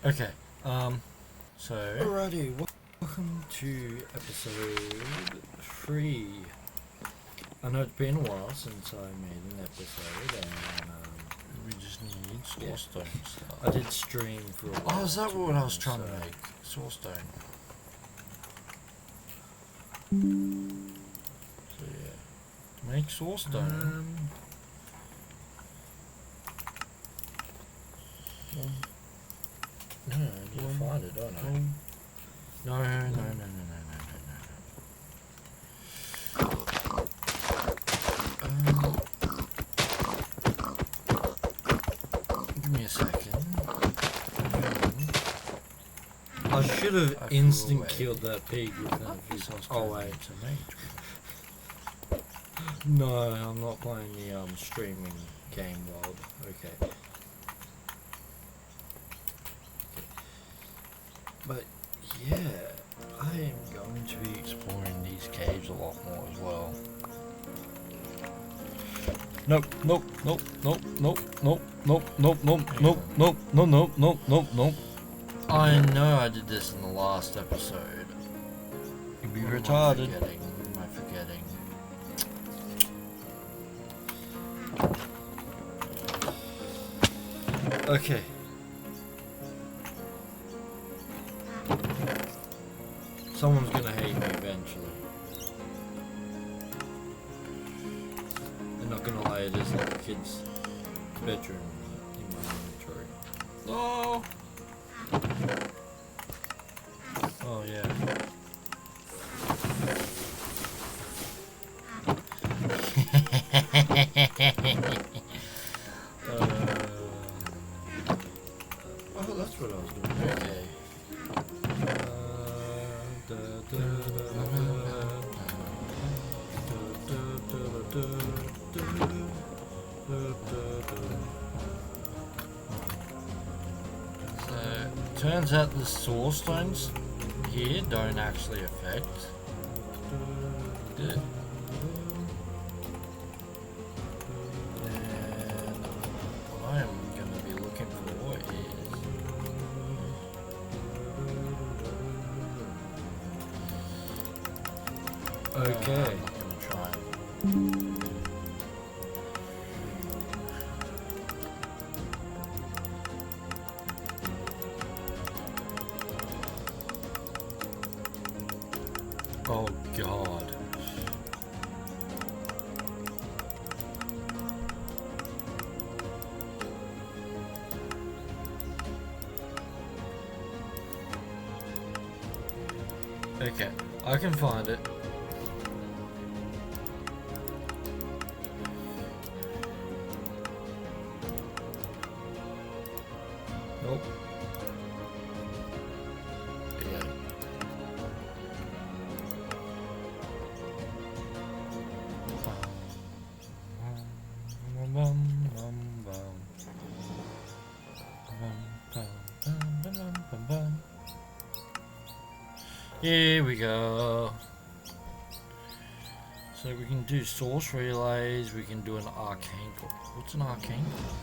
Okay. So. Alrighty, welcome to episode 3. I know it's been a while since I made an episode, and We just need source stones. I did stream for a while. Oh, is that to what be I was honest, trying to so- make? Source stone. So yeah. Make source stone. No, I need to find it, don't I? No. Give me a second. I should I have flew instant away. killed that pig within a few Source Oh stone wait, needs a mage. no, I'm not playing the streaming game world. Okay. But yeah, I am going to be Exploring these caves a lot more as well. Nope. I know I did this in the last episode. You'd be What am I retarded. forgetting? What am I forgetting? Okay. Someone's gonna hate me eventually. They're not gonna lie, it is like a kid's bedroom in my inventory. Oh! Oh yeah. Oh, that's what I was doing. Okay. So, turns out the source stones here don't actually affect it. And what I am going to be looking for is Okay. I'm not going to try. Oh God. Okay, I can find it. Nope. Yeah. Here we go. So we can do source relays, we can do an arcane core. What's an arcane core?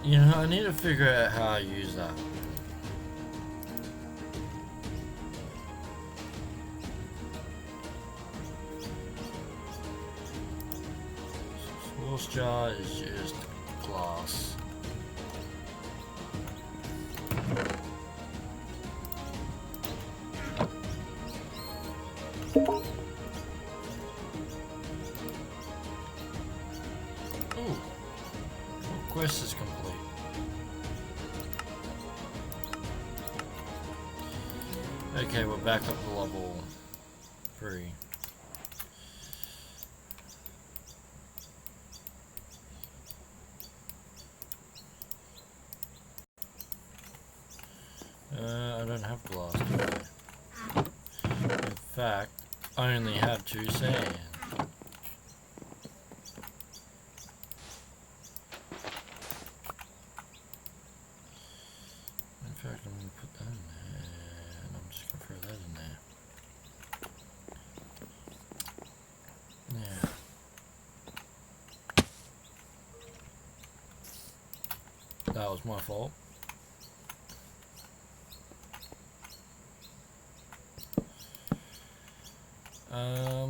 You know, I need to figure out how I use that. Source jar is just glass. Ooh, quest is complete. Okay, we're back up to level 3. I don't have glass, do I? In fact, I only have 2 sand. In fact, I'm going to put that in there, and I'm just going to throw that in there. Yeah. That was my fault. I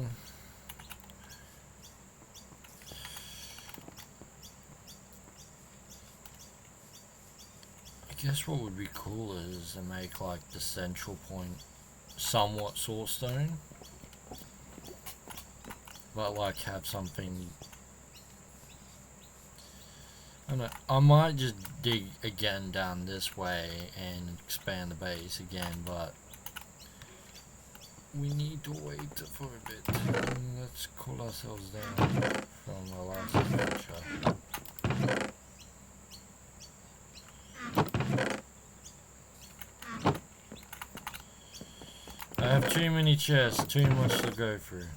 guess what would be cool is to make like the central point somewhat source stone, but like have something. I don't know, I might just dig again down this way and expand the base again, but we need to wait for a bit. Let's cool ourselves down from the last adventure. I have too many chests, too much to go through.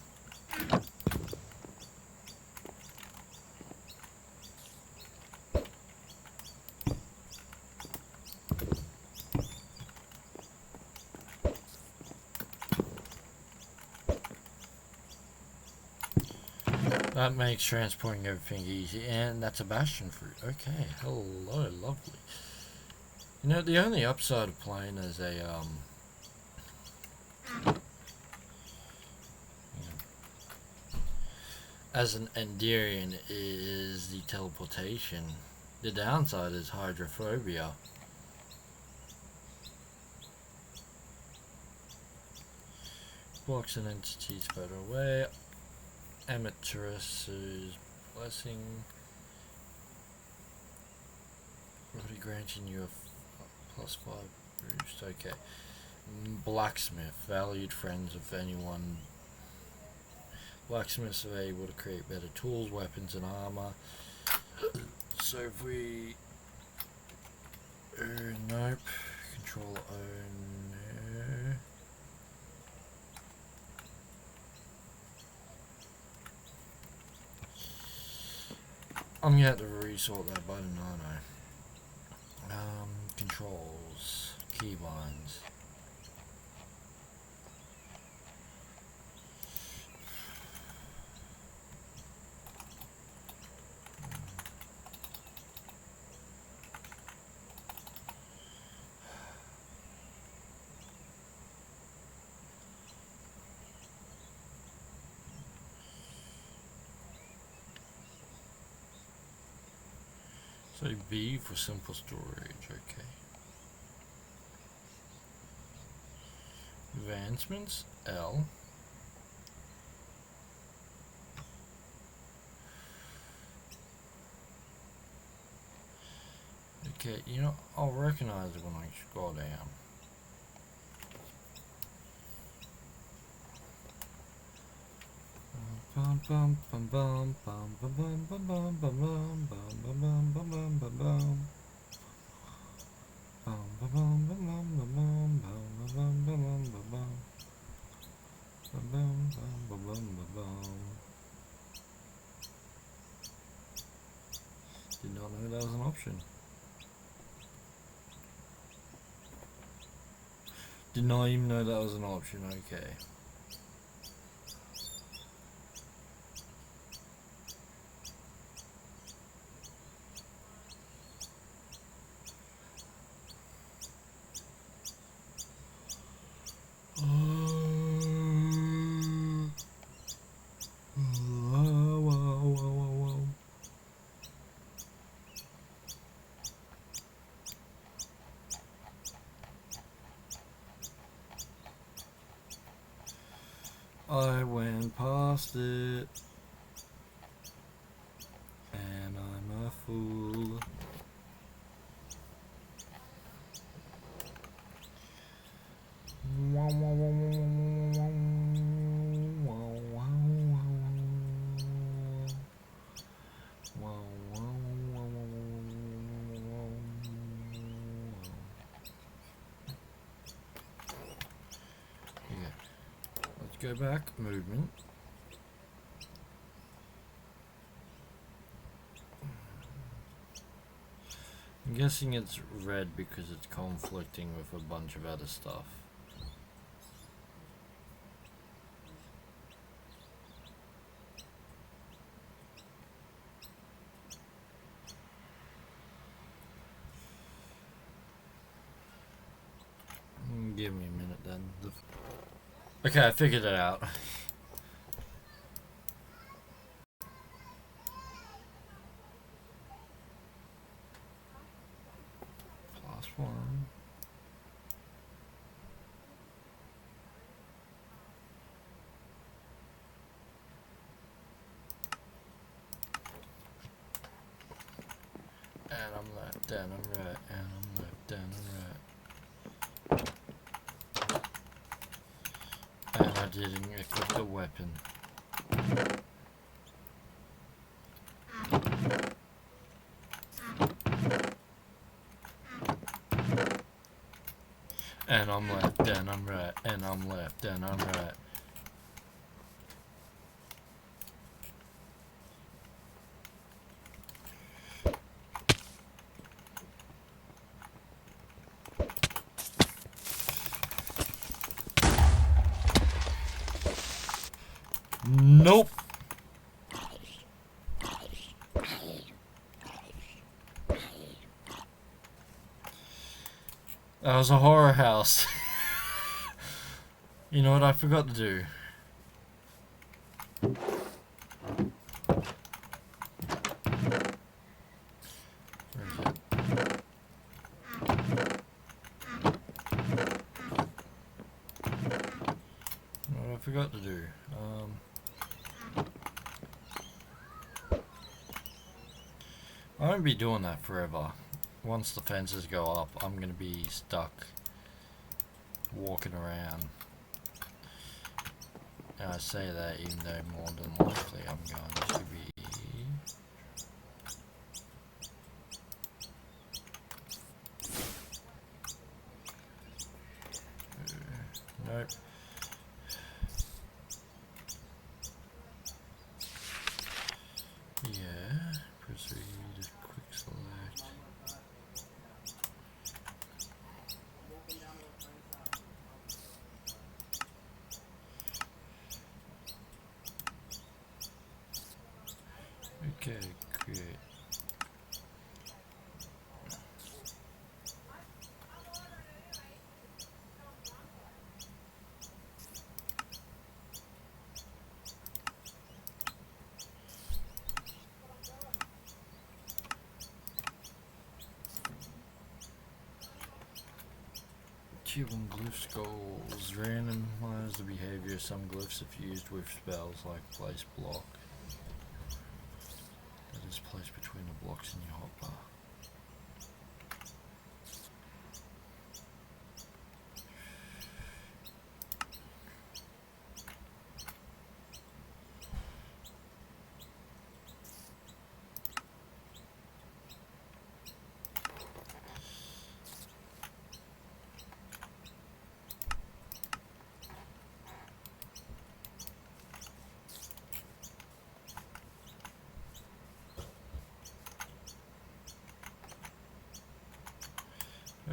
That makes transporting everything easy, and that's a bastion fruit. Okay, hello, lovely. You know, the only upside of playing as a, as an Enderian is the teleportation. The downside is hydrophobia. Blocks and entities further away. Amaterasus blessing. Already granting you a +5 boost. Okay. Blacksmith. Valued friends of anyone. Blacksmiths are able to create better tools, weapons, and armor. So if we... nope. Control O, no. I'm gonna have to resort that button, aren't I? Controls, keybinds. So B for simple storage, okay. Advancements, L. Okay, you know, I'll recognize it when I scroll down. Bum bum bum bum bum bum bum bum bum bum bum bum bum bum bum bum. Did not know that was an option. Did not even know that was an option, okay. I went past it, and I'm a fool. go back, movement. I'm guessing it's red because it's conflicting with a bunch of other stuff. Give me a minute then. Okay, I figured it out. +1. And I'm left, and I'm right, and I'm left, and I'm right. And I didn't equip the weapon. And I'm left, and I'm right, and I'm left, and I'm right. Nope. That was a horror house. You know what I forgot to do? Where is it? What I forgot to do? I won't be doing that forever. Once the fences go up, I'm gonna be stuck walking around. And I say that even though more than likely I'm going to be... Nope. Yeah, proceed, quick select. Okay, create. Cube and glyph goals. Randomize the behavior of some glyphs if used with spells like place block. That is placed between the blocks in your hotbar.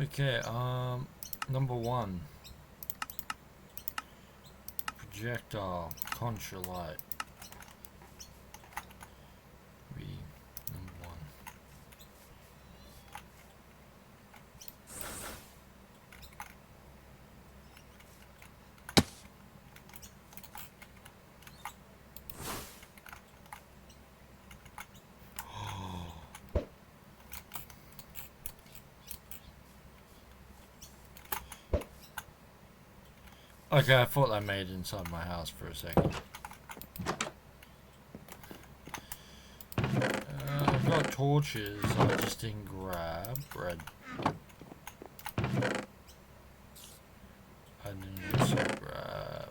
Okay, number 1. Projectile, contra light. Be number 1. Okay, I thought I made it inside my house for a second. I've got torches, I just didn't grab bread. I didn't also grab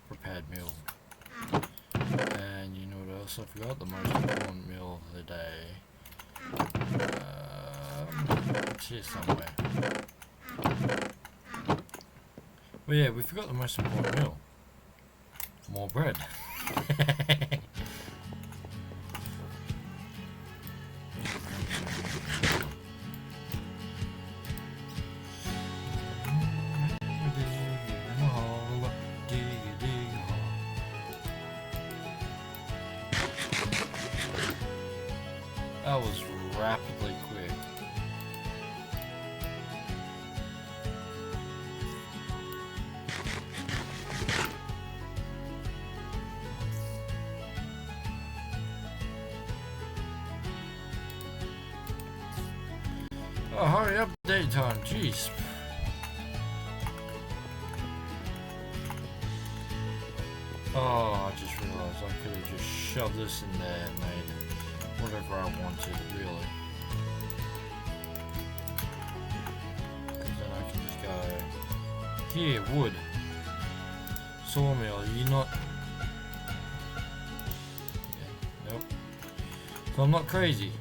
prepared meal. And you know what else I forgot? The most important meal of the day. It's here somewhere. Well, yeah, we forgot the most important meal. More bread. That was rapidly quick. Oh, hurry up, daytime, jeez. Oh, I just realized I could have just shoved this in there and made whatever I wanted, really. Because then I can just go, here, wood. Sawmill, you not... Yeah, nope. So I'm not crazy.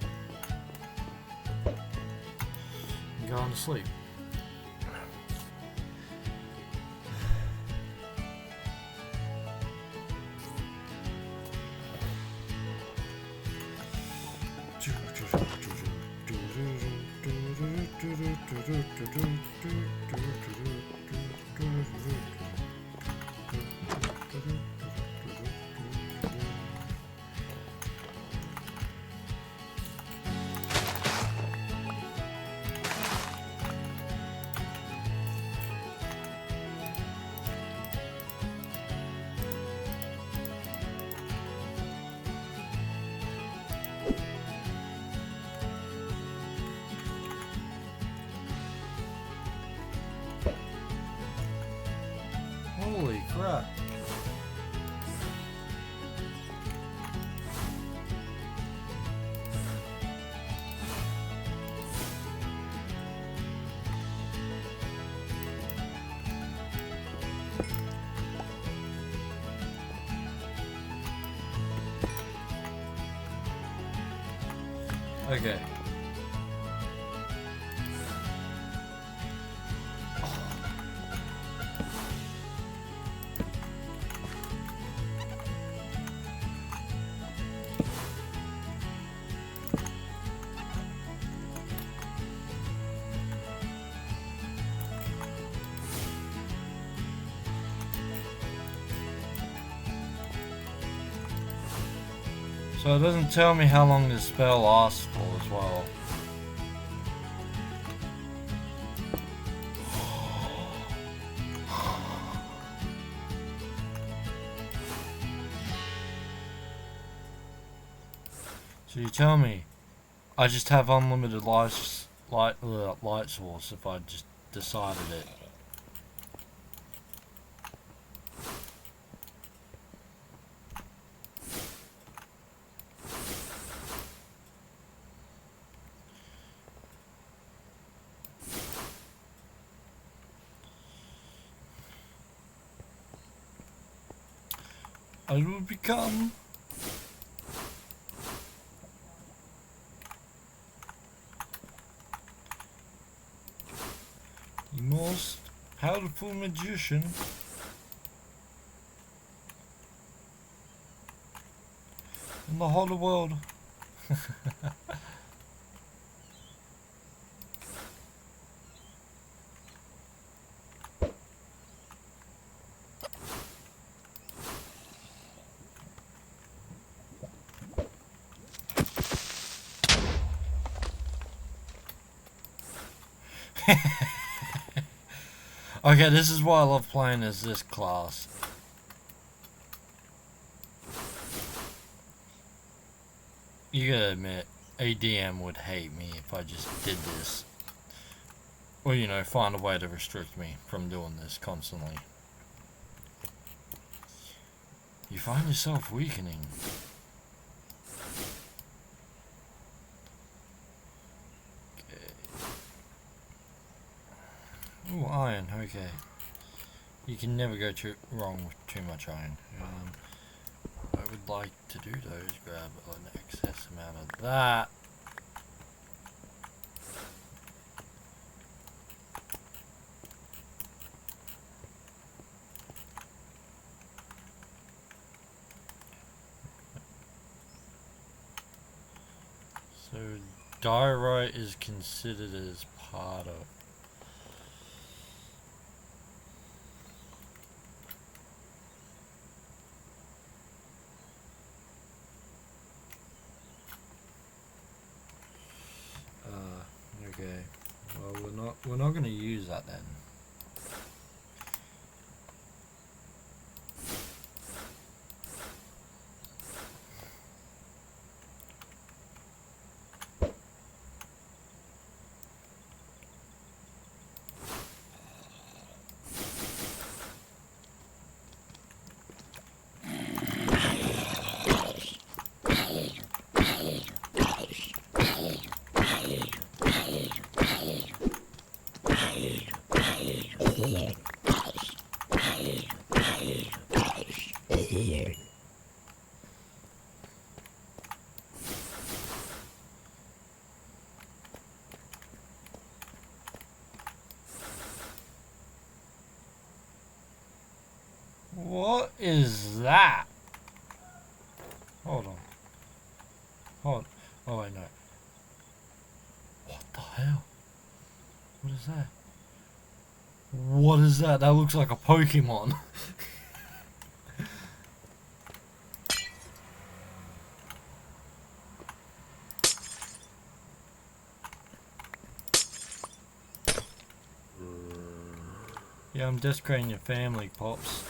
I'm going to sleep. Holy crap. Okay. So it doesn't tell me how long this spell lasts for as well. So you tell me I just have unlimited light source if I just decided it. I will become the most powerful magician in the whole world. Okay, this is why I love playing as this class. You gotta admit, a DM would hate me if I just did this. Or, you know, find a way to restrict me from doing this constantly. You find yourself weakening. Ooh, iron, okay. You can never go wrong with too much iron. I would like to do those, grab an excess amount of that. So diorite is considered as part of. Okay. Well, we're not going to use that then. What is that? Hold on. Hold. Oh wait, no. What the hell? What is that? What is that? That looks like a Pokemon. Yeah, I'm desecrating your family, Pops.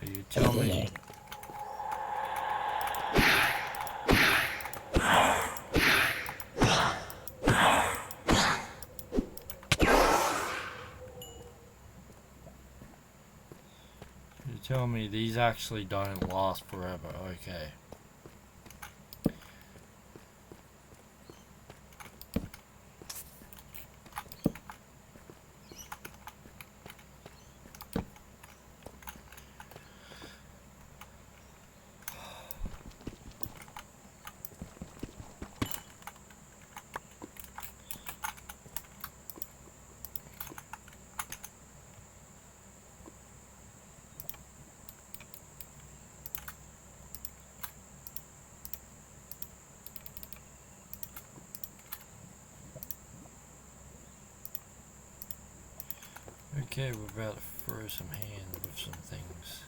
You tell me. You tell me these actually don't last forever. Okay. Okay, we're about to throw some hands with some things.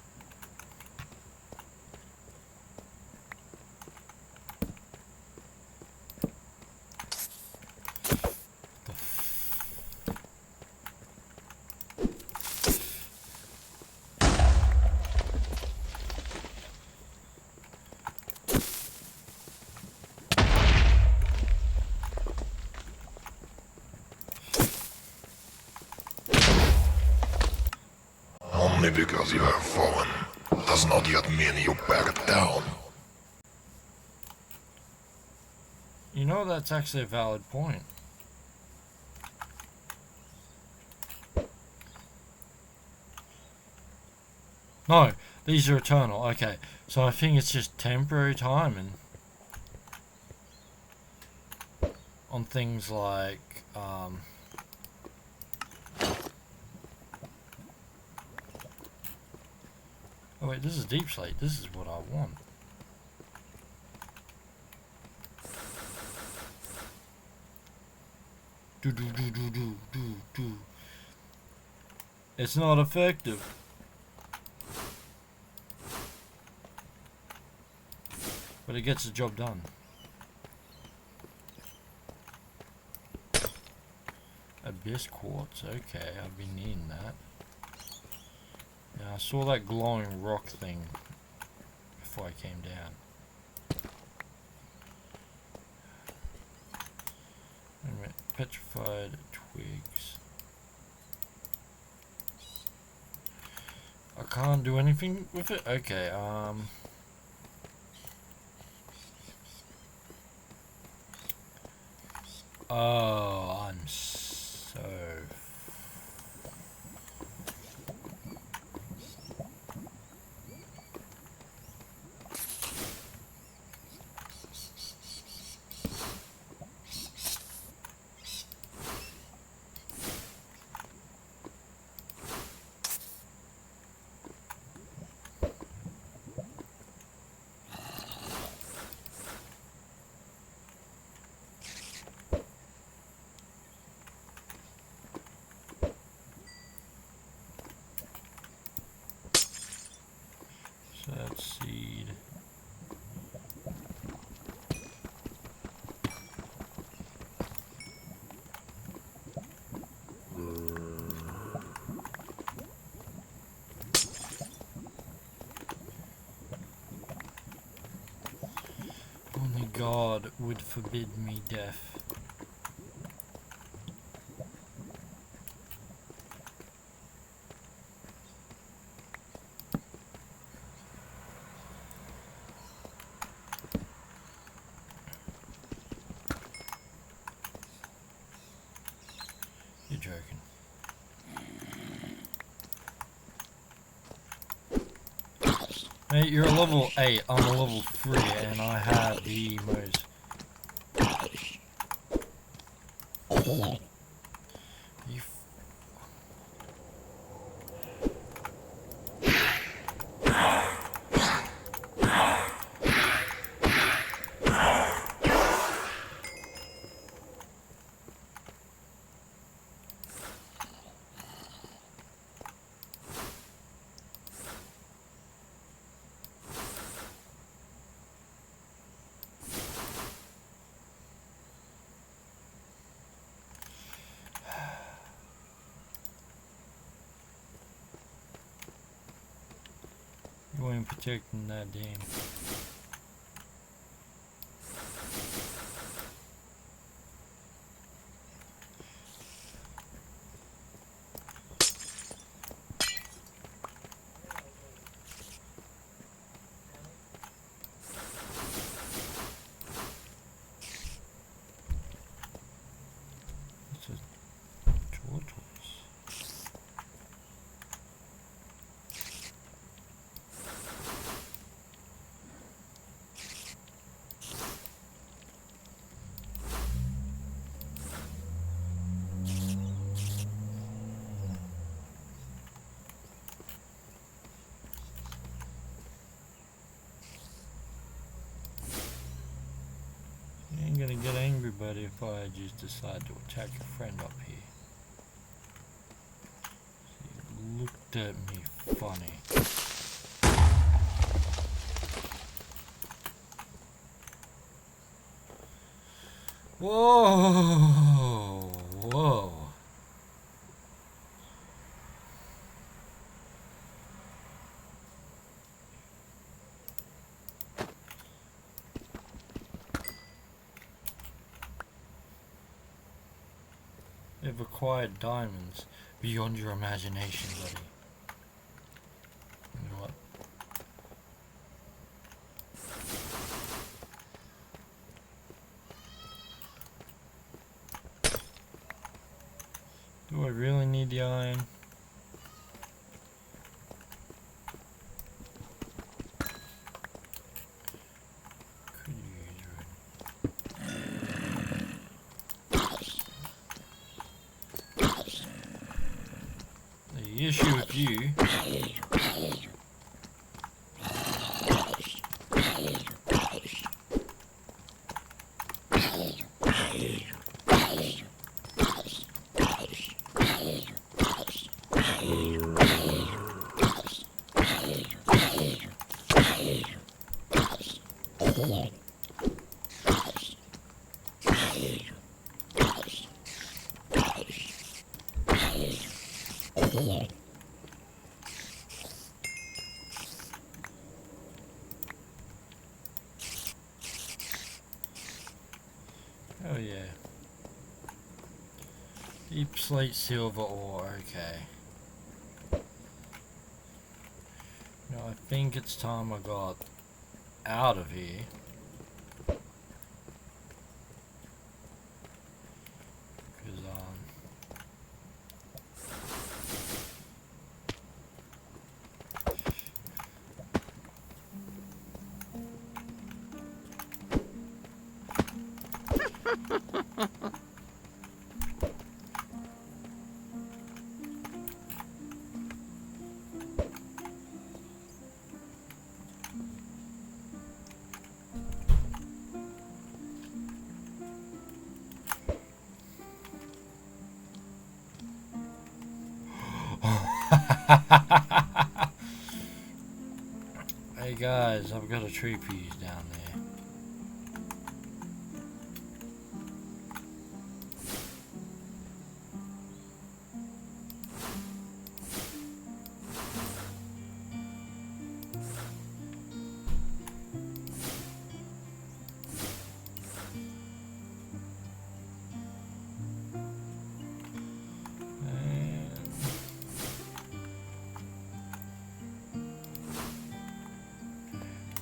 Only because you have fallen does not yet mean you back down. You know, that's actually a valid point. No, these are eternal. Okay, so I think it's just temporary timing on things like oh wait, this is deep slate. This is what I want. Do. It's not effective. But it gets the job done. Abyss quartz. Okay, I've been needing that. Yeah, I saw that glowing rock thing before I came down. Wait a minute. Petrified twigs. I can't do anything with it? Okay, oh, I'm so... Sad seed. Only God would forbid me death. You're joking. Mate, you're a level 8, I'm a level 3, and I have the most... You You ain't protecting that damn. It's a tortoise. You ain't gonna get angry, buddy, if I just decide to attack your friend up here. He looked at me funny. Whoa! Whoa! They've acquired diamonds beyond your imagination, buddy. You know what? Do I really need the iron? Could use it. The issue with you oh yeah. Deep slate silver ore, okay. Now I think it's time I got out of here. Because, guys, I've got a tree piece down there.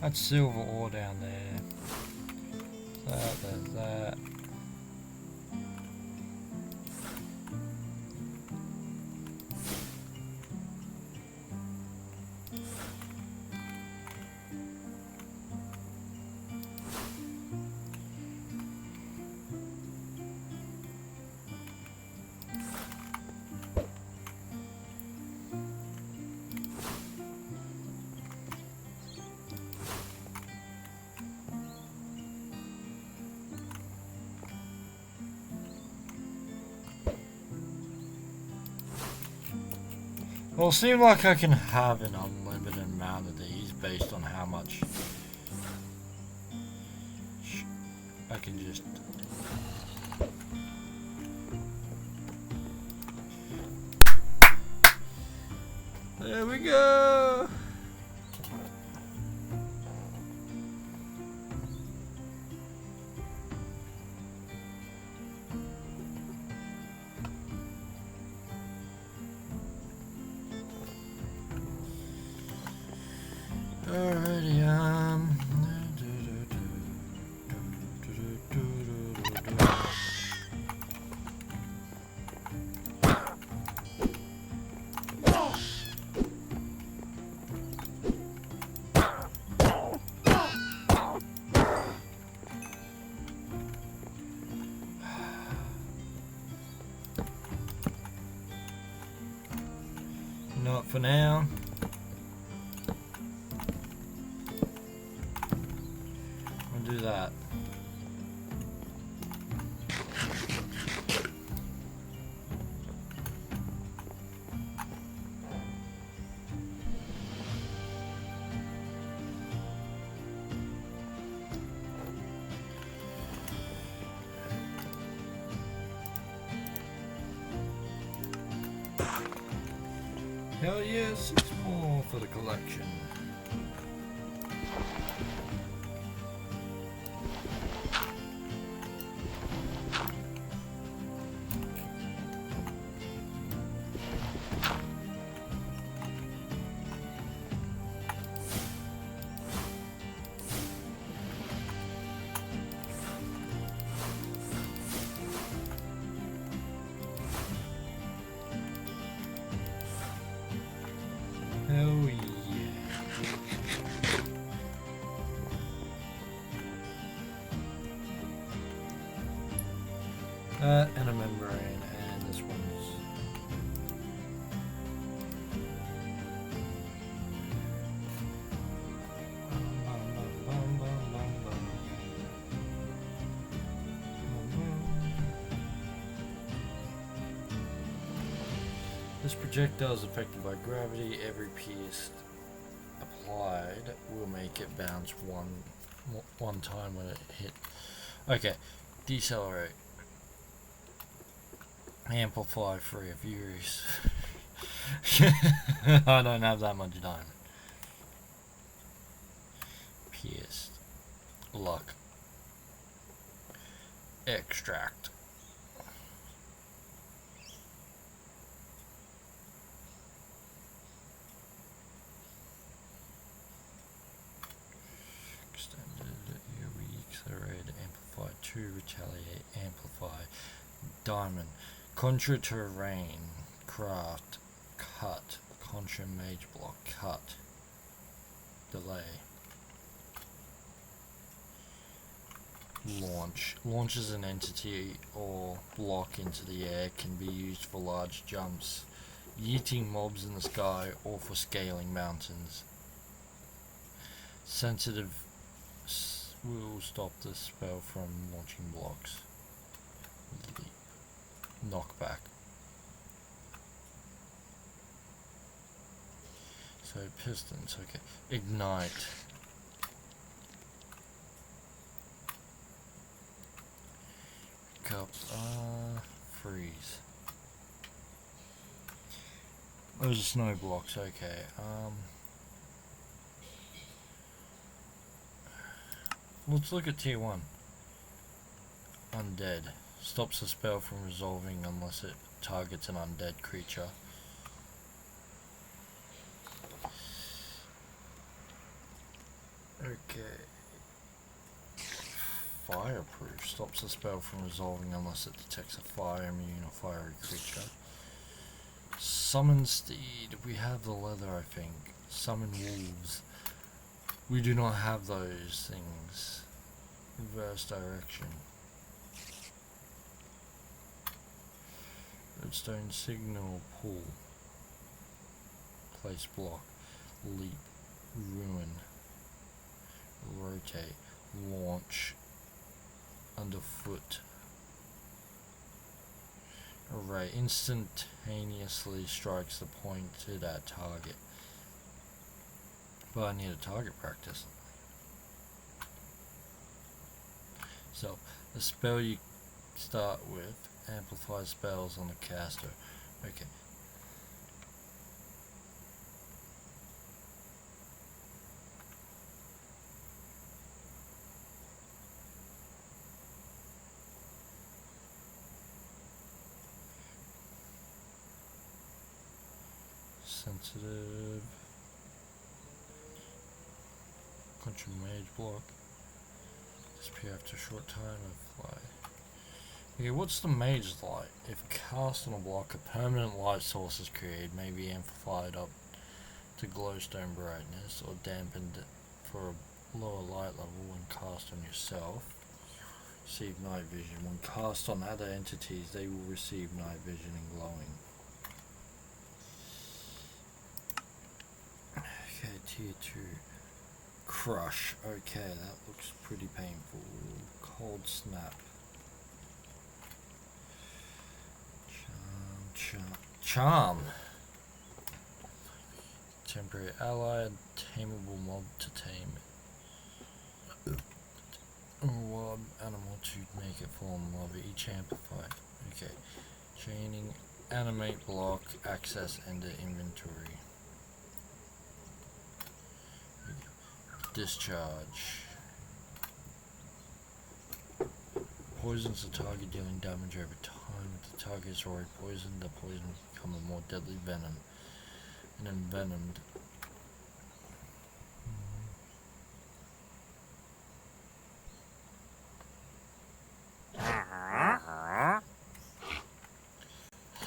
That's silver ore down there. There's that. Well, it seems like I can have an unlimited amount of these based on how much I can just... There we go! Alrighty, not for now. Do that. Hell yeah, 6 more for the collection. Hell yeah. And a membrane, and this one's... This projectile is affected by gravity. Every piece applied will make it bounce one time when it hit. Okay, decelerate. Amplify for your viewers. I don't have that much diamond. Pierced. Luck. Extract. Accelerate, amplify, 2, retaliate, amplify, diamond, contra terrain, craft, cut, contra mage block, cut, delay, launch, launches an entity or block into the air, can be used for large jumps, yeeting mobs in the sky, or for scaling mountains. Sensitive will stop the spell from launching blocks. Leap. Knockback. So pistons, okay. Ignite. back up. Freeze. Those are snow blocks, okay. Let's look at tier 1. Undead. Stops the spell from resolving unless it targets an undead creature. Okay. Fireproof. Stops the spell from resolving unless it detects a fire immune or fiery creature. Summon steed. We have the leather, I think. Summon wolves. We do not have those things. Reverse direction. Redstone signal pull. Place block. Leap. Ruin. Rotate. Launch. Underfoot. Array. Instantaneously strikes the pointed at target. But I need a target practice. So, the spell you start with amplifies spells on the caster. Okay. Sensitive. Country mage block. Disappear after a short time of fly. Okay, what's the mage light? If cast on a block, a permanent light source is created, may be amplified up to glowstone brightness or dampened for a lower light level when cast on yourself. Receive night vision. When cast on other entities, they will receive night vision and glowing. Okay, tier 2. Crush. Okay, that looks pretty painful. Cold snap. Charm. Temporary ally, tameable mob to tame. Or animal to make it form mob, each amplified. Okay. Chaining, animate, block, access, enter inventory. Discharge. Poisons the target, dealing damage over time. If the target is already poisoned, the poison will become a more deadly venom. And envenomed.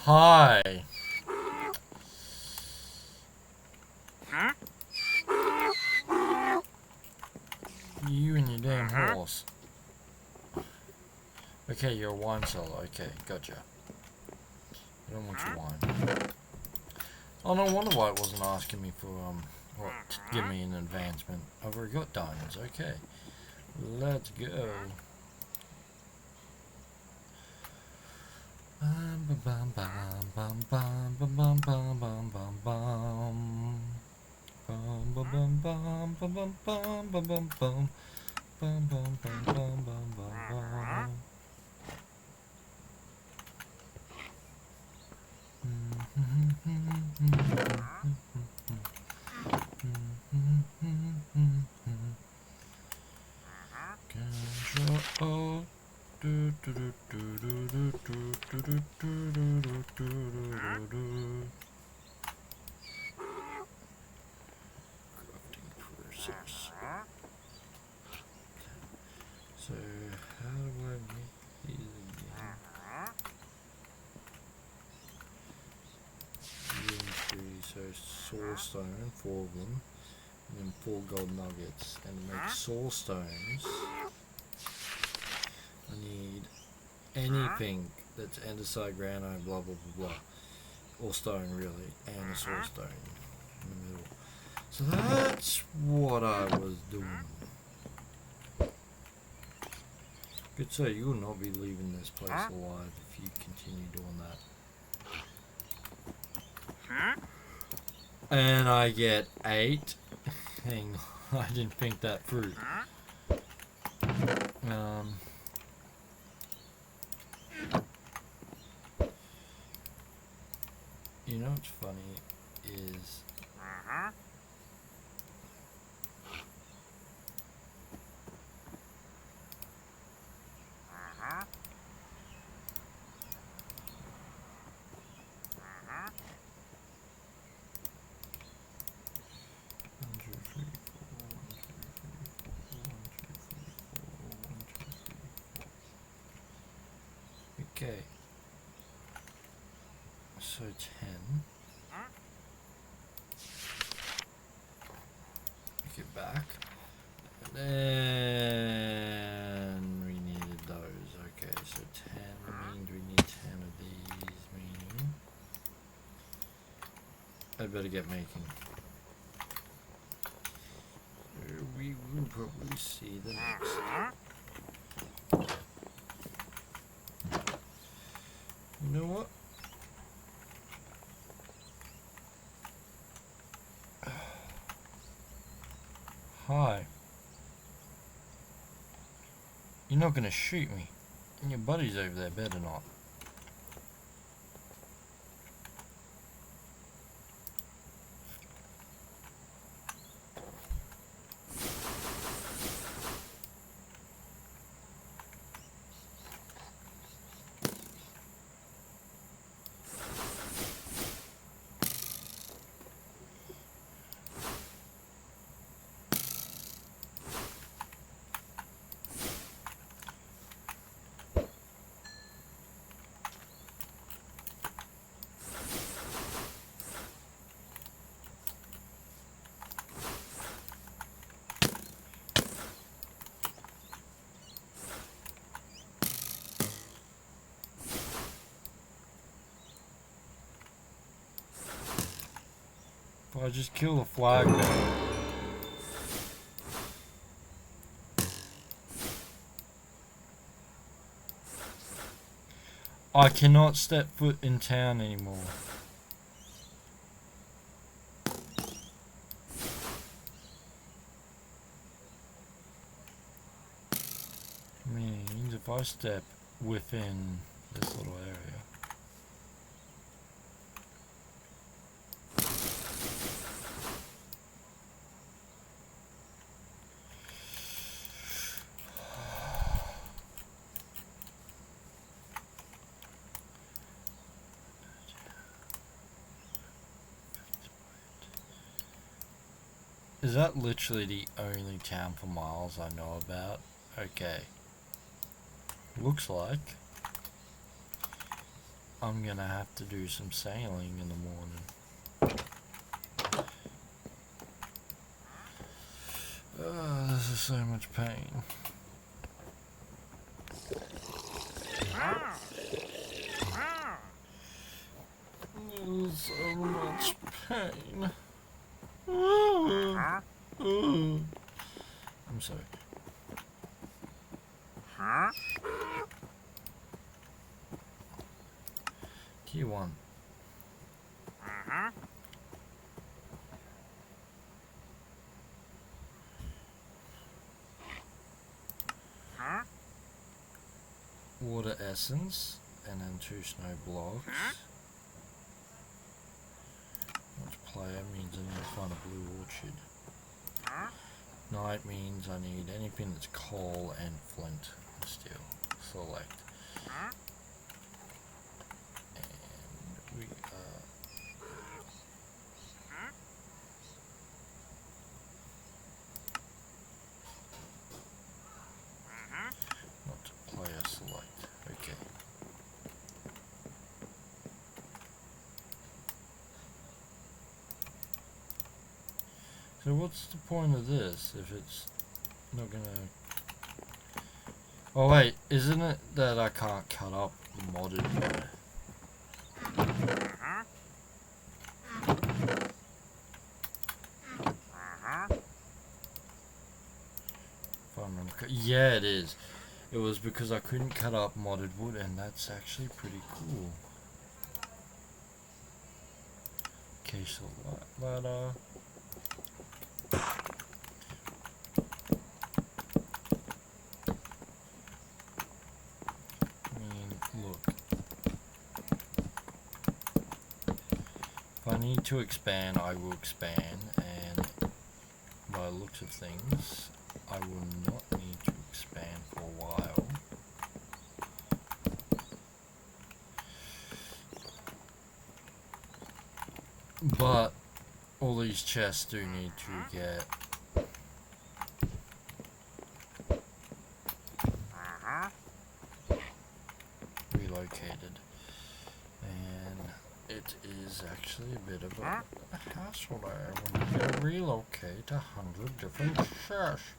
Hi. You and your damn horse. Okay, you're a wine seller. Okay, gotcha. I don't want your wine. Oh, no wonder why it wasn't asking me for, what, to give me an advancement. I've already got diamonds. Okay. Let's go. Bum bum bum bum bum bum bum bum bum bum bum. Bum bum bum bum bum bum bum bum bum bum. Bum bum bum bum bum bum bum. Control. Crafting process. So how do I make these again? So soul stone, 4 of them, and then 4 gold nuggets. And to make soul stones, I need anything that's andesite, granite, blah blah blah blah, or stone really, and a soul stone in the middle. So that's what I was doing. Good sir, you will not be leaving this place alive if you continue doing that. And I get 8. Hang on, I didn't think that through. You know what's funny is okay. So 10. Take it back. And then we needed those. Okay, so 10 means we need 10 of these, meaning I better get making. We will probably see the next. You know what? Hi. You're not gonna shoot me. And your buddy's over there better not. Well, I just kill the flag now. I cannot step foot in town anymore. Means if I step within this little area. Is that literally the only town for miles I know about? Okay. Looks like I'm gonna have to do some sailing in the morning. This is so much pain. So much pain. I'm sorry. Key 1. Water essence, and then 2 snow blocks. Multiplayer means I need to find a blue orchard. Night means I need anything that's coal and flint and steel. Select. And we multiplayer select. Okay. So what's the point of this if it's not gonna... Oh wait, isn't it that I can't cut up modded wood? If I remember, yeah, it is. It was because I couldn't cut up modded wood, and that's actually pretty cool. Okay, so ladder. need to expand, I will expand, and by the looks of things, I will not need to expand for a while. But all these chests do need to get relocated, and it is actually a bit of a hassle there when you gotta relocate 100 different chests.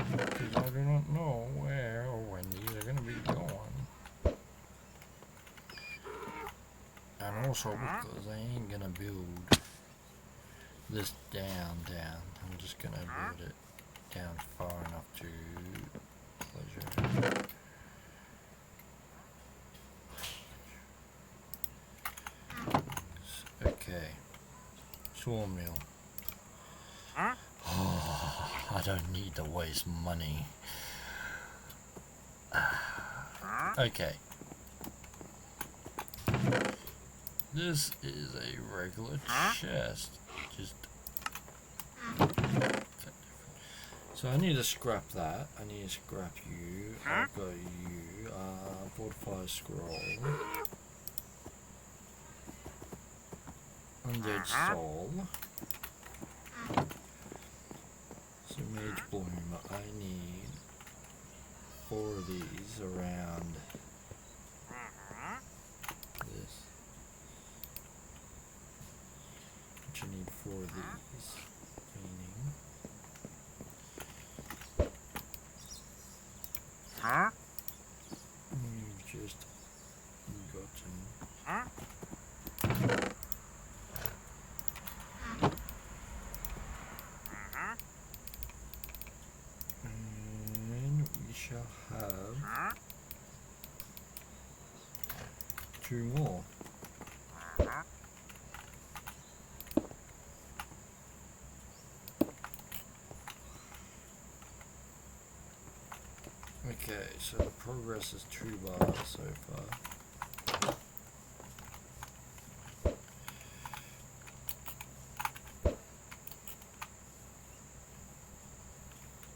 Because I do not know where or when these are gonna be going. And also because I ain't gonna build this down. I'm just gonna build it down far enough to pleasure. Okay. Sawmill. Oh, I don't need to waste money. Okay. This is a regular chest. Just so I need to scrap that. I need to scrap you. I've got you. Fortified scroll. Undead soul. So mage bloom. I need 4 of these around this. Which I need 4 of these. Meaning you've just gotten and we shall have 2 more. Okay, so the progress is 2 bars so far.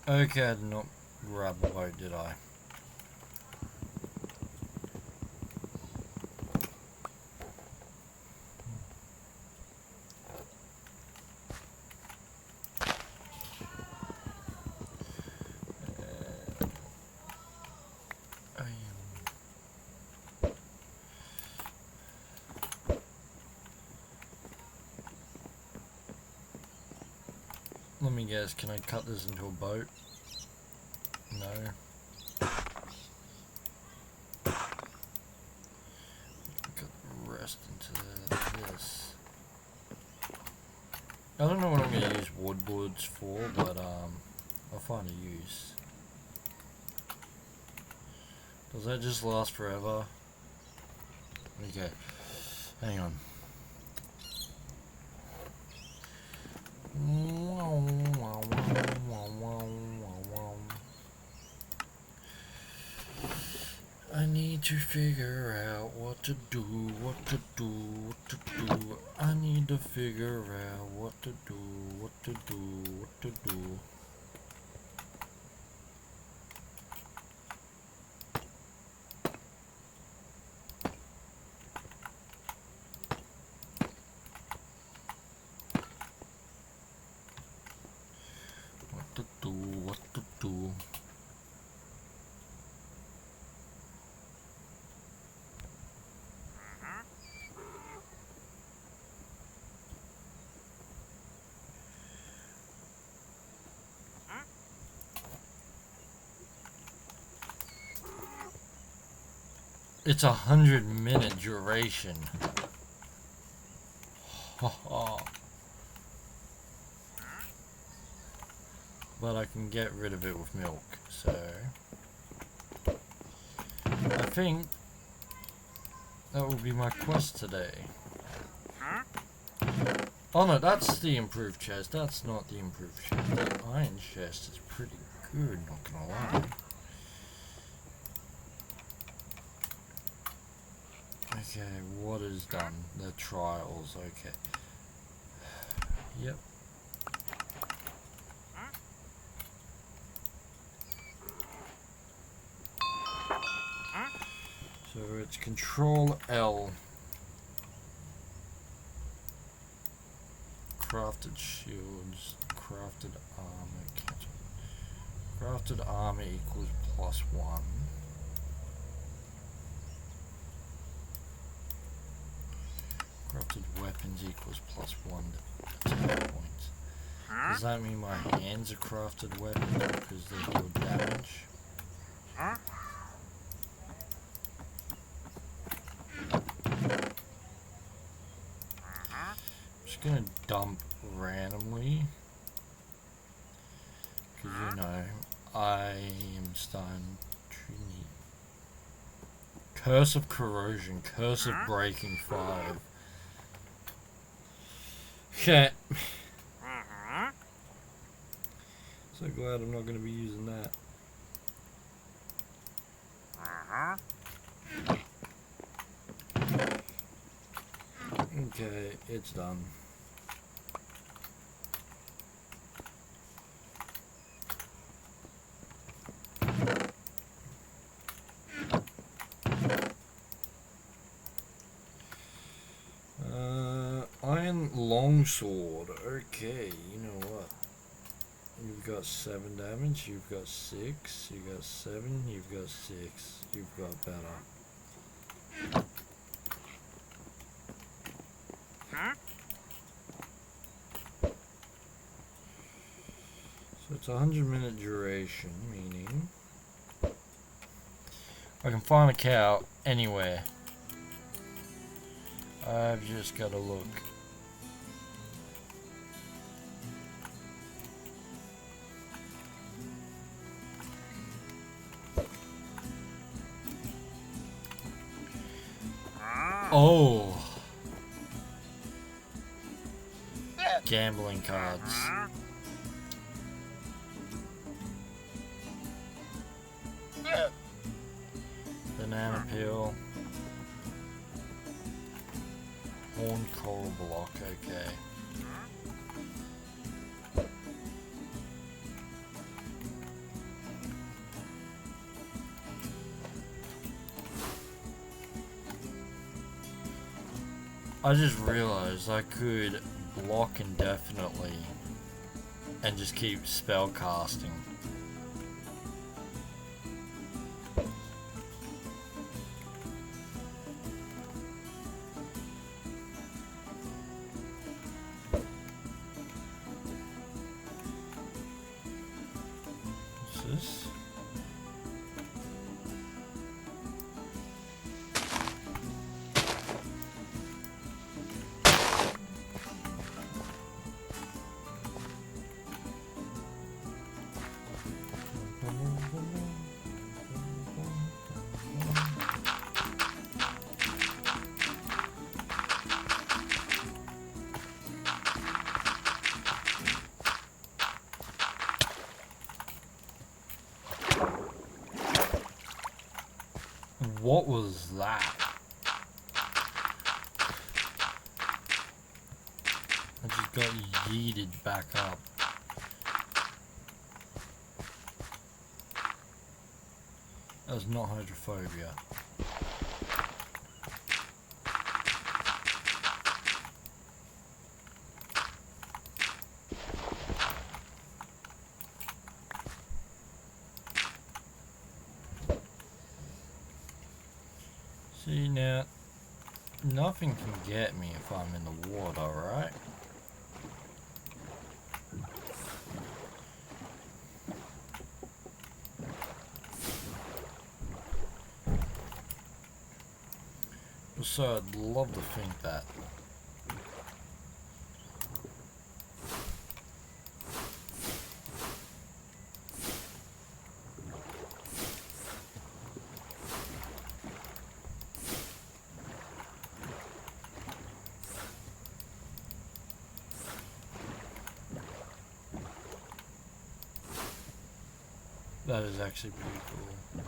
Okay, I did not grab a boat, did I? Let me guess, can I cut this into a boat? No. Cut the rest into this. I don't know what I'm going to use wood boards for, but I'll find a use. Does that just last forever? Okay, hang on. I need to figure out what to do. I need to figure out what to do. What to do. It's 100-minute duration. But I can get rid of it with milk, so I think that will be my quest today. Oh no, that's the improved chest. That's not the improved chest. The iron chest is pretty good, not gonna lie. Okay, what is done? The trials, okay. Yep. So it's Control L. Crafted shields, crafted armor, cancel. Crafted armor equals +1. Crafted weapons equals +1 attack points. Does that mean my hands are crafted weapons because they deal damage? I'm just gonna dump randomly. Because, you know, I am starting to need... Curse of Corrosion, Curse of Breaking 5. Okay. So glad I'm not going to be using that. Okay, it's done. Iron longsword. Okay, you know what? You've got 7 damage, you've got 6, you've got 7, you've got 6, you've got better. So it's 100-minute duration, meaning I can find a cow anywhere. I've just got to look. Oh! Gambling cards. Banana peel. Horn coral block, okay. I just realized I could block indefinitely and just keep spell casting. What's this? What was that? I just got yeeted back up. That was not hydrophobia. See now, nothing can get me if I'm in the water, right? So I'd love to think that. That is actually pretty cool.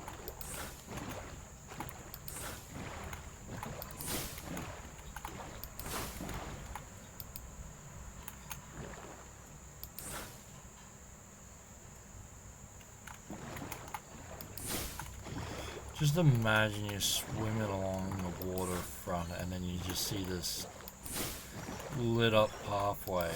Just imagine you're swimming along the waterfront and then you just see this lit up pathway.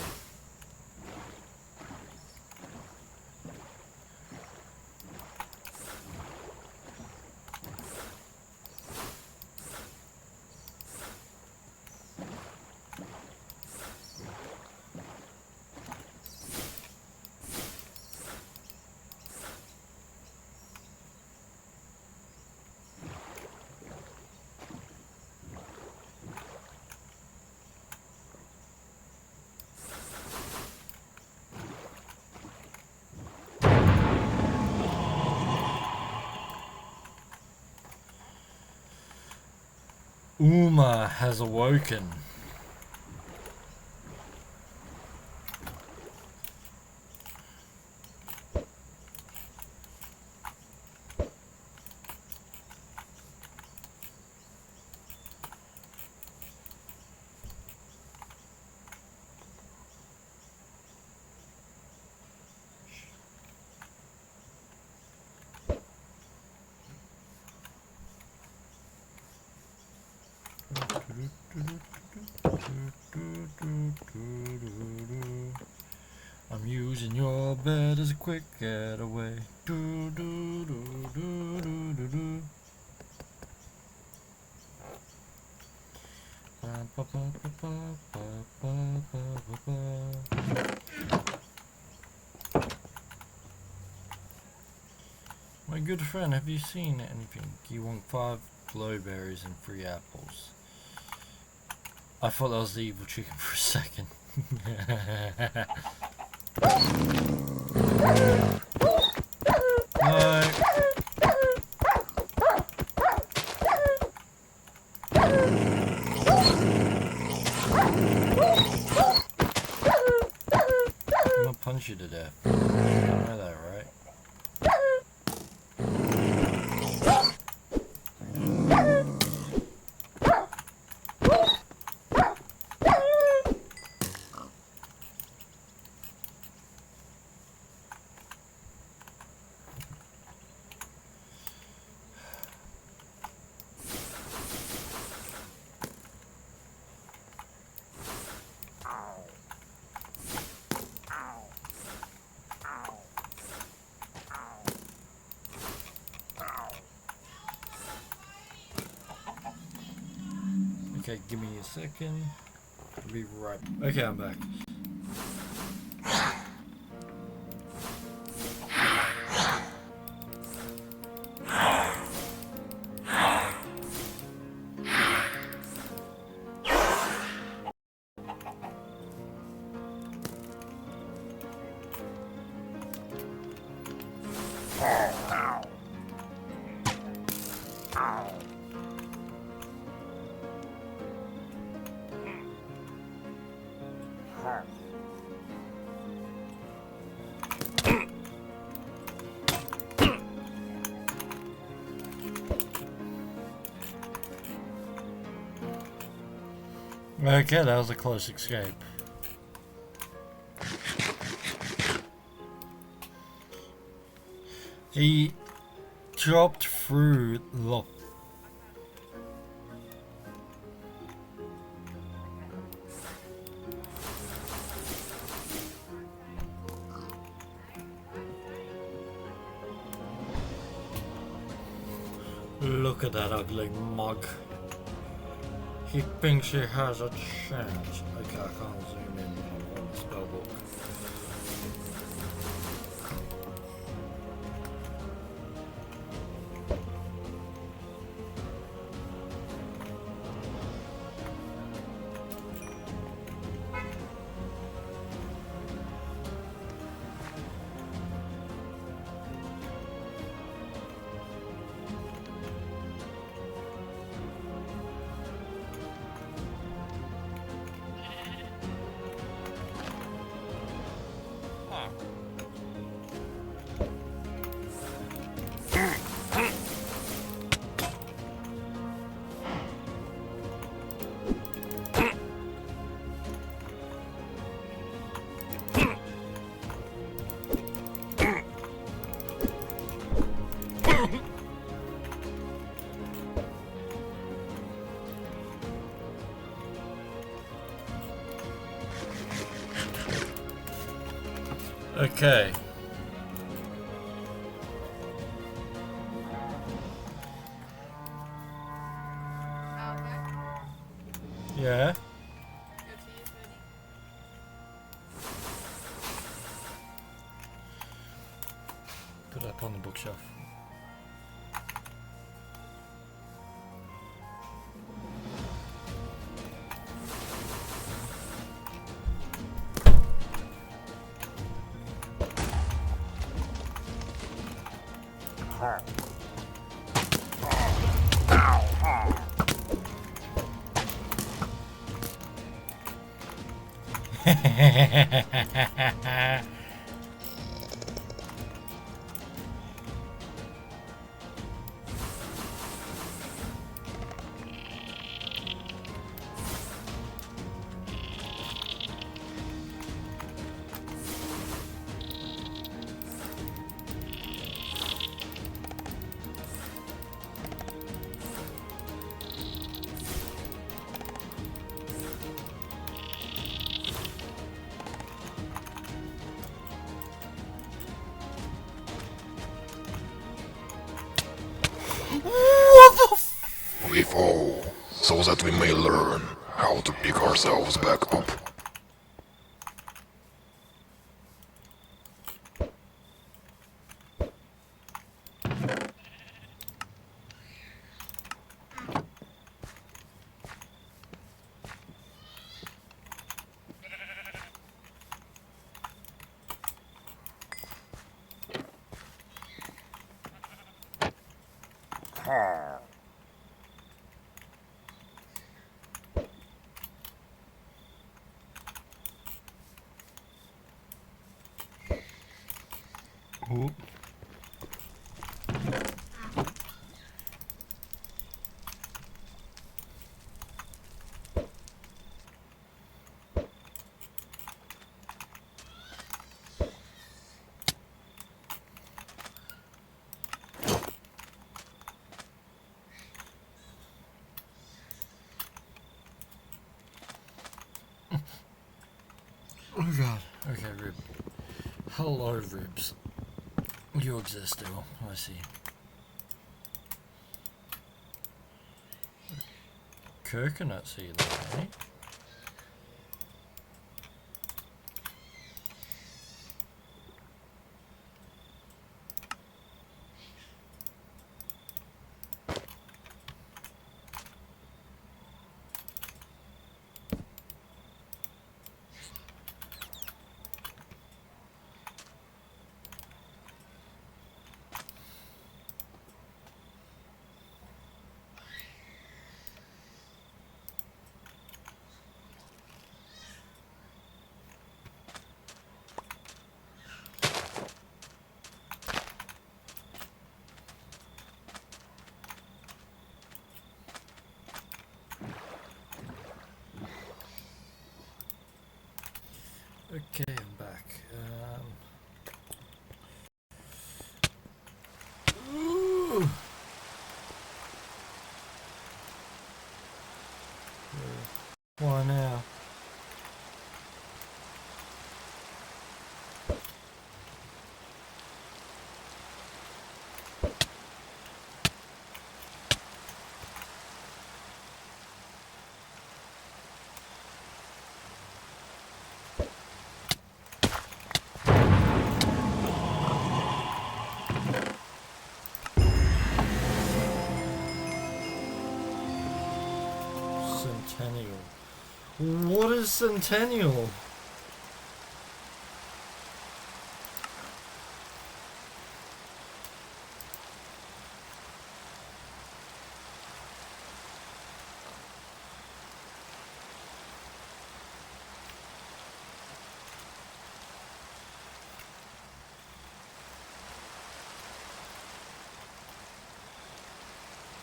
Uma has awoken. I'm using your bed as a quick getaway. Do, do, do, do, do, do, do. Ba, ba, ba, ba, ba, ba, ba, ba, ba. My good friend, have you seen anything? You want 5 glowberries and 3 apples. I thought that was the evil chicken for a second. No. I'm gonna punch you to death. You know that, right? Okay, give me a second. I'll be right. Okay, I'm back. Okay, that was a close escape. He dropped through the... Look at that ugly mug. He thinks he has a chance. Okay, I can't zoom in on the spellbook. Okay. Yeah. Put it up on the bookshelf. What the f- We fall, so that we may learn how to pick ourselves back up. Ooh. Oh god. Okay, Rib. Hello, Ribs. You exist still. I see. Coconut seed, eh? Okay, I'm back. Ooh. Why now? Centennial. What is Centennial?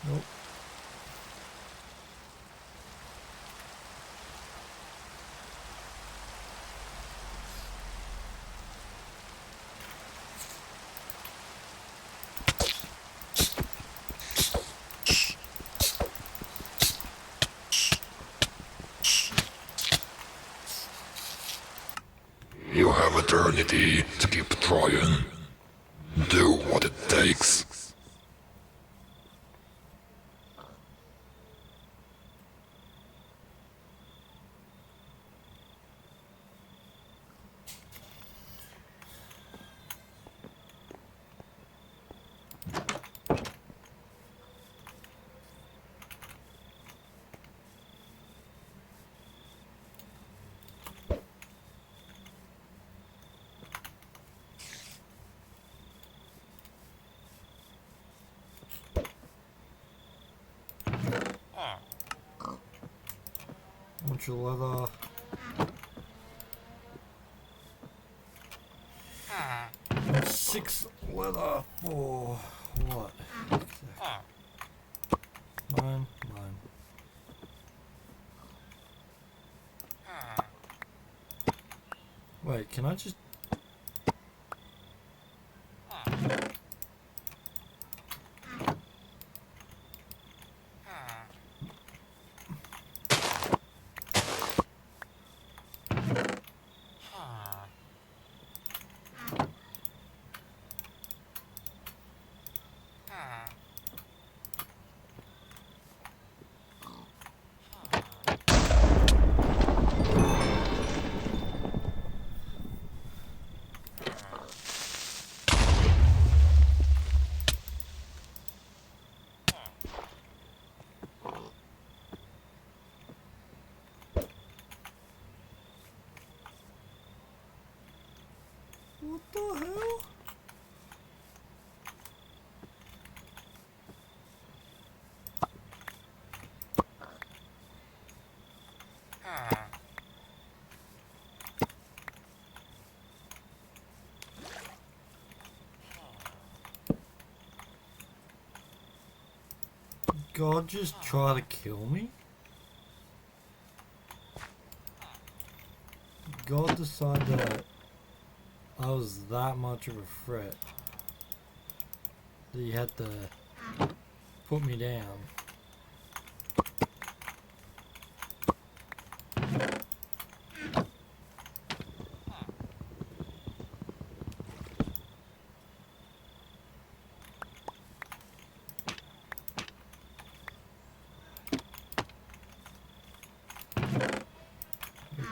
Nope. You You have eternity to keep trying. Do what it takes. Bunch of leather. And 6 leather for what? 9. Wait, can I just... What the hell? God just try to kill me? God decided that I was that much of a threat that he had to put me down.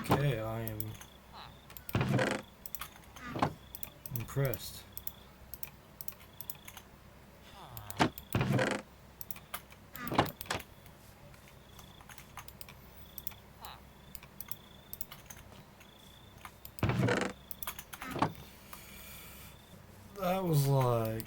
Okay, I am impressed. That was like...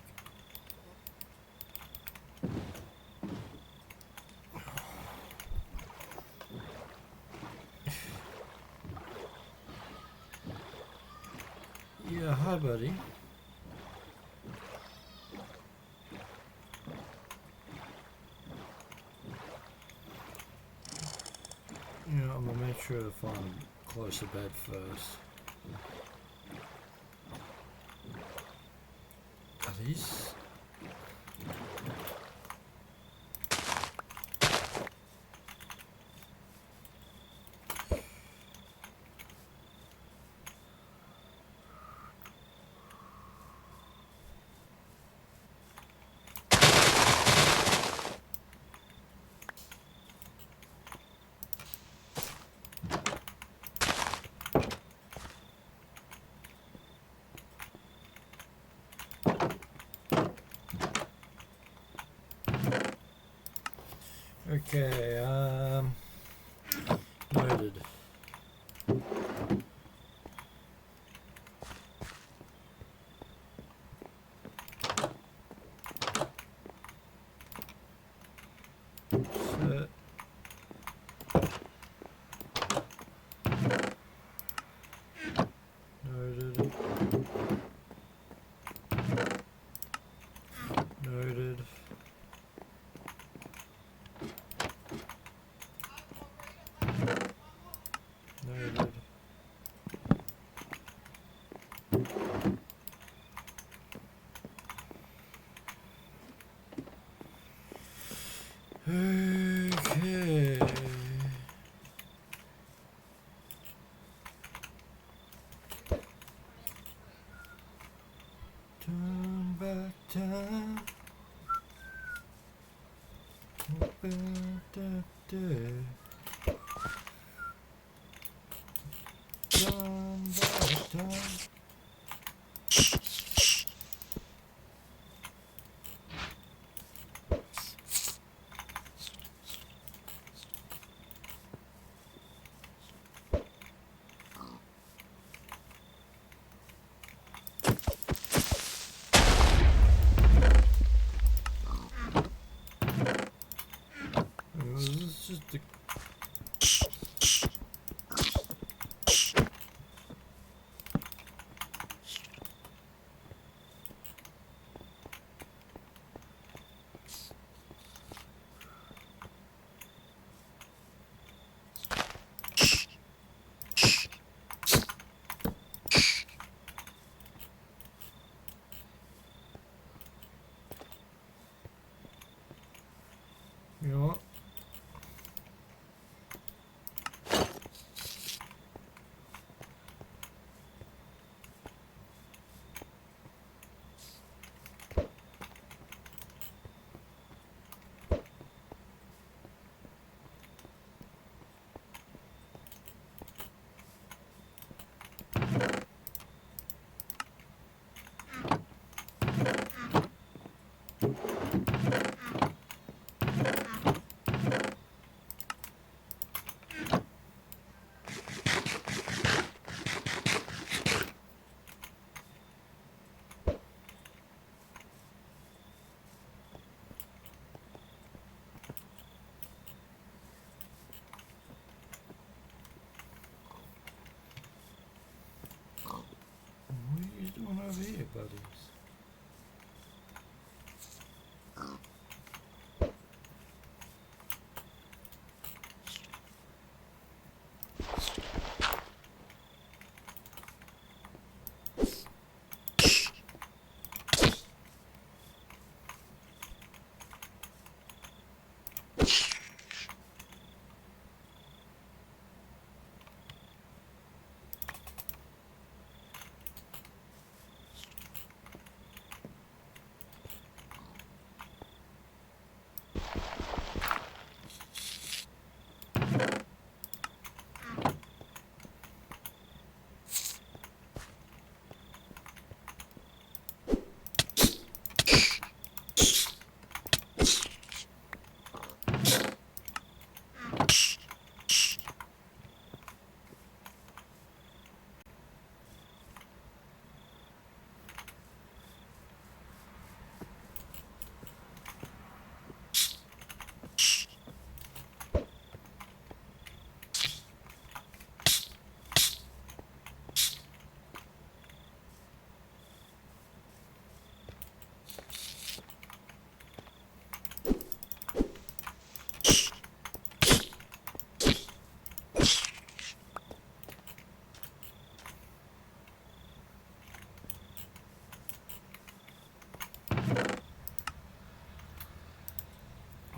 Yeah, hi buddy. You know, I'm gonna make sure to find a closer bed first. Are these... Okay, noted. Set. Noted. Noted. This is just a you know what? What are you doing over here, buddies?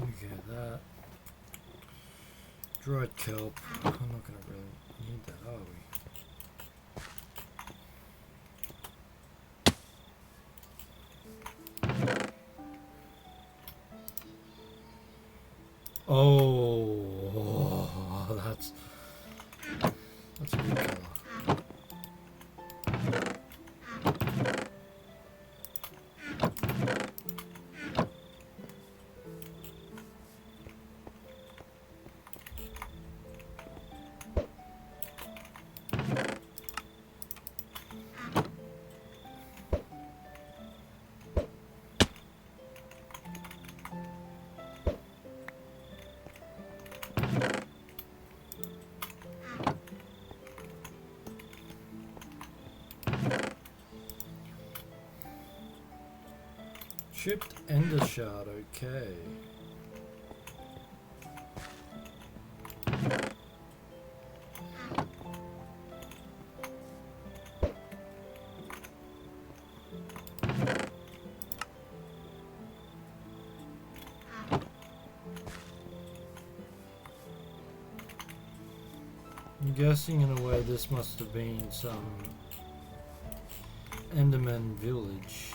Okay, that dried kelp. I'm not gonna really need that, are we? Oh, that's a good color. Chipped ender shard, okay. I'm guessing in a way this must have been some Enderman village.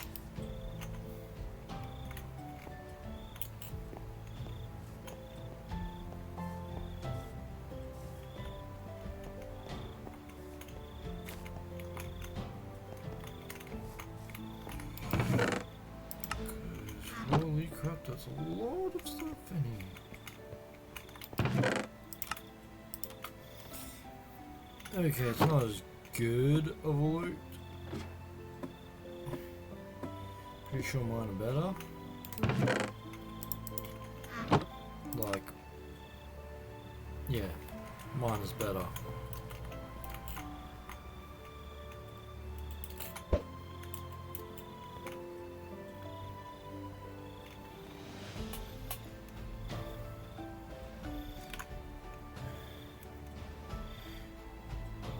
There's a lot of stuff in here. Okay, it's not as good of a loot. Pretty sure mine are better. Like, yeah, mine is better.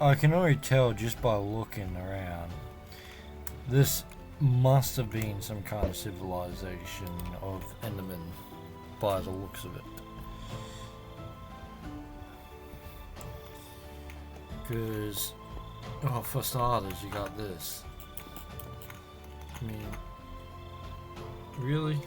I can already tell just by looking around. This must have been some kind of civilization of Enderman by the looks of it. Because, oh, for starters, you got this. I mean, really?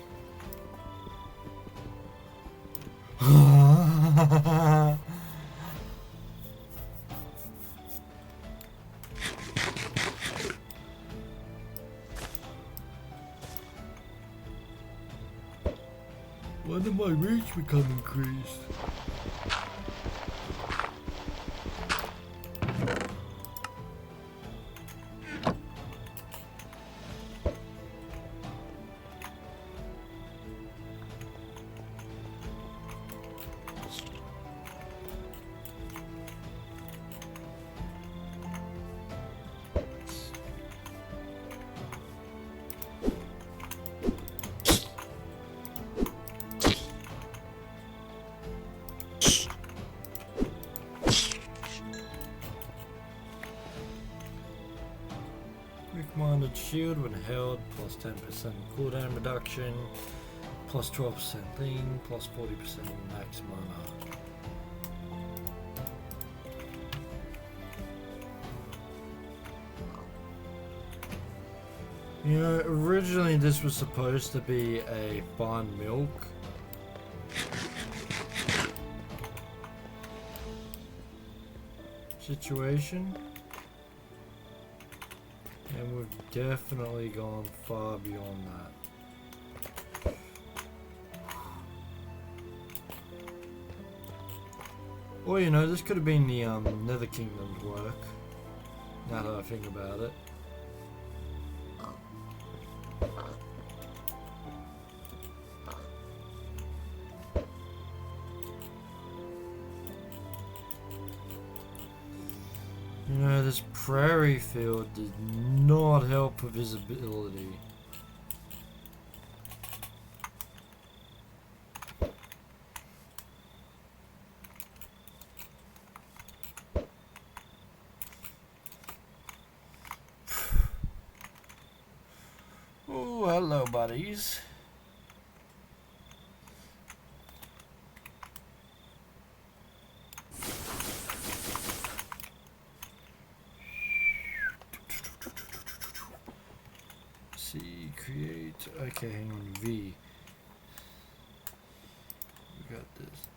When did my reach become increased? Quick-minded shield when held, plus 10% cooldown reduction, plus 12% lean, plus 40% max mana. You know, originally this was supposed to be a fine milk. Situation. And we've definitely gone far beyond that. Well, you know, this could have been the Nether Kingdom's work. Now that I think about it. You know, this prairie field did not help with visibility. Oh, hello, buddies. Create. Okay, hang on. V. We got this.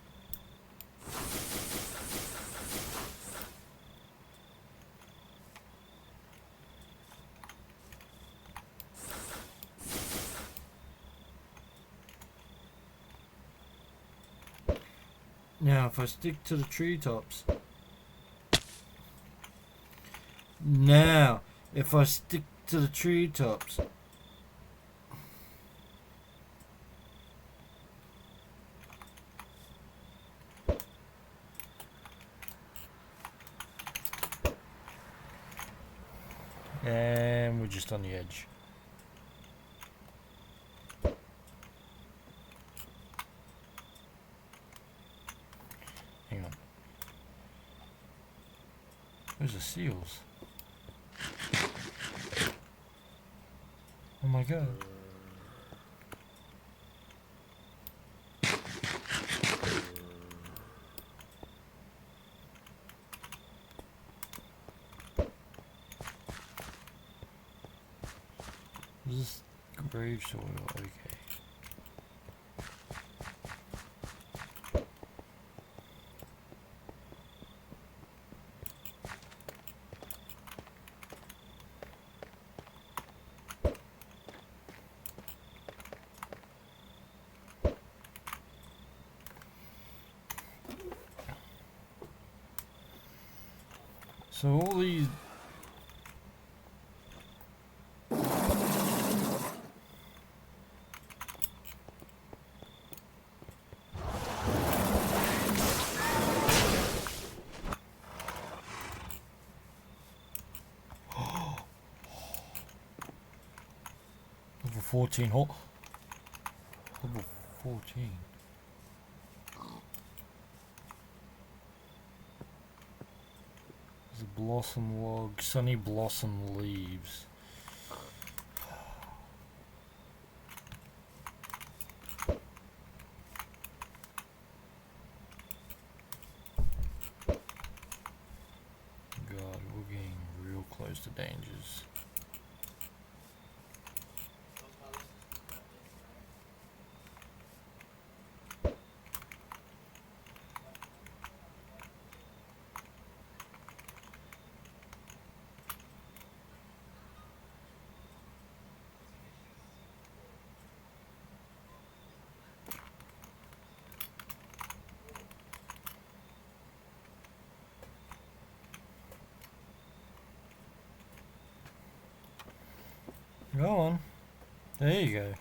Now, if I stick to the treetops. Now, if I stick to the treetops. And we're just on the edge. Hang on. Where's the seals? Oh my god. This is grave soil, okay. So all these... Level 14 hole. Level 14. There's a blossom log, sunny blossom leaves. God, we're getting real close to dangers. Go on. There you go.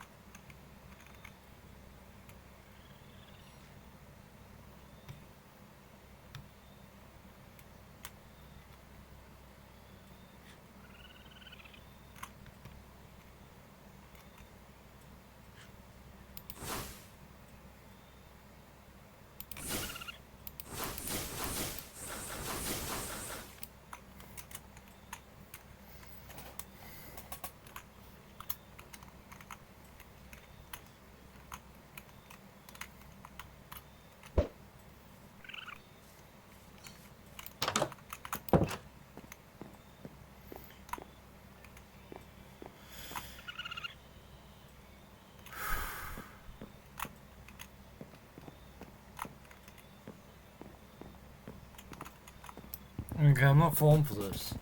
Okay, I'm not falling for this.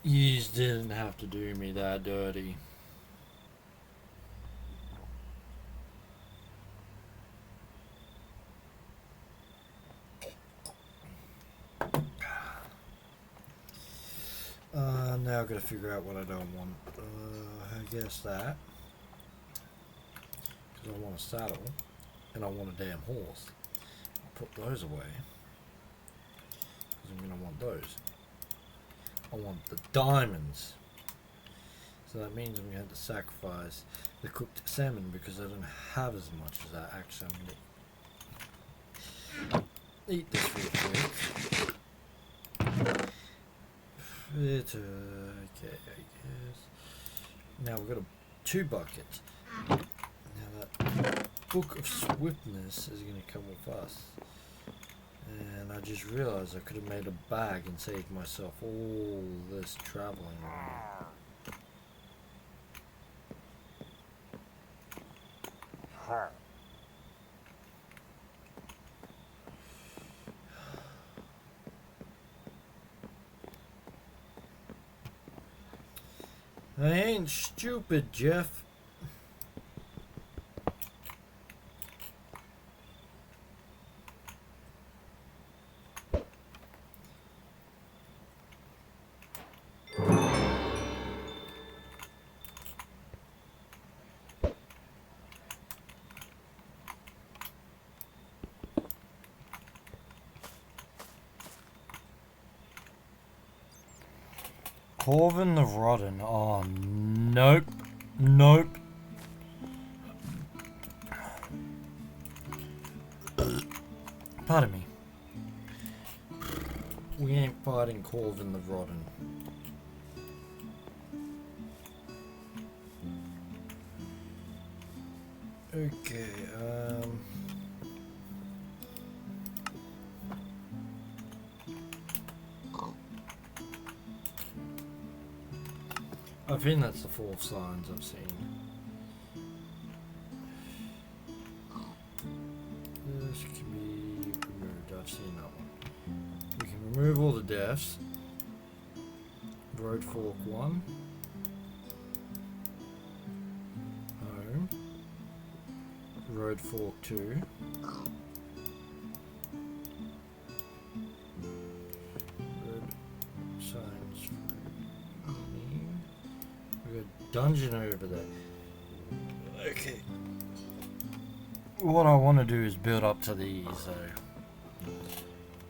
You just didn't have to do me that dirty. Now I've got to figure out what I don't want. I guess that. Because I want a saddle. And I want a damn horse. I'll put those away. Because I mean I want those. I want the diamonds. So that means I'm going to have to sacrifice the cooked salmon because I don't have as much as that. Actually, I'm going to eat this real quick. It's okay, I guess. Now we've got 2 buckets. Now that book of swiftness is going to come with us. And I just realized I could have made a bag and saved myself all this traveling. I ain't stupid, Jeff. Corvin the Rotten. Oh, nope. Nope. Pardon me. We ain't fighting Corvin the Rotten. Okay, I think that's the 4 signs I've seen. This can be removed. I've seen that one. We can remove all the deaths. Road Fork 1. road fork too. Road signs for me. We got dungeon over there. Okay. What I want to do is build up to these though.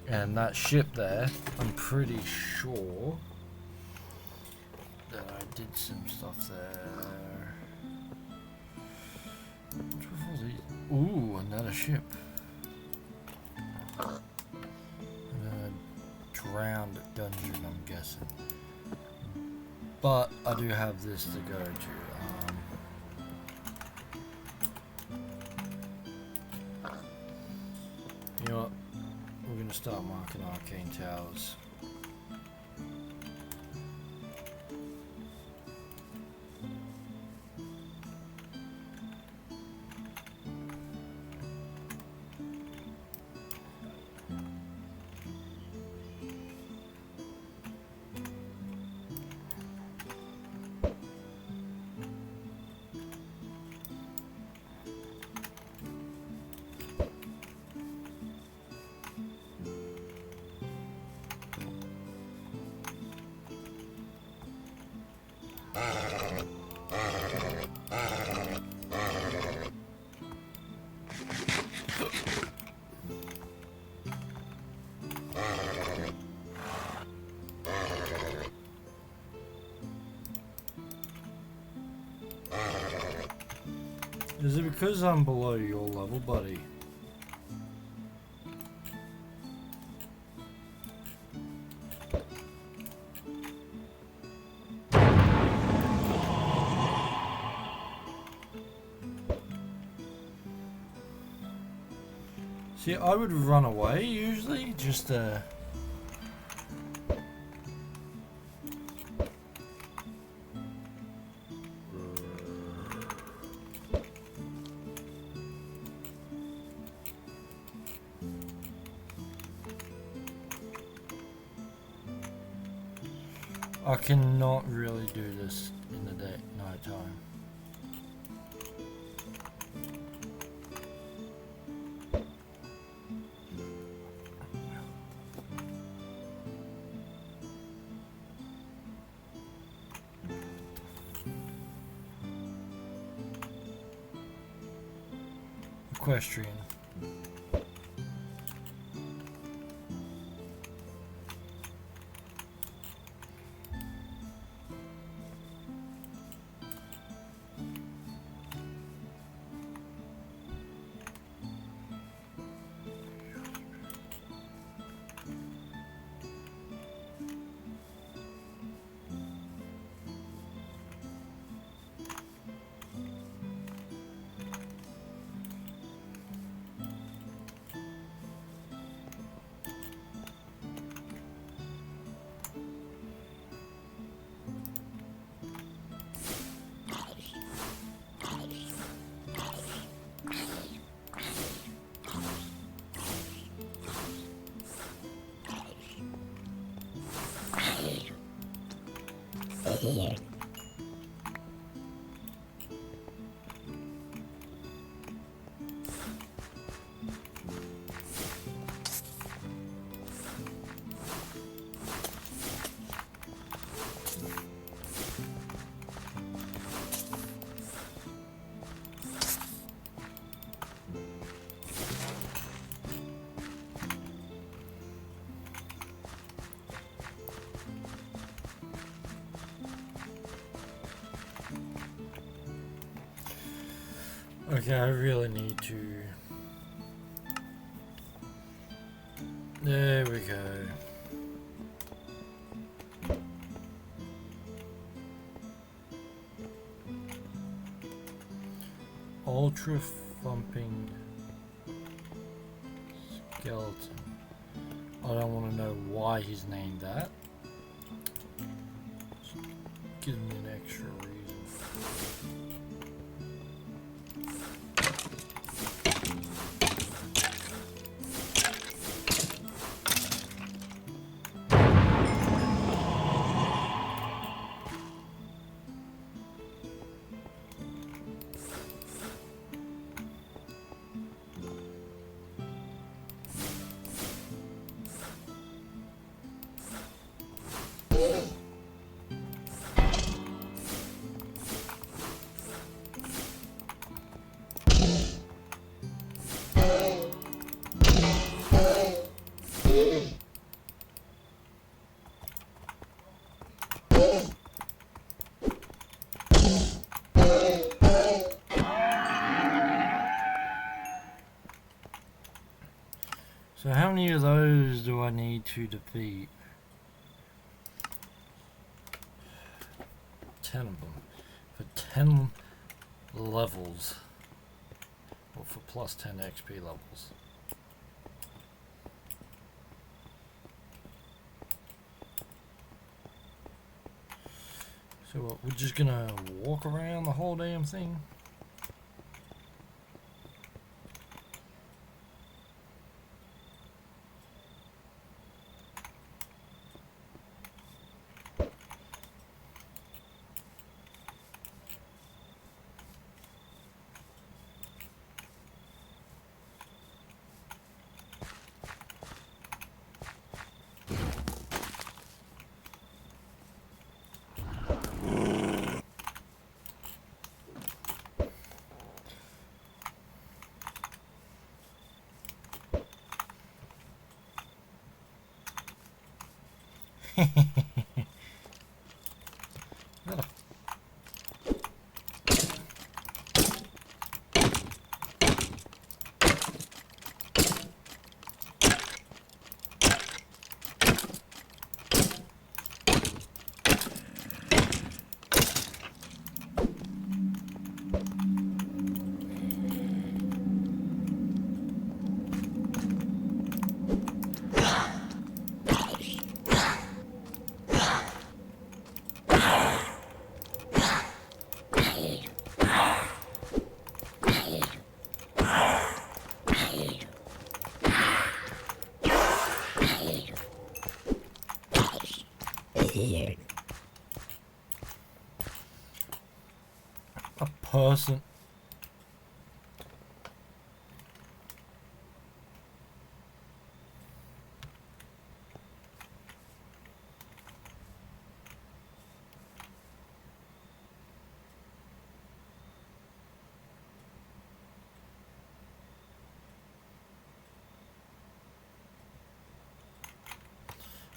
And that ship there, I'm pretty sure that I did some stuff there. What's with all these? Ooh, another ship. Drowned dungeon, I'm guessing. But I do have this to go to. You know what? We're going to start marking arcane towers. Is it because I'm below your level, buddy? See, I would run away usually, just I cannot really do this in the night time. Equestrian. Okay, I really need to... There we go. Ultra thumping skeleton. I don't want to know why he's named that. Just give me an extra reason. So how many of those do I need to defeat? 10 of them. For 10 levels. Or for plus 10 XP levels. So what, we're just gonna walk around the whole damn thing? A person.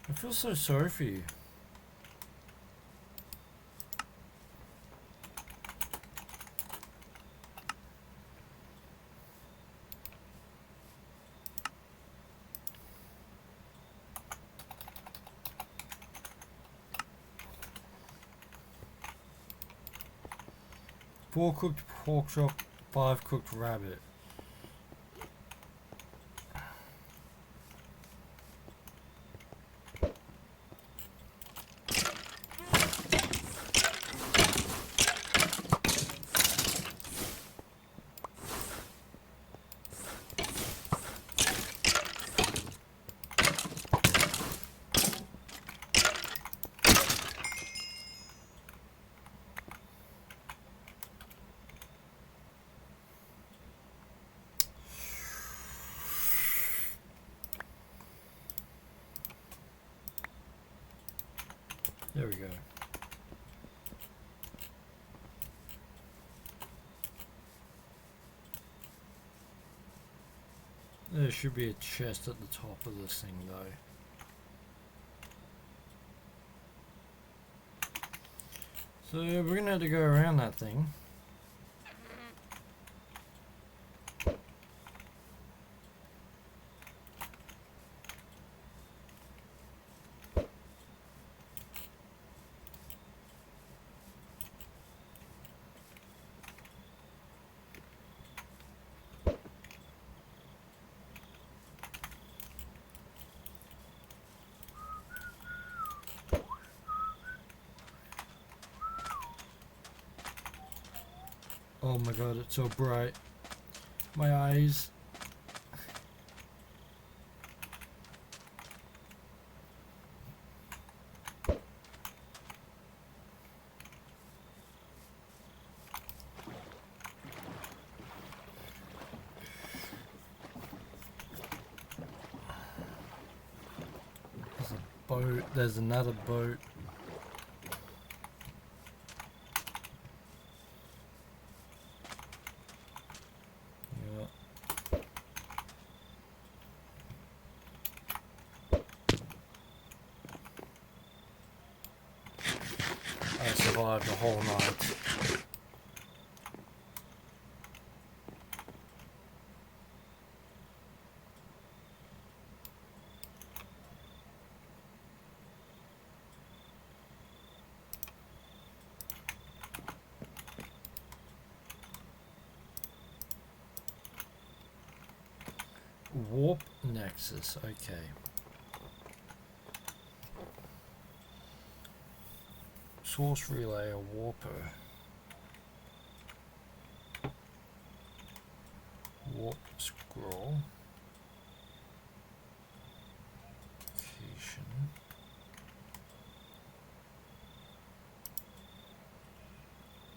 I feel so sorry for you. Four cooked pork chop, 5 cooked rabbit. There we go. There should be a chest at the top of this thing though. So we're gonna have to go around that thing. Oh my god, it's so bright. My eyes. There's a boat, there's another boat. survive the whole night. Warp Nexus, okay. Source relay, a warper. Warp scroll. Location.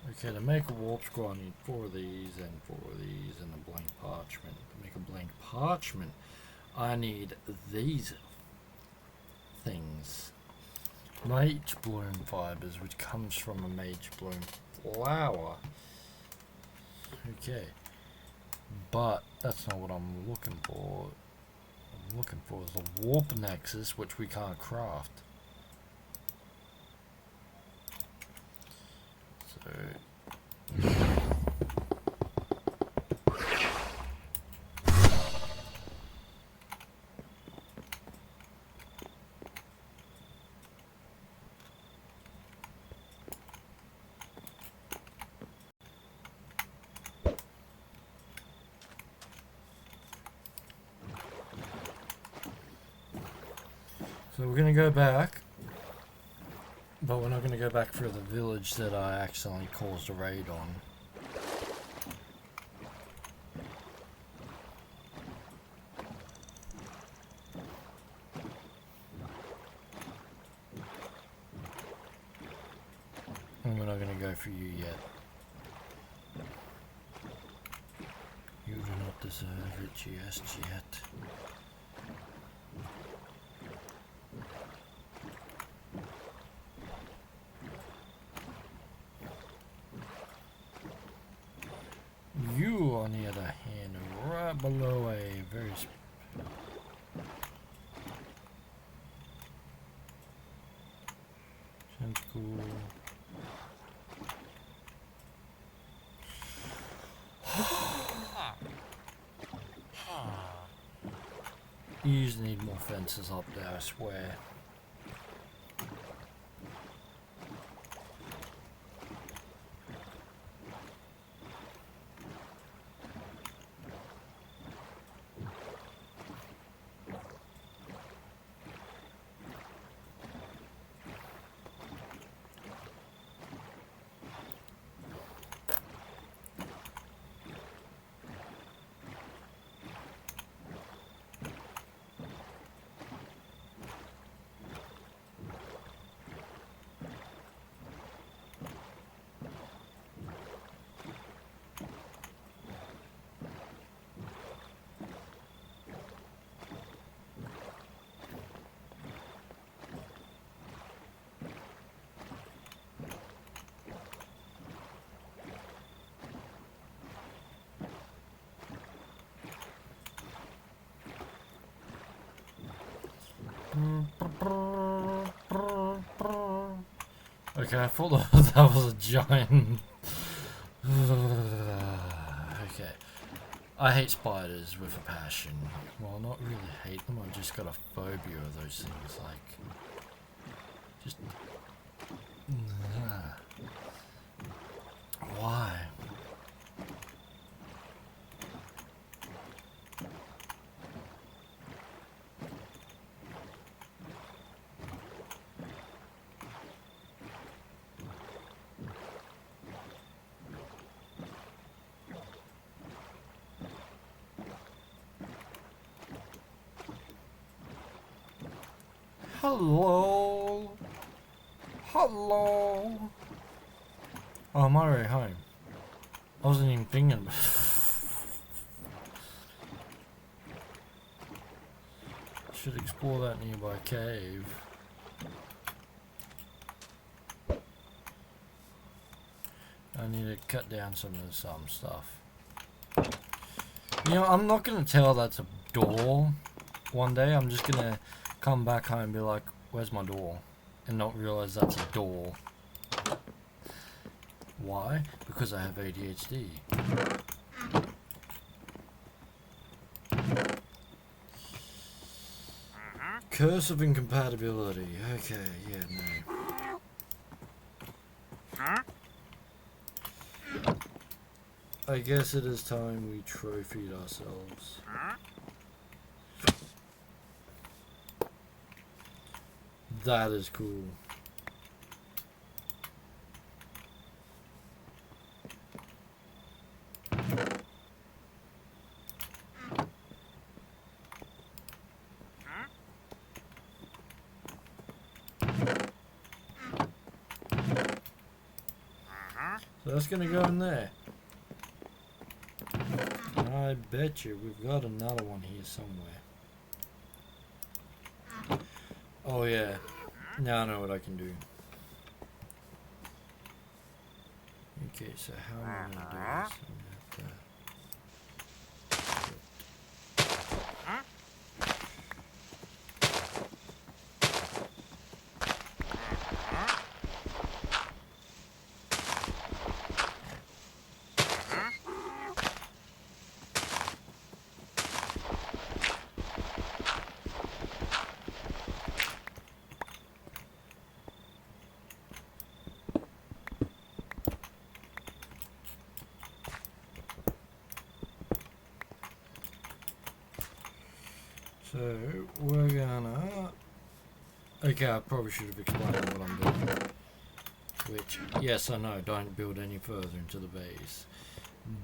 Okay, to make a warp scroll I need 4 of these and 4 of these and a blank parchment. To make a blank parchment I need these things. Mage bloom fibers, which comes from a mage bloom flower. Okay. But that's not what I'm looking for. What I'm looking for is a warp nexus, which we can't craft. So we're going to go back, but we're not going to go back for the village that I accidentally caused a raid on. And we're not going to go for you yet. You do not deserve it just yet. You, on the other hand, are right below a very cool. You just need more fences up there, I swear. Okay, I thought that was a giant. Okay. I hate spiders with a passion. Well, not really hate them, I've just got a phobia of those things, like... Just... Why? Hello? Hello? Oh, I'm already home. I wasn't even thinking. Should explore that nearby cave. I need to cut down some of the stuff. You know, I'm not gonna tell that's a door one day. I'm just gonna come back home and be like, where's my door? And not realize that's a door. Why? Because I have ADHD. Curse of incompatibility. Okay, yeah, no. I guess it is time we trophied ourselves. That is cool. So that's gonna go in there. I bet you we've got another one here somewhere. Oh yeah. Now I know what I can do. Okay, so how am I gonna do this? I'm gonna have to... So we're gonna... Okay, I probably should have explained what I'm doing. Which, yes, I know, don't build any further into the base.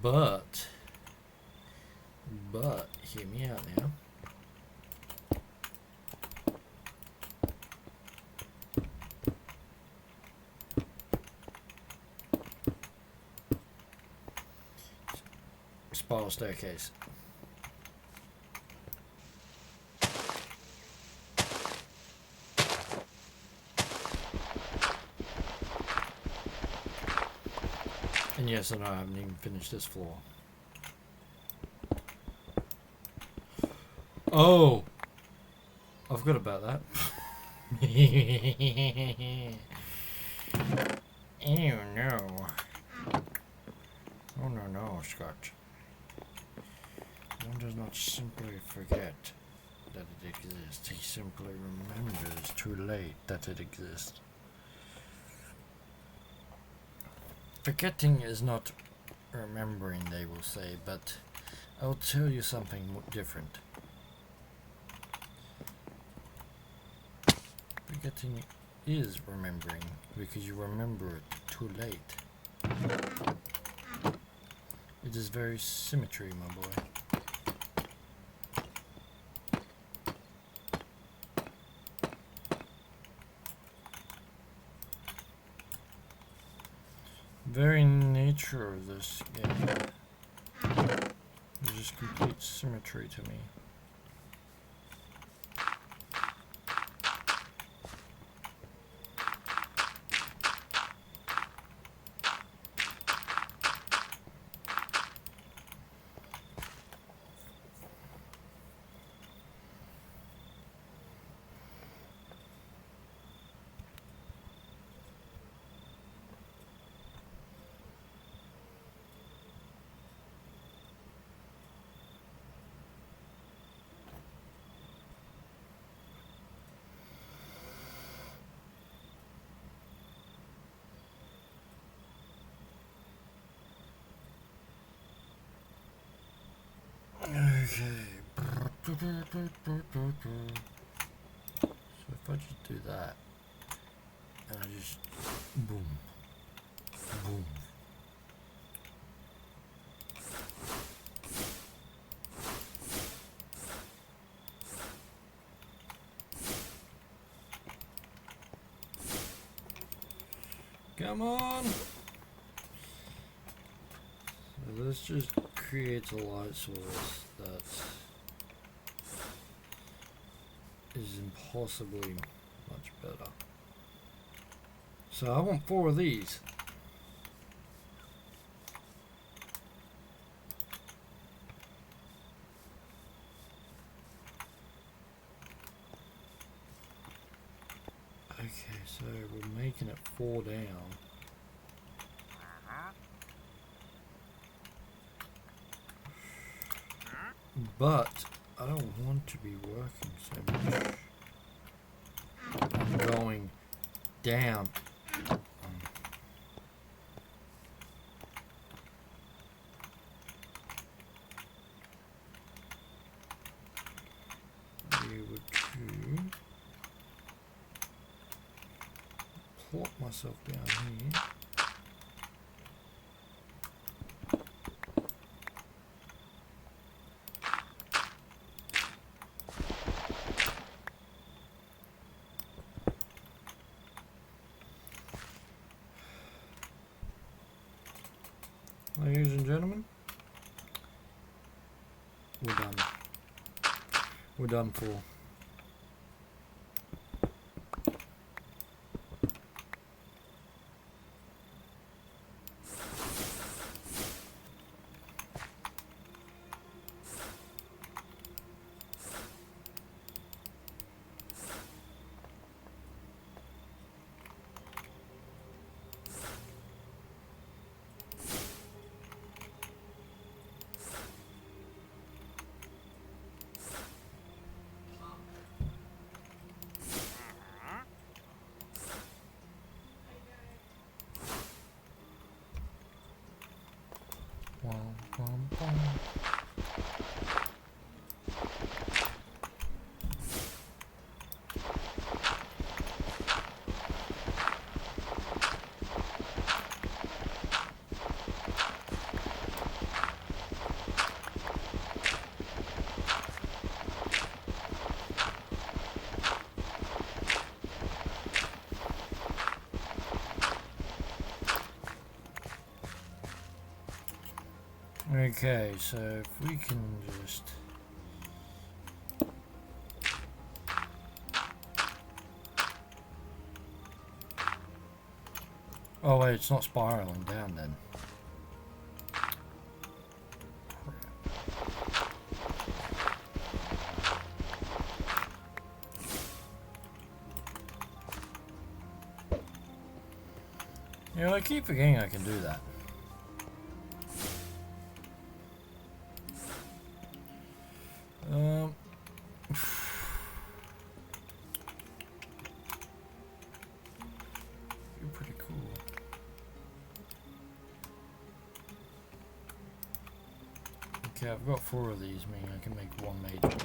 But, hear me out now. Spiral staircase. And yes, I know I haven't even finished this floor. Oh! I forgot about that. Oh no. Oh no, Scott. One does not simply forget that it exists. He simply remembers too late that it exists. Forgetting is not remembering, they will say, but I'll tell you something different. Forgetting is remembering, because you remember it too late. It is very symmetry, my boy. Very nature of this game is just complete symmetry to me. Okay. So if I just do that, and I just boom, boom. Come on! So this just creates a light source that is impossibly much better. So I want 4 of these. Okay, so we're making it 4 down. But I don't want to be working so much. I'm going down. Be able to plop myself down here. Ladies and gentlemen, we're done. We're done for. Okay, so if we can just... Oh wait, it's not spiraling down then. You know, I keep forgetting I can do that. You're pretty cool. Okay, I've got 4 of these, meaning I can make 1 major one.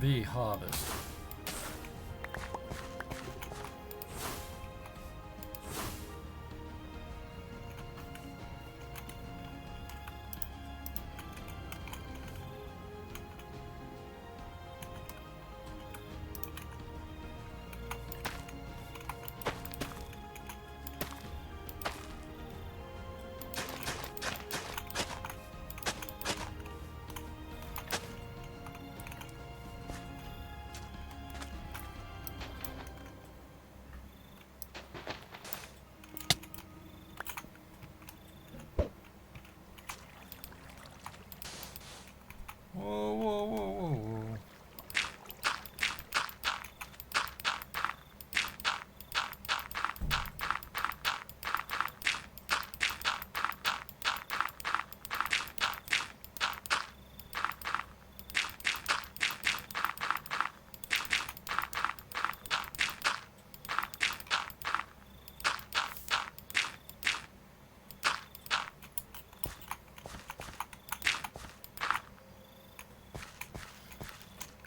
The harvest. Whoa, whoa, whoa, whoa, whoa.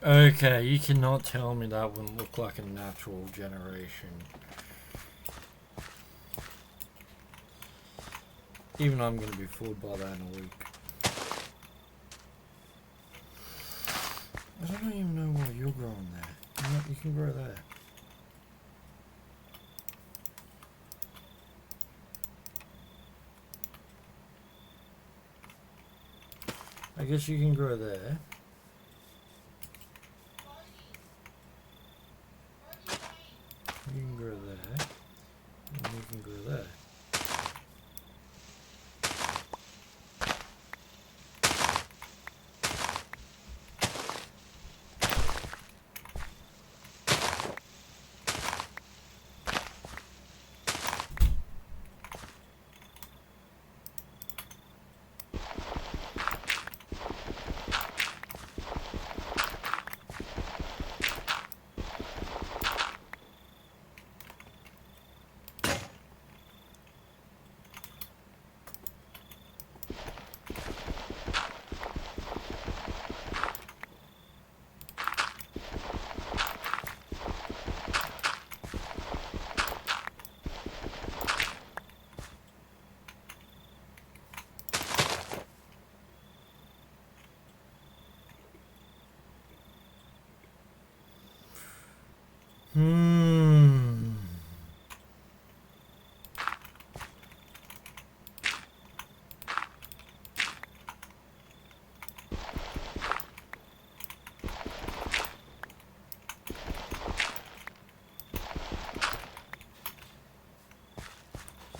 Okay, you cannot tell me that wouldn't look like a natural generation. Even I'm going to be fooled by that in a week. I don't even know what you're growing there. You know, you can grow that. I guess you can grow there. You can grow there. And you can grow there.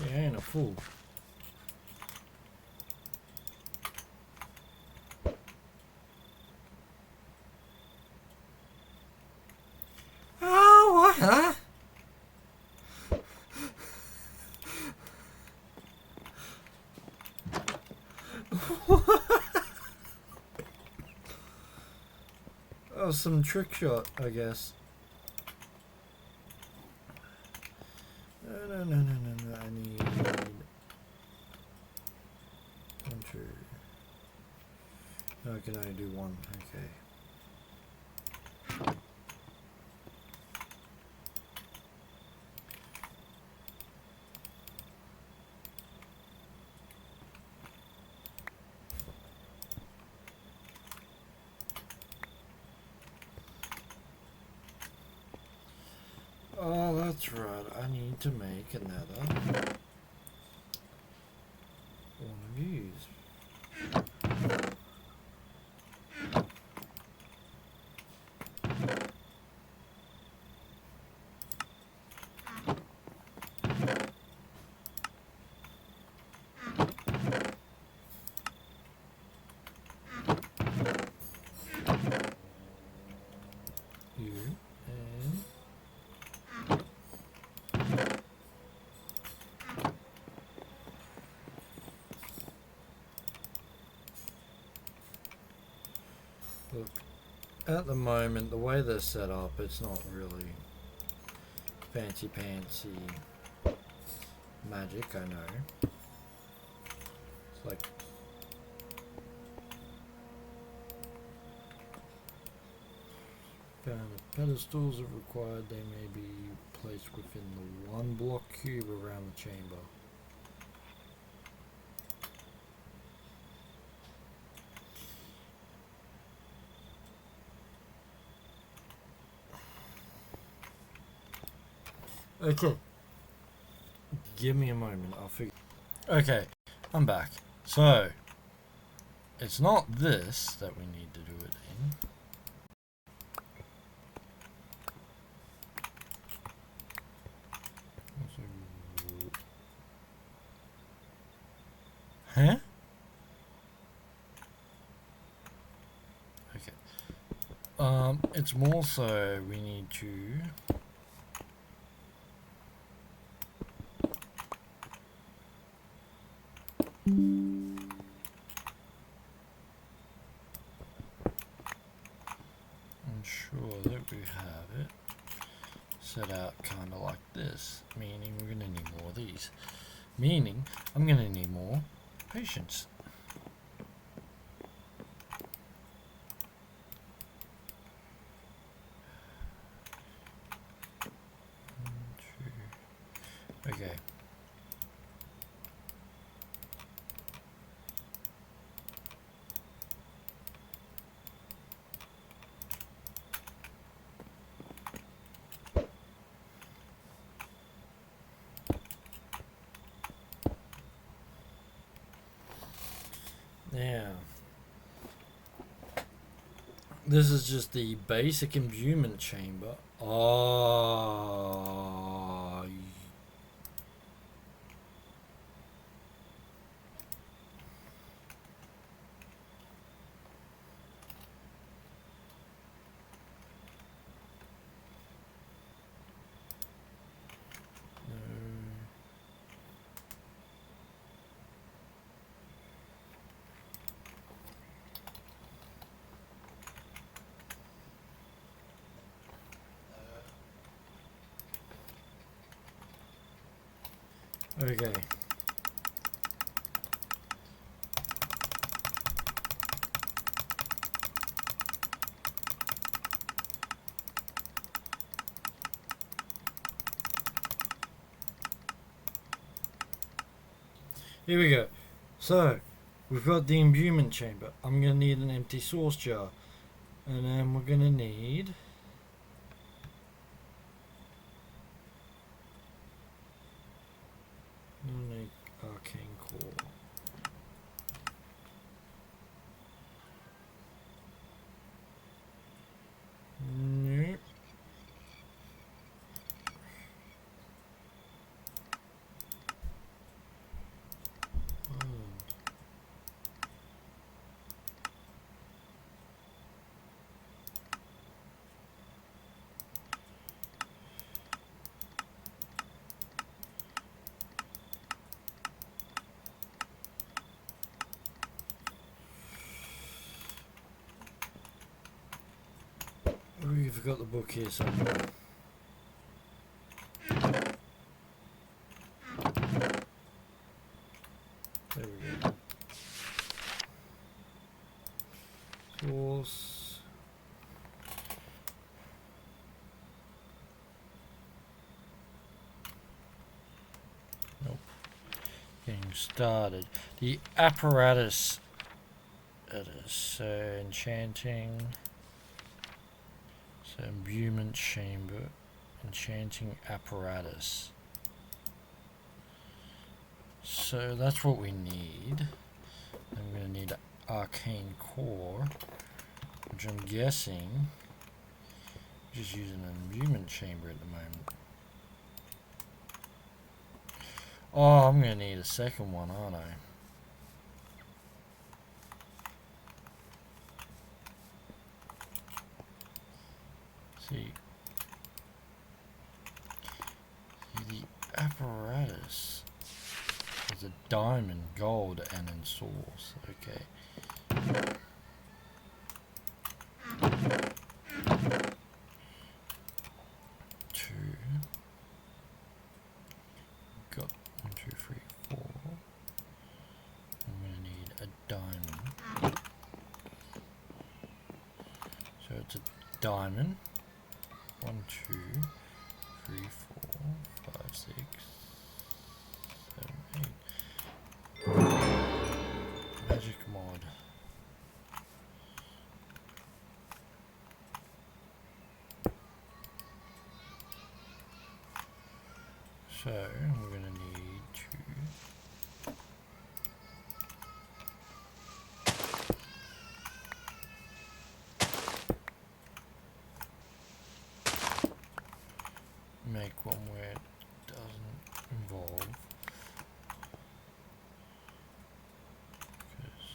He ain't a fool. Oh, what? Oh, some trick shot, I guess. No. I need 1, 2. No, I can only do 1. Okay. Oh, that's right. I need to make another one of these. You and look, at the moment, the way they're set up, it's not really fancy pantsy magic, I know. It's like found if pedestals are required, they may be placed within the 1 block cube around the chamber. Okay. Give me a moment, I'll figure. Okay, I'm back. So, it's not this that we need to do it in. Huh? Okay. It's more so we need to ensure that we have it set out kind of like this, meaning we're going to need more of these, meaning I'm going to need more patience. Okay. Now, This is just the basic imbuement chamber. Oh, okay. Here we go. So, we've got the imbuement chamber. I'm going to need an empty source jar. And then we're going to need... arcane core. Nope. We've got the book here somewhere. There we go. Source. Nope. Getting started. The apparatus. It is so enchanting. So imbuement chamber, enchanting apparatus. So that's what we need. I'm going to need arcane core, which I'm guessing just using an imbuement chamber at the moment. Oh, I'm going to need a second one, aren't I? See, the apparatus is a diamond, gold, and in source. Okay. Two. Got 1, 2, 3, 4. I'm gonna need a diamond. So it's a diamond. 1, 2, 3, 4, 5, 6, 7, 8. Magic mod. So we're going to need to make one where it doesn't involve, because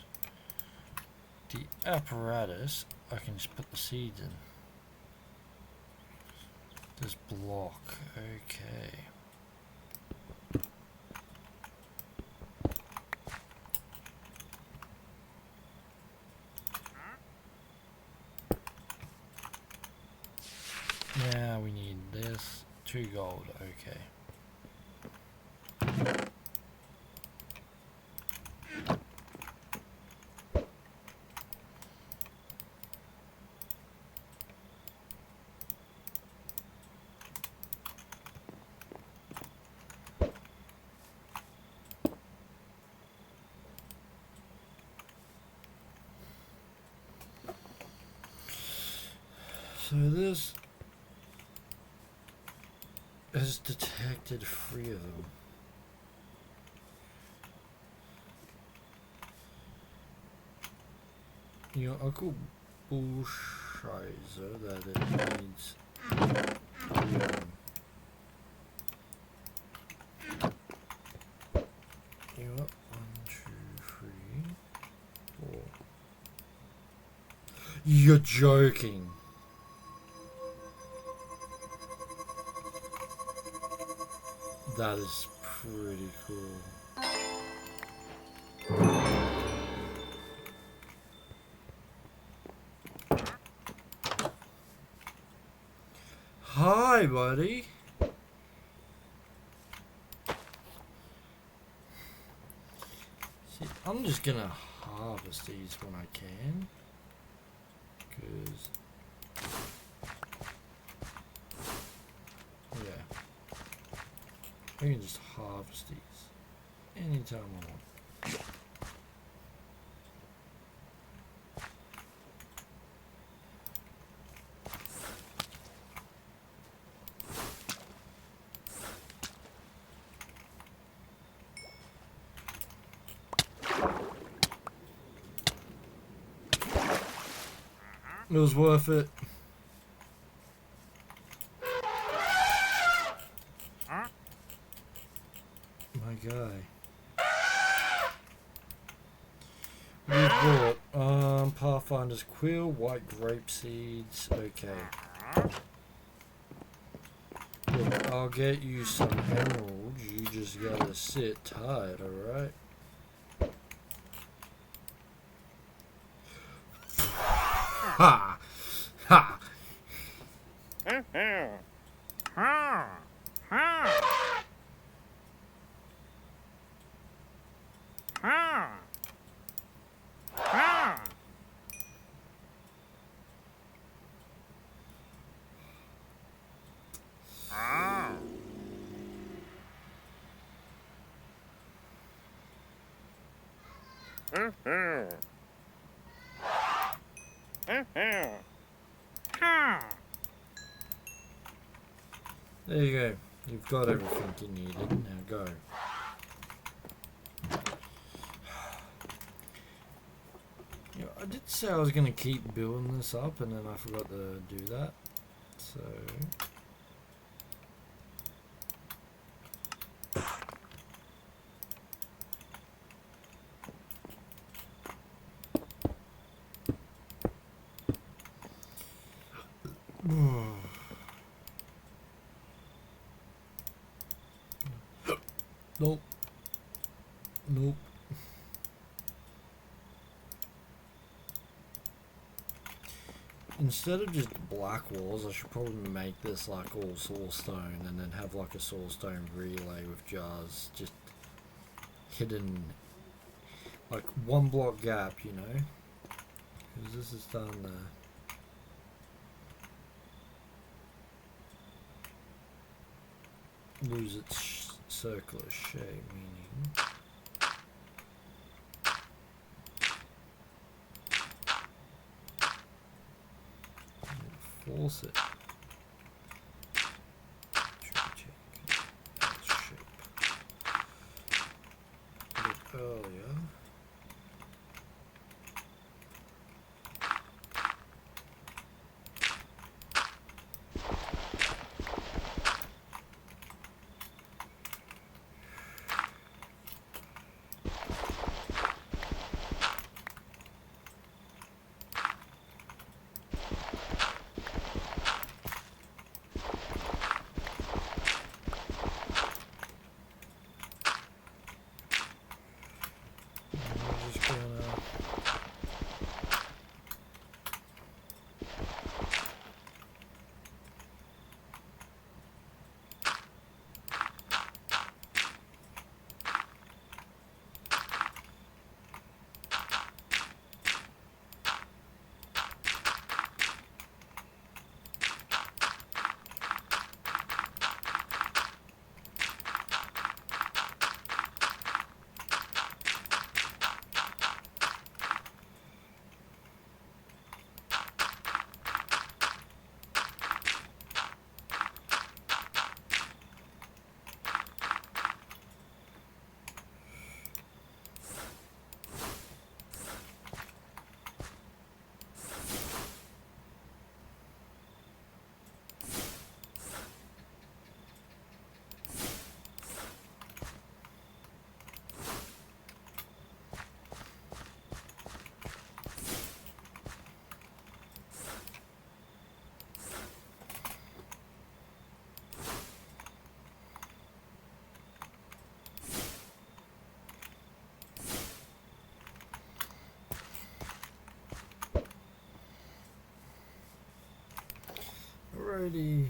the apparatus I can just put the seeds in. This block, okay. Now we need this, 2 gold, okay. So this has detected 3 of them. Your Uncle Bush tracer that it needs to, you know what? 1, 2, 3, 4. You're joking. That is pretty cool. Hi, buddy. See, I'm just gonna harvest these when I can. Because, yeah, I can just harvest these anytime I want. It was worth it. My guy. We bought Pathfinder's Quill, white grape seeds. Okay. Look, I'll get you some emeralds. You just gotta sit tight, alright? Ha! Ha! There you go. You've got everything you needed. Now go. You know, I did say I was going to keep building this up, and then I forgot to do that. So... Nope. Nope. Instead of just black walls, I should probably make this like all soulstone and then have like a soulstone relay with jars just hidden, like 1 block gap, you know? Because this is starting to... lose its circular shape, meaning force it to take its shape a bit earlier. already.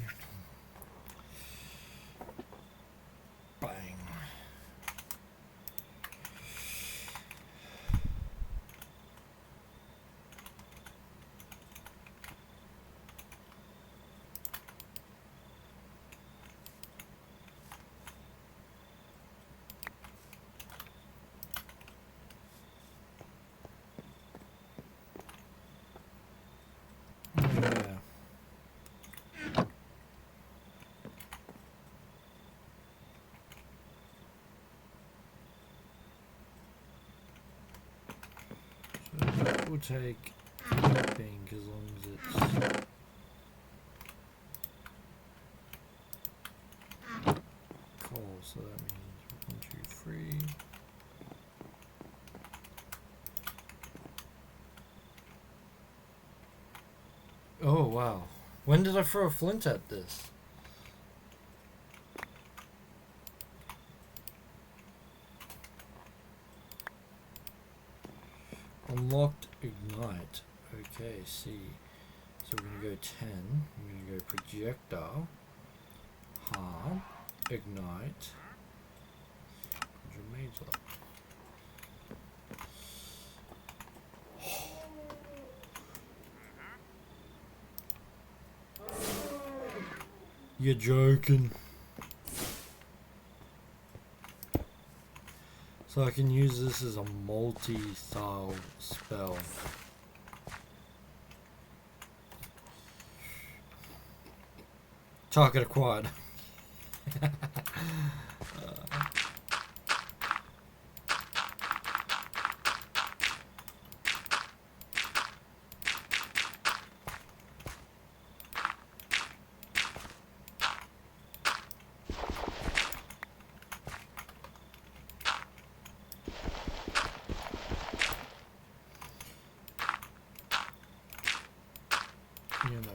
Bang. Yeah. So that will take pink as long as it's coal, so that means 1, 2, 3. Oh wow. When did I throw a flint at this? Unlocked ignite. Okay, see. So we're gonna go 10. We're gonna go projector. Harm. Ignite. Meter. You're joking. So I can use this as a multi-style spell. Target acquired. You know,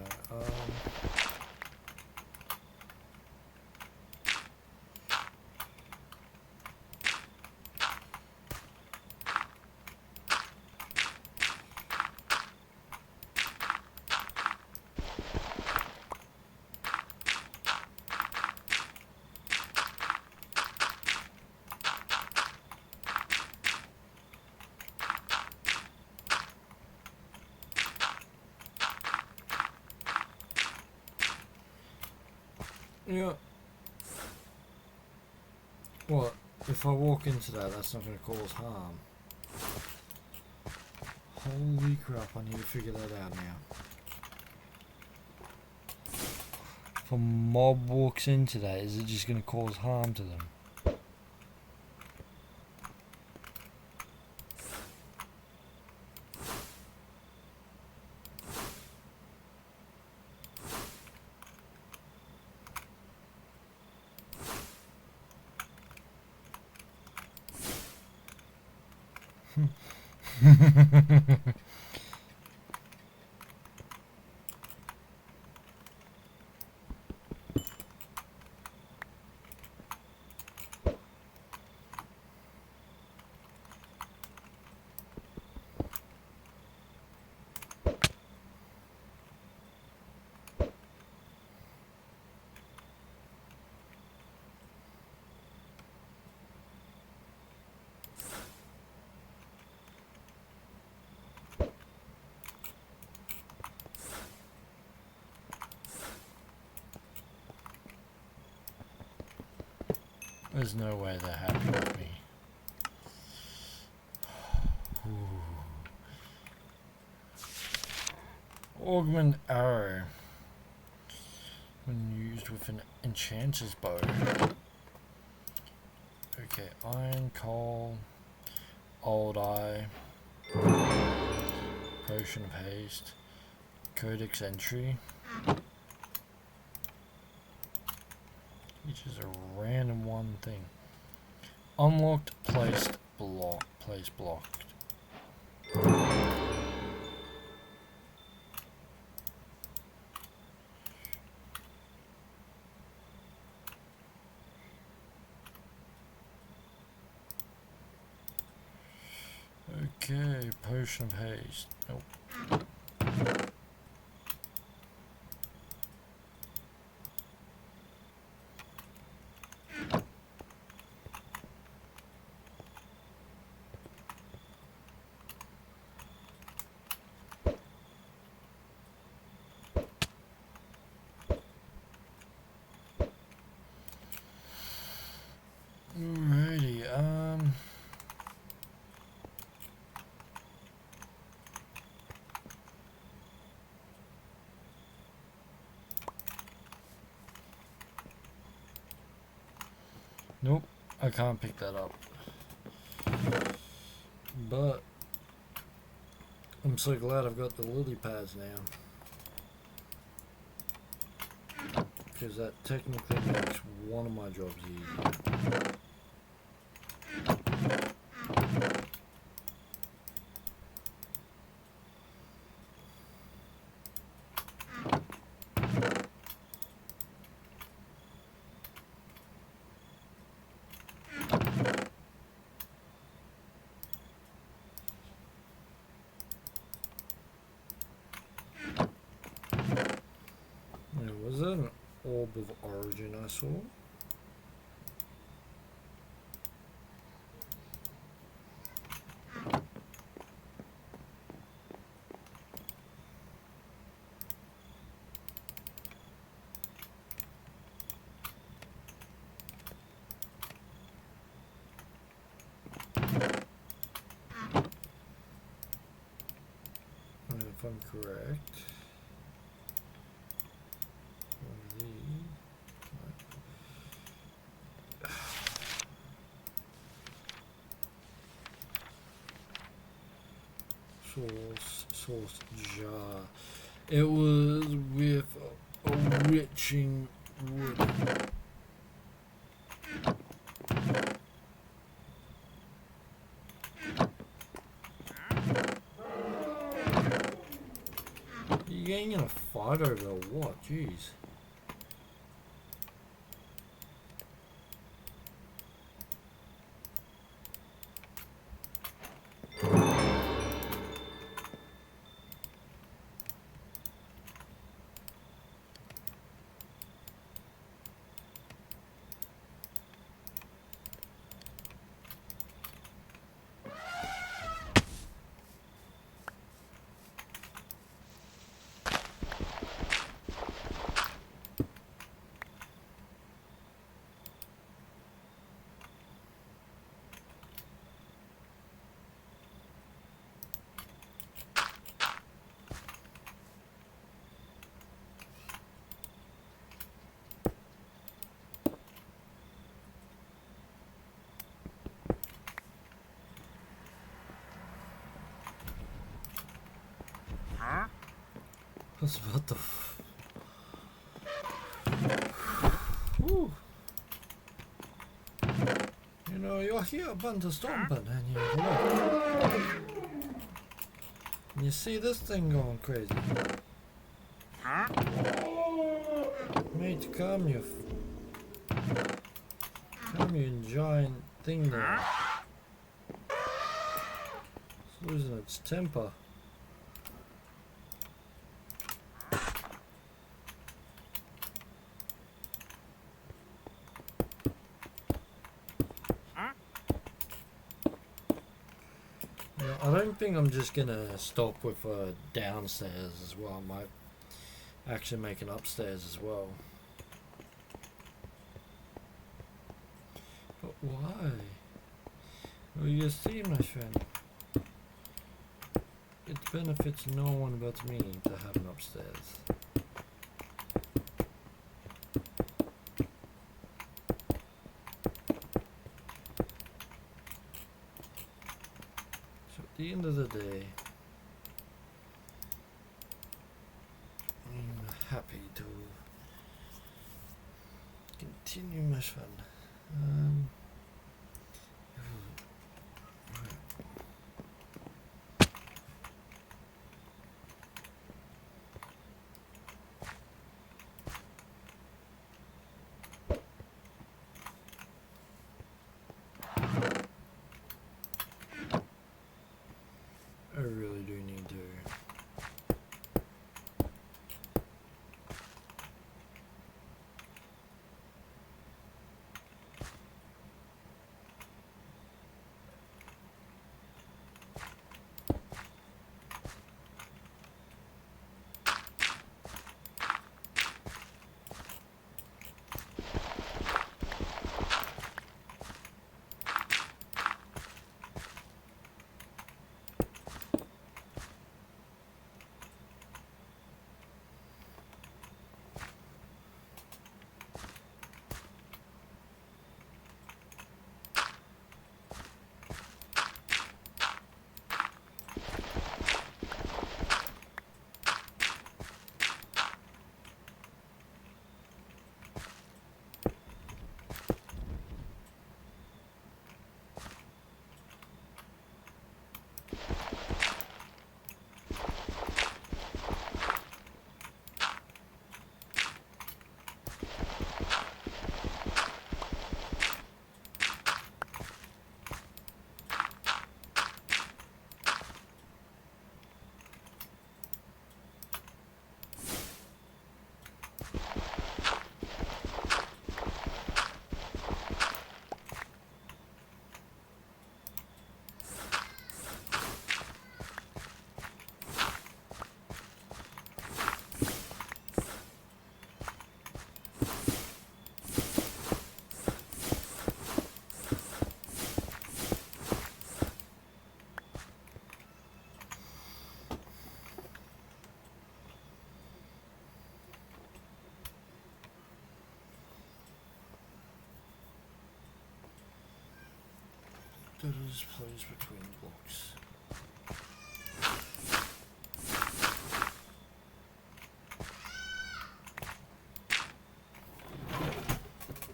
yeah. What? If I walk into that, that's not going to cause harm. Holy crap, I need to figure that out now. If a mob walks into that, is it just going to cause harm to them? There's no way they're happy with me. Augment arrow. When used with an enchanter's bow. Okay, iron, coal, old eye, potion of haste, codex entry. Which is a random one thing. Unlocked, placed, block, place blocked. Okay, potion of haste. Nope. Nope, I can't pick that up. But I'm so glad I've got the lily pads now. Because that technically makes one of my jobs easier. Now, was that an orb of origin I saw? And if I'm correct, one of these. Source jar. It was with a witching wood. You getting in a fight over what? Jeez. That's what the Whew. You know, you're here a bunch of stomping and you look. And you see this thing going crazy. Mate, come you giant thing there. It's losing its temper. I don't think I'm just gonna stop with downstairs as well. I might actually make an upstairs as well. But why? Well, you see, my friend, it benefits no one but me to have an upstairs. So at the end of the day, I'm happy to continue my fun. I really do need to. That is placed between blocks.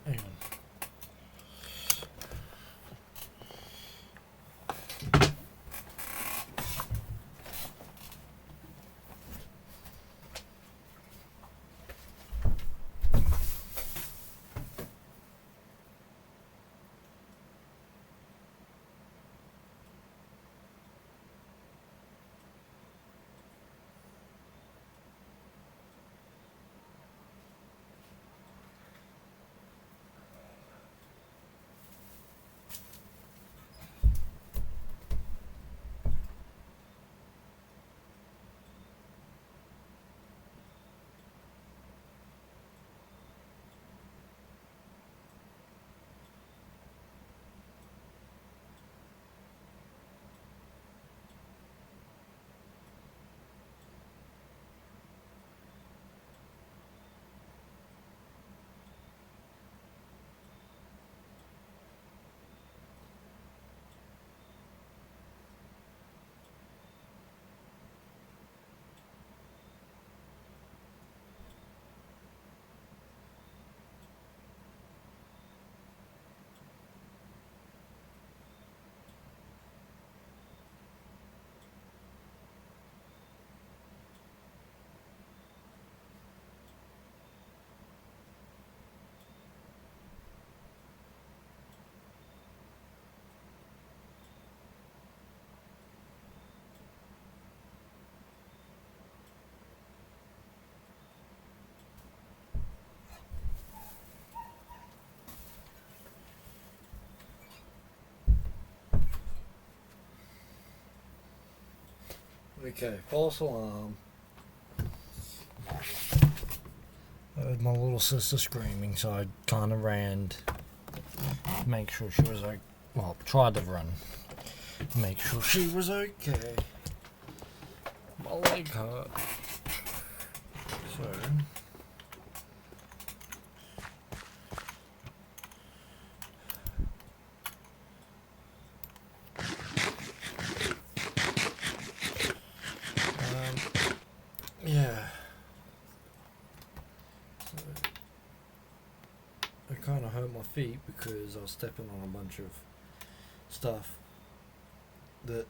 Hang on. Okay, false alarm. I heard my little sister screaming, so I kind of ran to make sure she was like, well, tried to run, make sure she was okay. My leg hurt. So, yeah. So, I kind of hurt my feet because I was stepping on a bunch of stuff that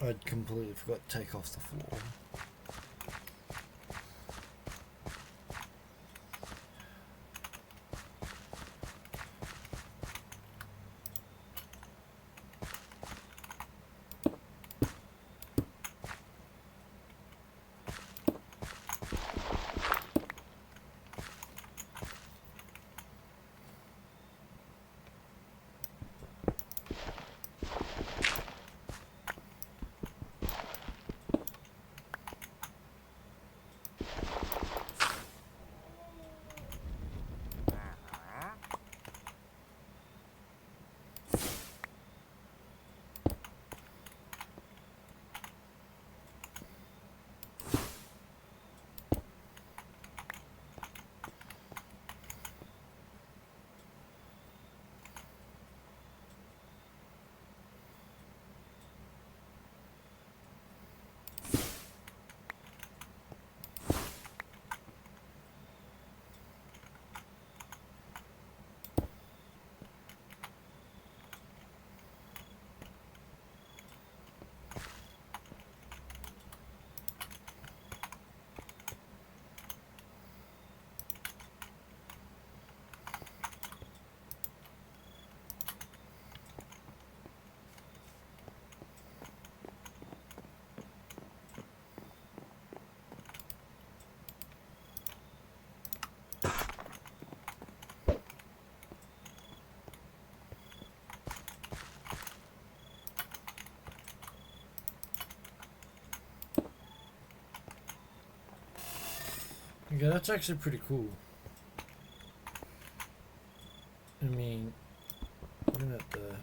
I'd completely forgot to take off the floor. Okay, that's actually pretty cool. I mean, looking at the...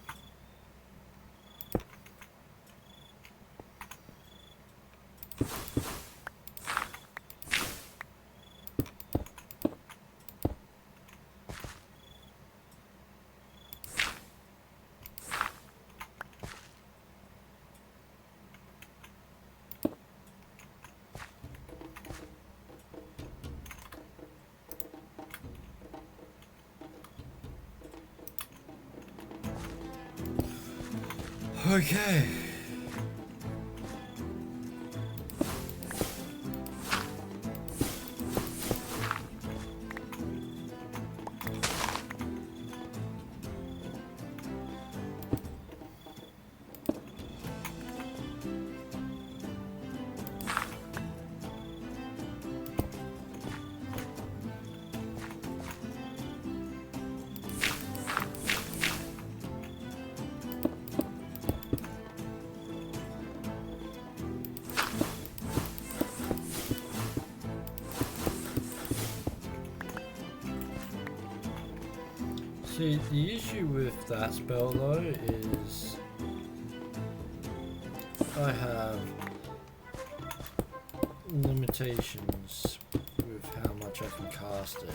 Okay. See, the issue with that spell though is I have limitations with how much I can cast it.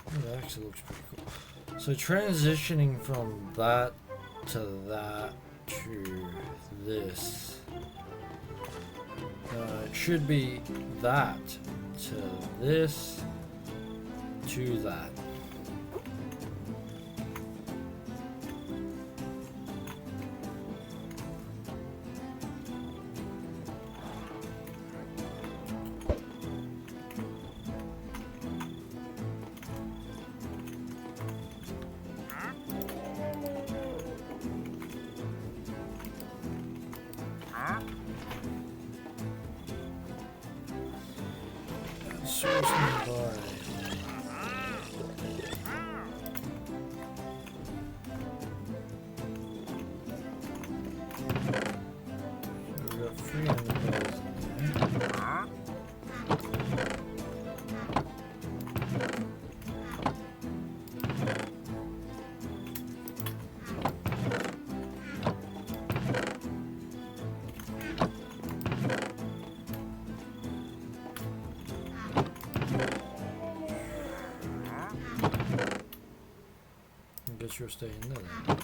Oh, that actually looks pretty cool. So transitioning from that to that to this, it should be that to this to that. Source nearby. So we got 300 bells in there. I guess you'll stay in there then.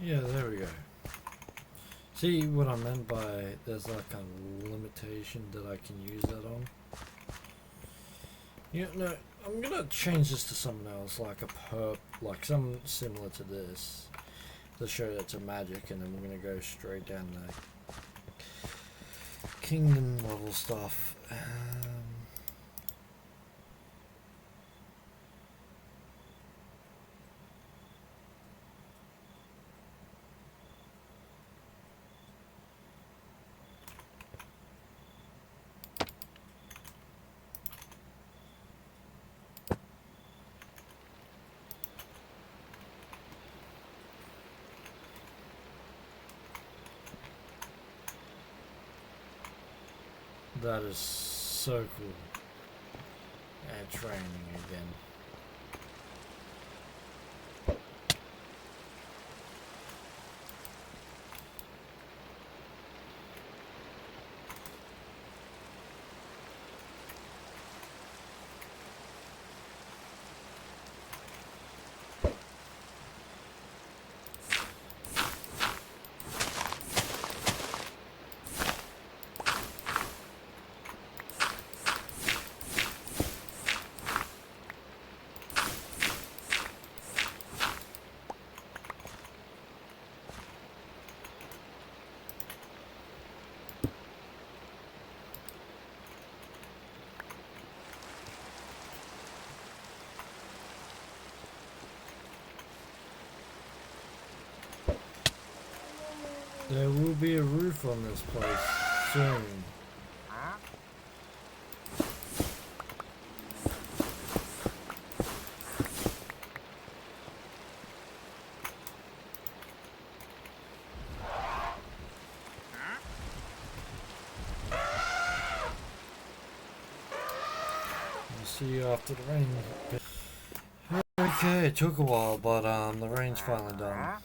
Yeah, there we go. See what I meant by there's like a limitation that I can use that on? Yeah, no, I'm gonna change this to something else, like a like something similar to this, to show that's a magic, and then we're gonna go straight down the kingdom level stuff. That is so cool. And training again. There will be a roof on this place soon. I'll see you after the rain. Okay, it took a while, but the rain's finally done.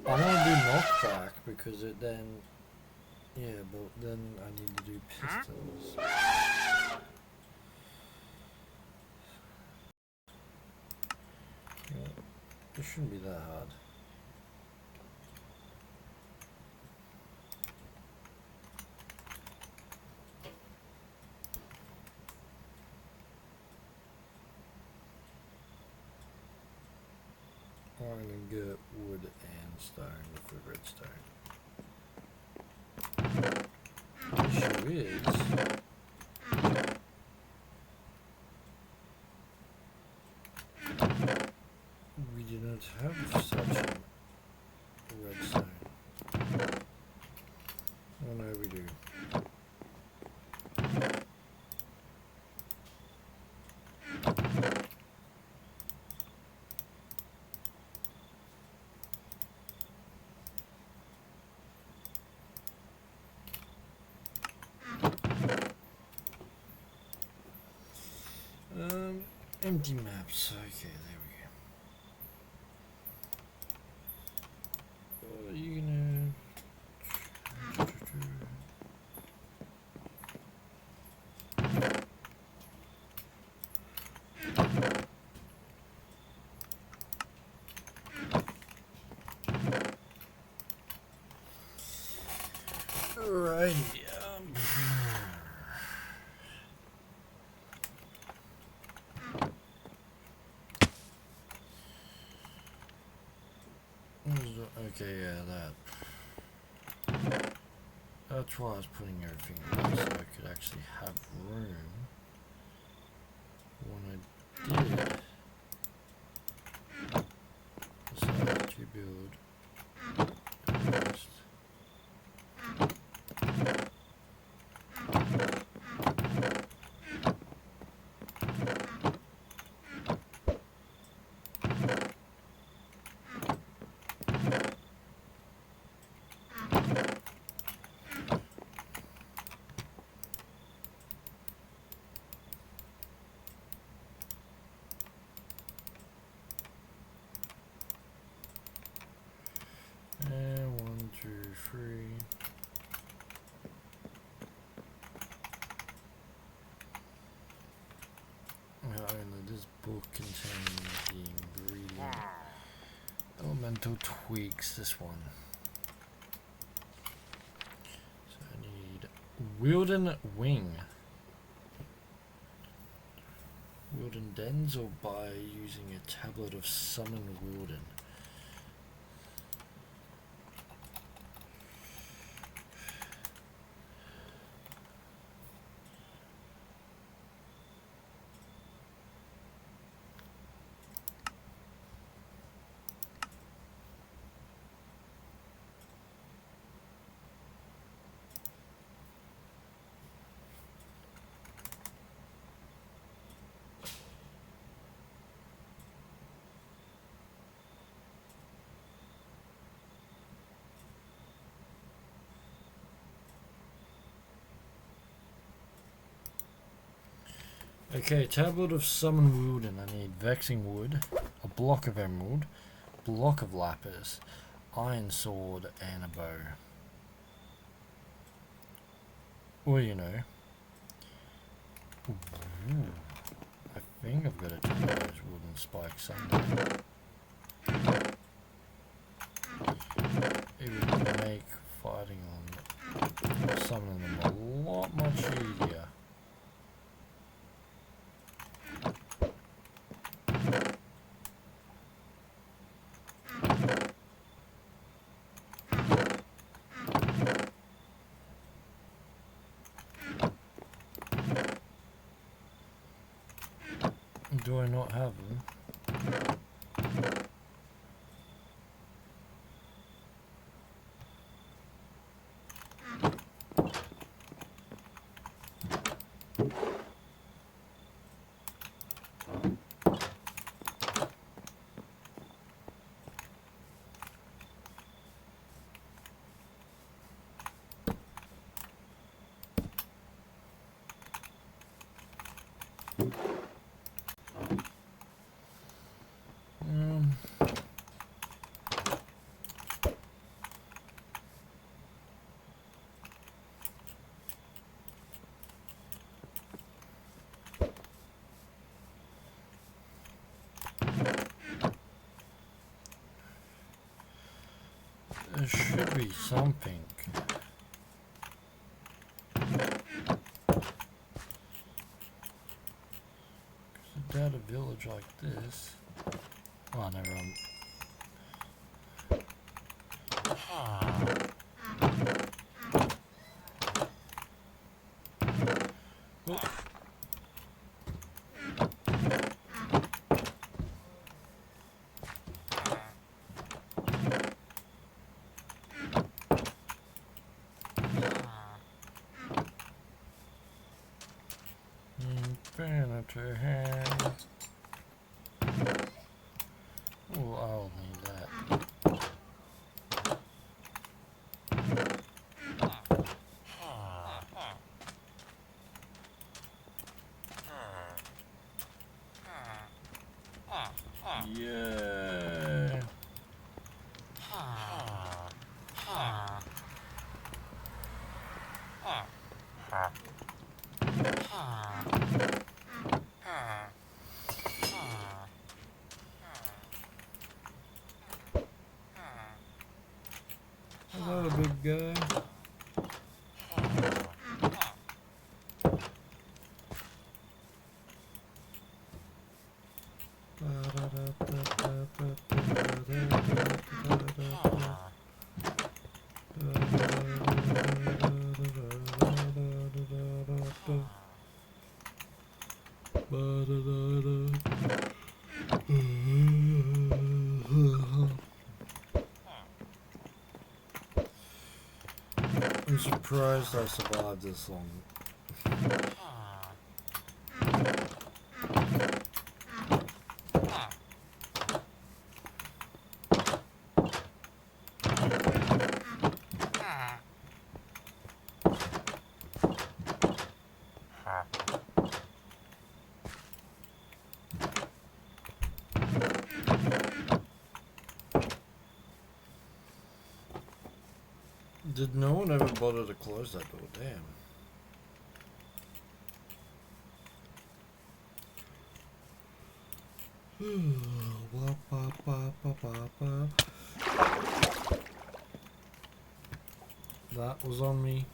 I want to do knockback because it then, yeah, but then I need to do pistols. Yeah, it shouldn't be that hard. I'm gonna get wood and stone for redstone. The issue is we do not have such a redstone. Oh no, we do. Empty maps. Okay, there we go. Are you gonna? Alrighty. Okay, yeah, that. That's why I was putting everything away so I could actually have room when I did decide to build next. until tweaks this one. So I need Wilden Wing. Wilden Dens, or by using a tablet of Summon Wilden. Okay, tablet of Summon Wilden. I need Vexing Wood, a block of Emerald, block of Lapis, Iron Sword, and a bow. Or, you know. Ooh, I think I've got to turn those wooden spikes somewhere. It would make fighting on summoning them a lot much easier. Do I not have them? There should be something. At a village like this. Oh, never mind. Oh. Infinity hand. Oh, I'll need that. Yeah. Hello, big guy. I'm surprised I survived this long. Did no one ever bother to close that door? Damn. That was on me.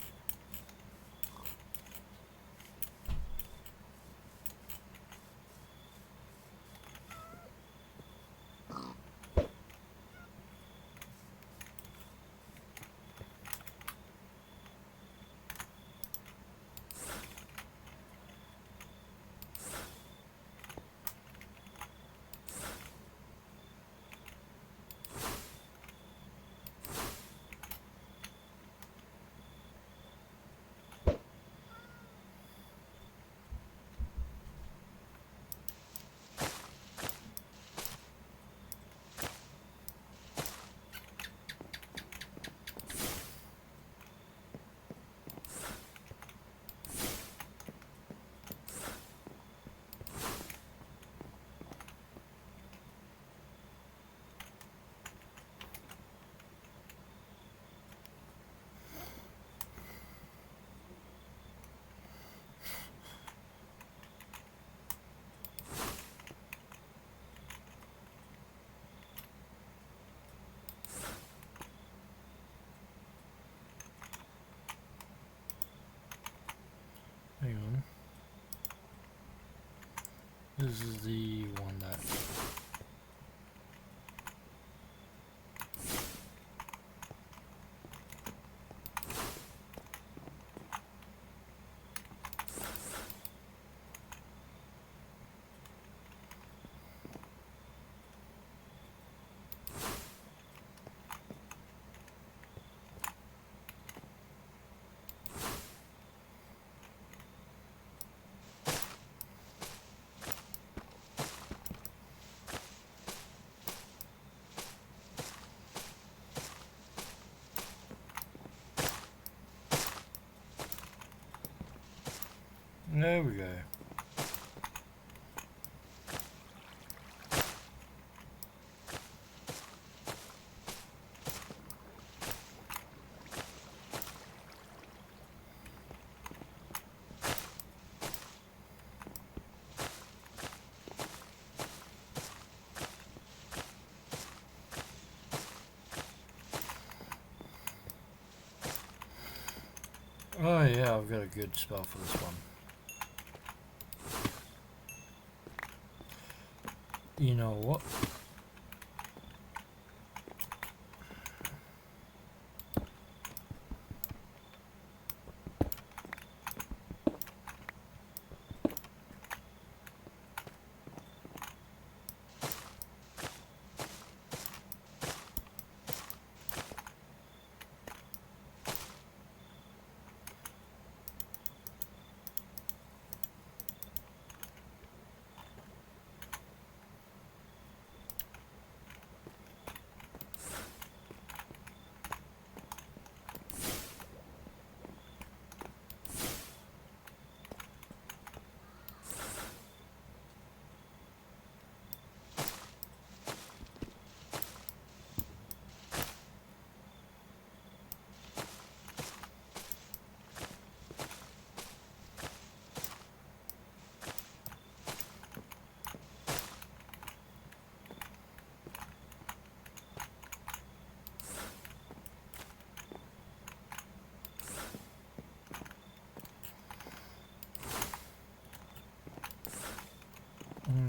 Hang on. This is the one that. There we go. Oh yeah, I've got a good spell for this one. You know what?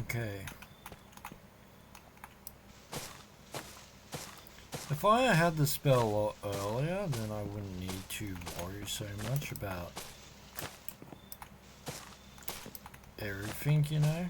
Okay. If I had the spell a lot earlier, then I wouldn't need to worry so much about everything, you know?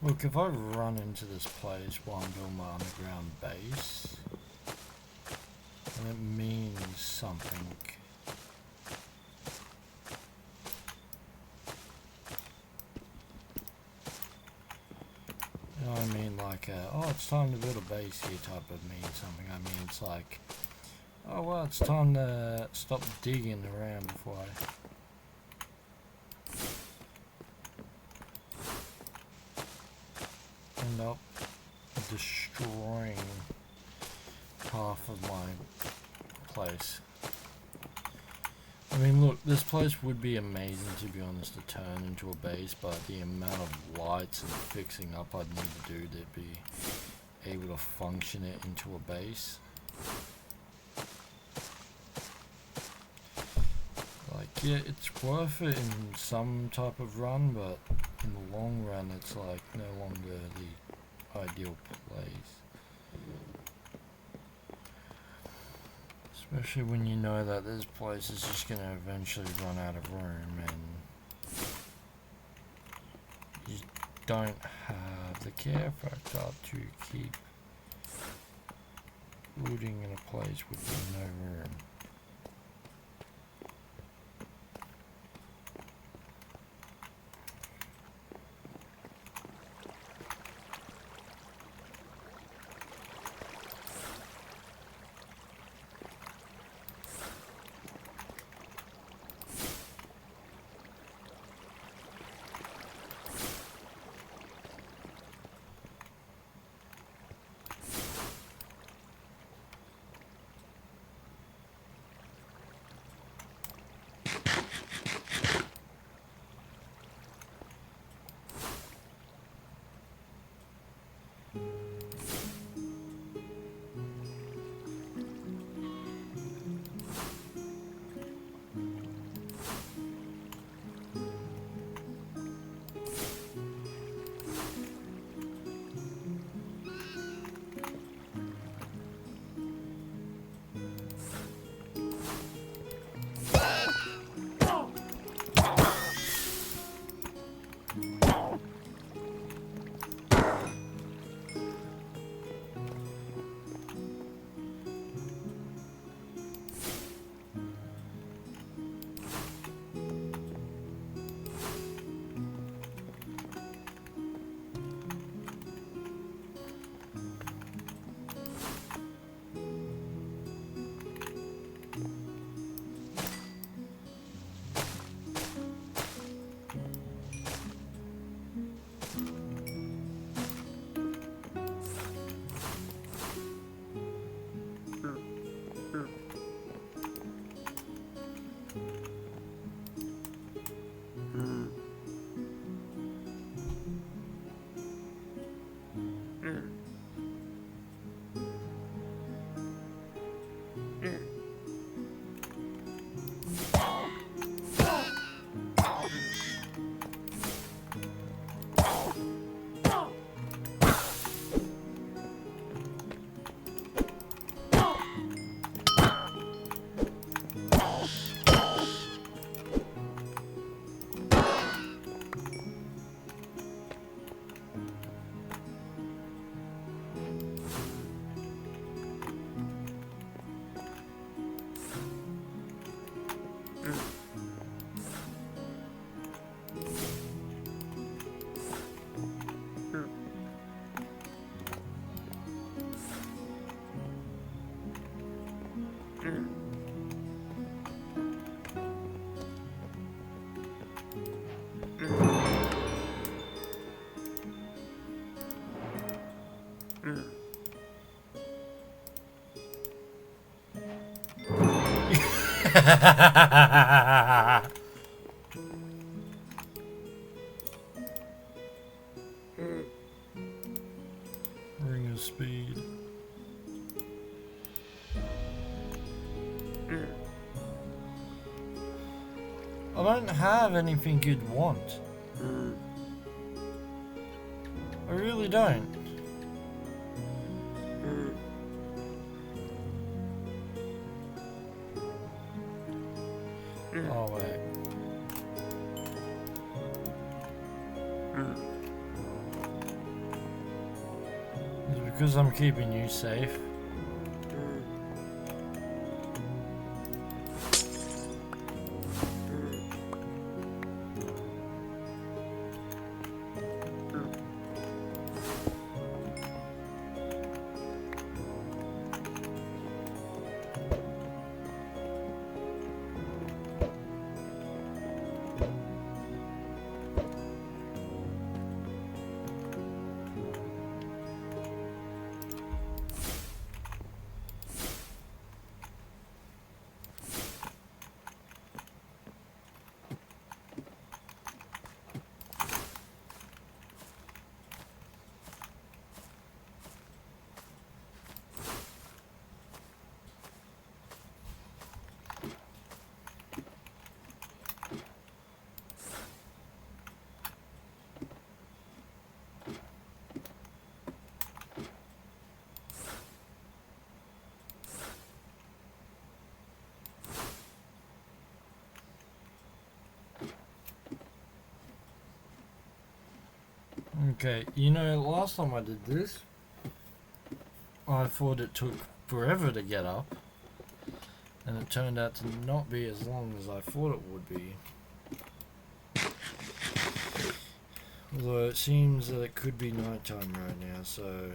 Look, if I run into this place while I'm building my underground base, then it means something. You know what I mean? Like, oh, it's time to build a base here type of means something. I mean, it's like, oh, well, it's time to stop digging around before I... end up destroying half of my place. I mean, look, this place would be amazing, to be honest, to turn into a base, but the amount of lights and fixing up I'd need to do to be able to function it into a base. Like, yeah, it's worth it in some type of run, but in the long run, it's like no longer the ideal place. Especially when you know that this place is just going to eventually run out of room and you don't have the care factor to keep building in a place with no room. Ring of speed. I don't have anything you'd want. I really don't. Oh wait. because I'm keeping you safe. Okay, you know, last time I did this, I thought it took forever to get up, and it turned out to not be as long as I thought it would be. Although it seems that it could be nighttime right now, so...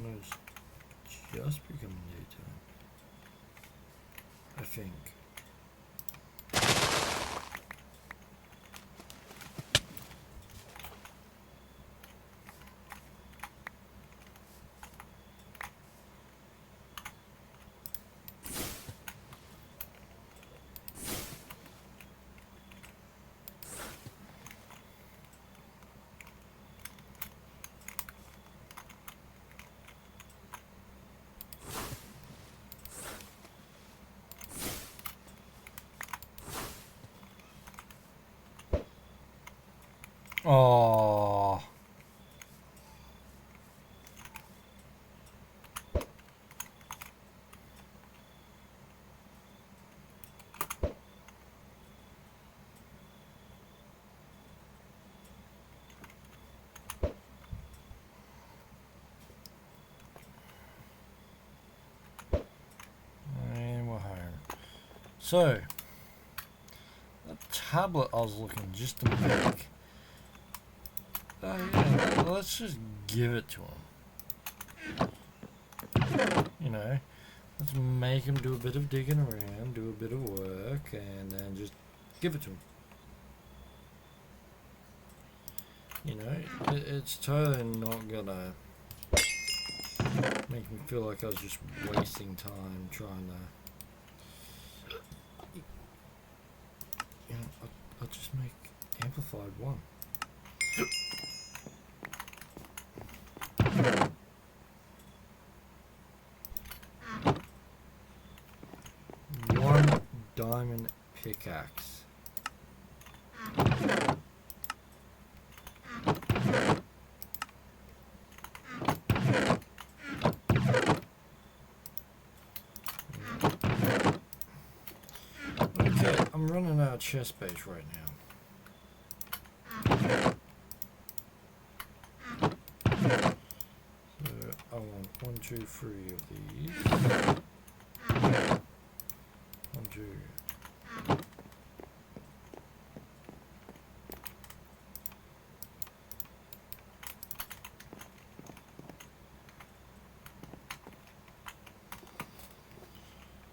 No, it's just becoming daytime. I think. Oh. And we're home. So, the tablet I was looking just to make. Oh yeah, let's just give it to him. You know, let's make him do a bit of digging around, do a bit of work, and then just give it to him. You know, it's totally not gonna make me feel like I was just wasting time trying to... You know, I'll just make amplified one. One diamond pickaxe. Okay, I'm running out of chest space right now. So I want 1, 2, 3 of these. 1, 2.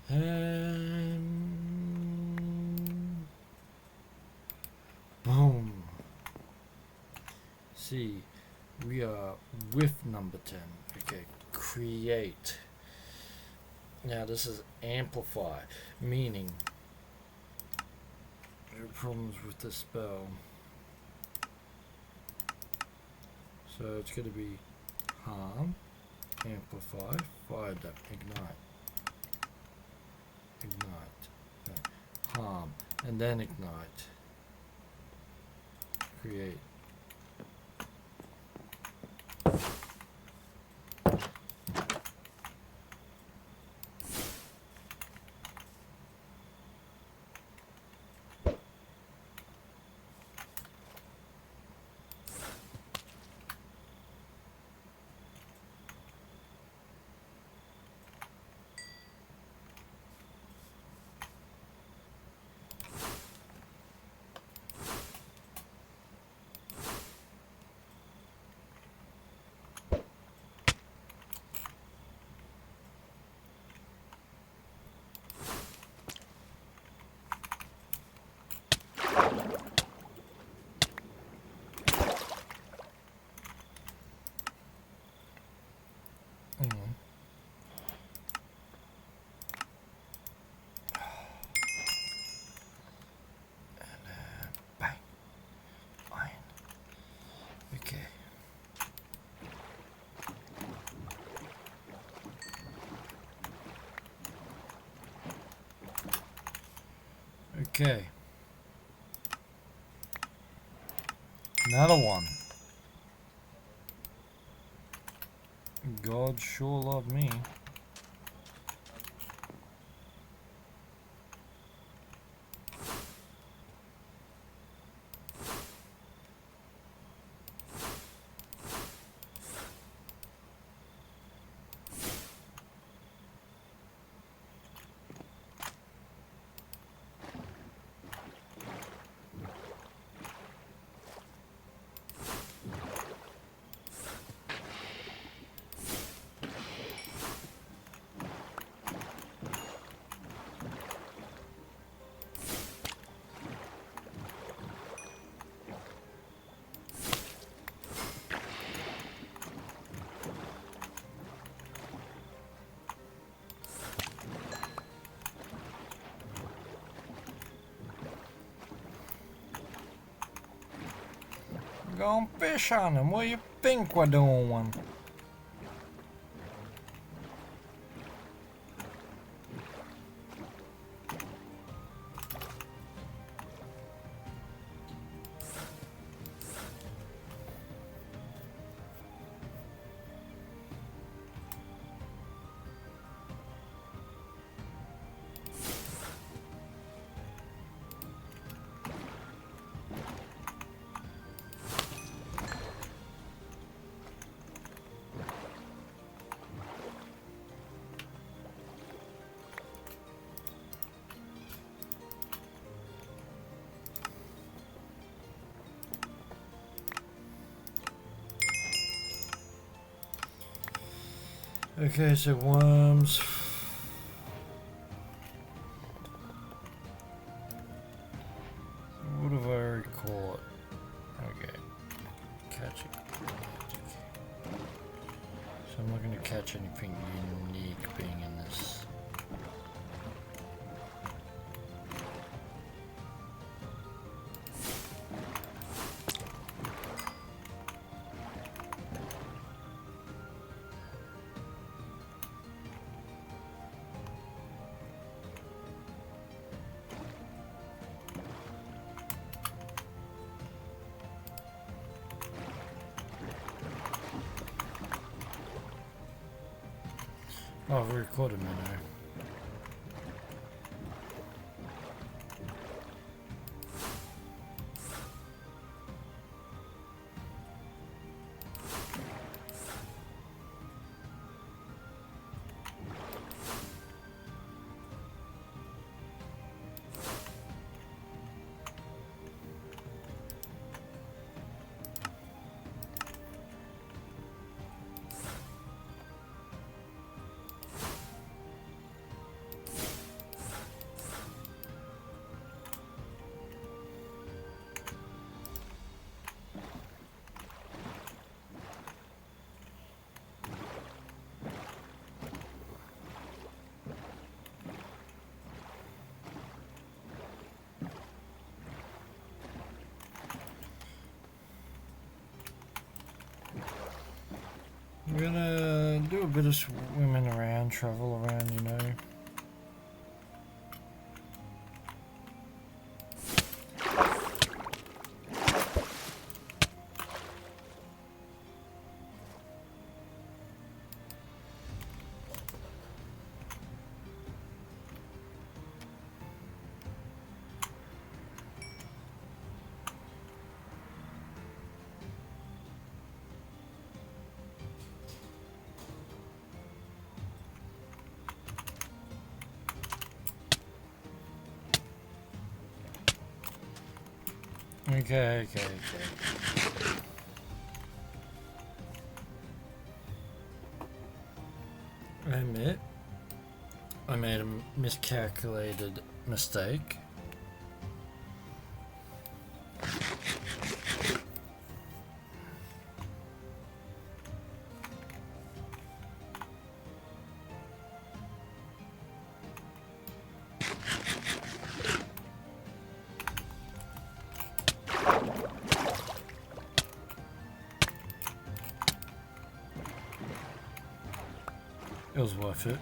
And boom. See, we are with number 10. Okay, create. Now this is amplify, meaning there are problems with the spell. So it's going to be harm, amplify, fire, ignite. Ignite, no, harm, and then ignite, create. Okay. Okay. Another one. God sure loved me. Going fish on him. What do you think we're doing? Okay, so worms. What have I already caught? Okay. Catch it. So I'm not going to catch anything unique being in this. Oh, I've recorded me now. We're gonna do a bit of swimming around, travel around, you know. Okay. I admit, I made a miscalculated mistake. It was worth it.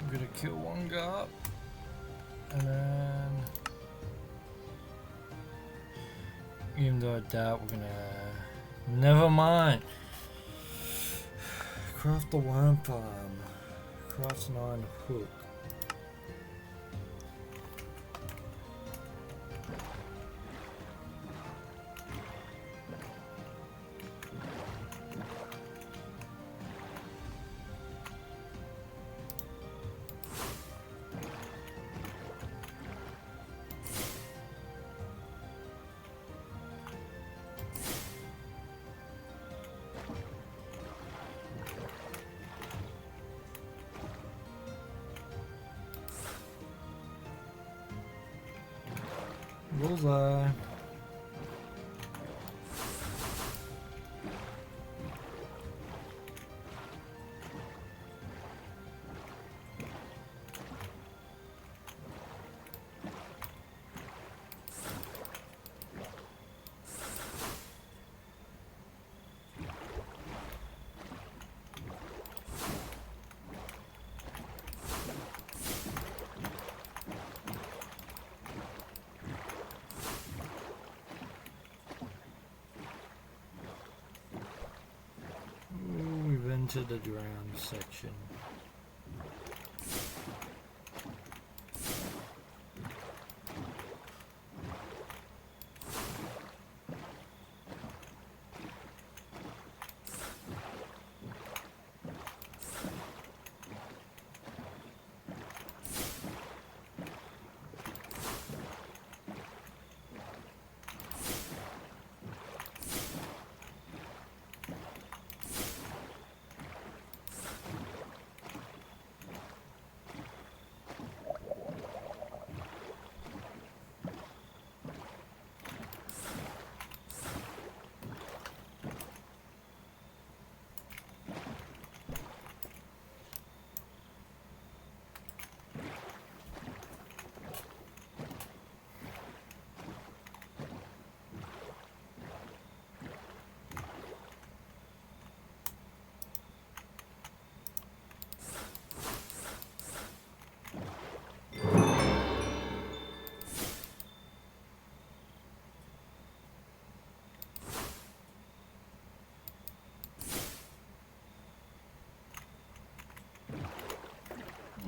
I'm gonna kill one guy, and then even though I doubt we're gonna. Never mind. Craft the worm farm. Craft 9 hook. Bullseye. We've entered the drown section.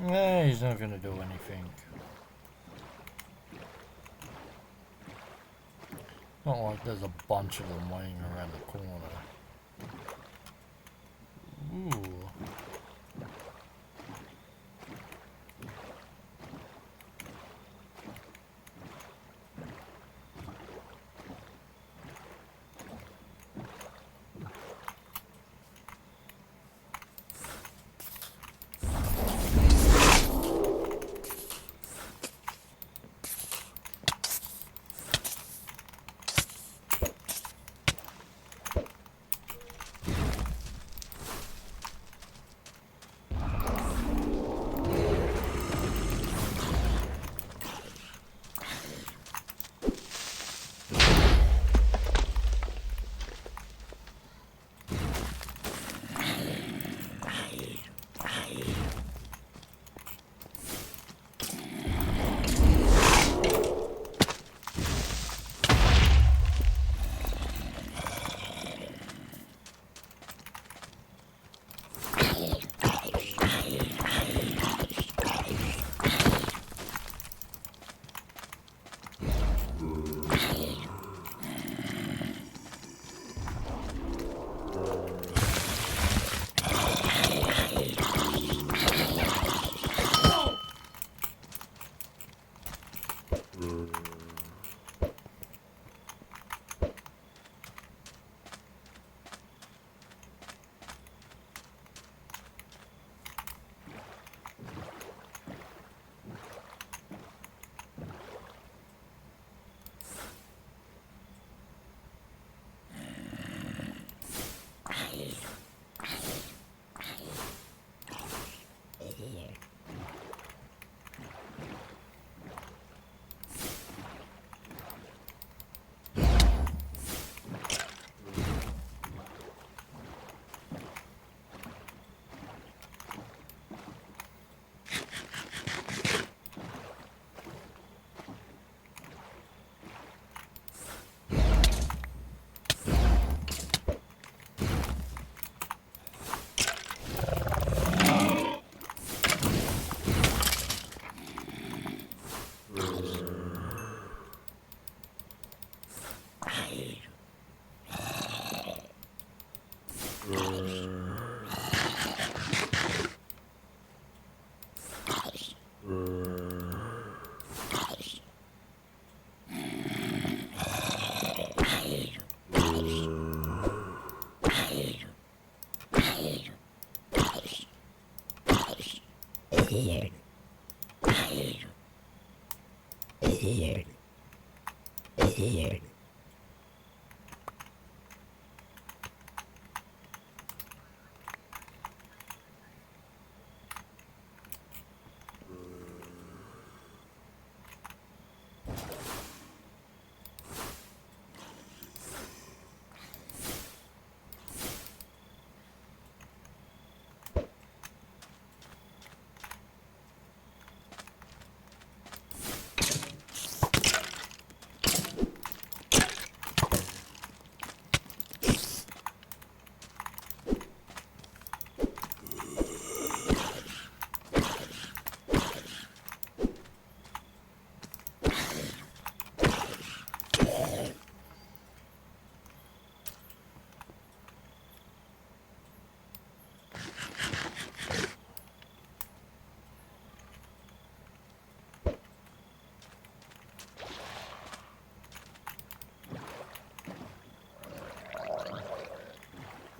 Eh, he's not gonna do anything. Not like there's a bunch of them waiting around the corner. Ooh.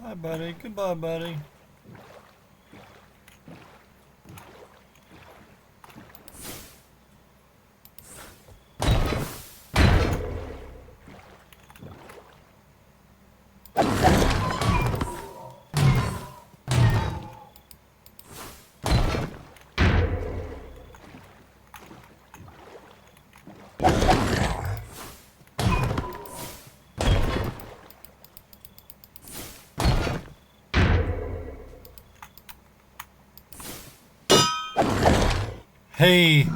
Hi, buddy. Goodbye, buddy. Hey.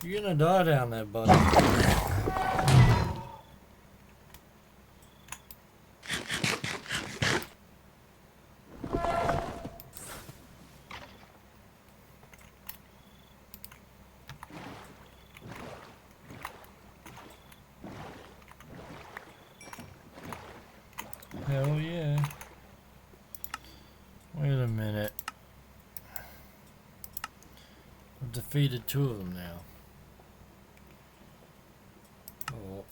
You're gonna die down there, buddy. Hell yeah. Wait a minute. I've defeated 2 of them now. Oh,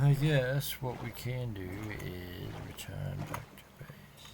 I guess what we can do is return back to base.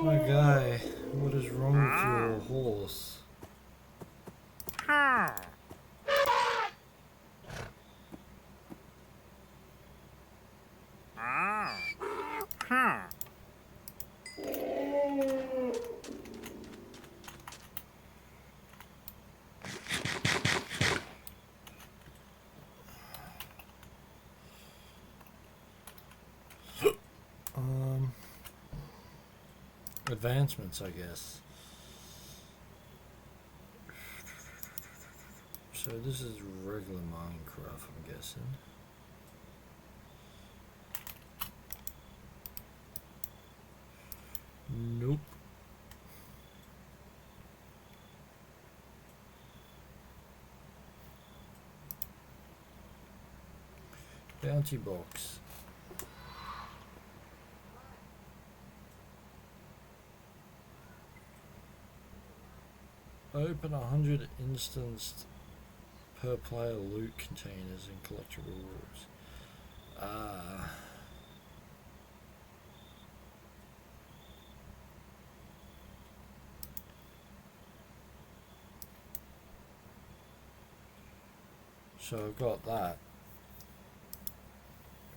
My guy, what is wrong with your horse? Advancements, I guess. So this is regular Minecraft, I'm guessing. Nope. Bounty box. Open 100 instanced per player loot containers and collect rewards. So I've got that.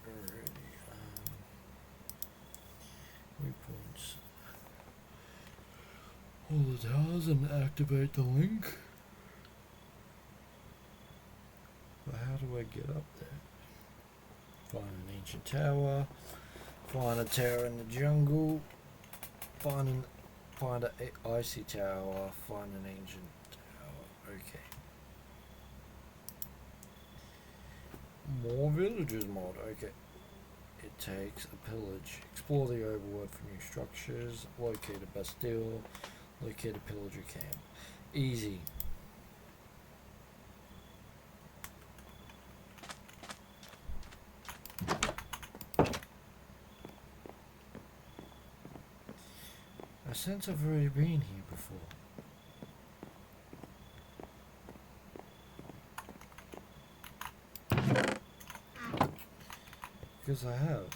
Alrighty. Waypoints. Hold the towers and activate the link. But how do I get up there? Find an ancient tower. Find a tower in the jungle. Find an icy tower. Find an ancient tower. Okay. More villagers mod. Okay. It takes a pillage. Explore the overworld for new structures. Locate a bastille. Locate a pillager camp. Easy. I sense I've already been here before. Because I have.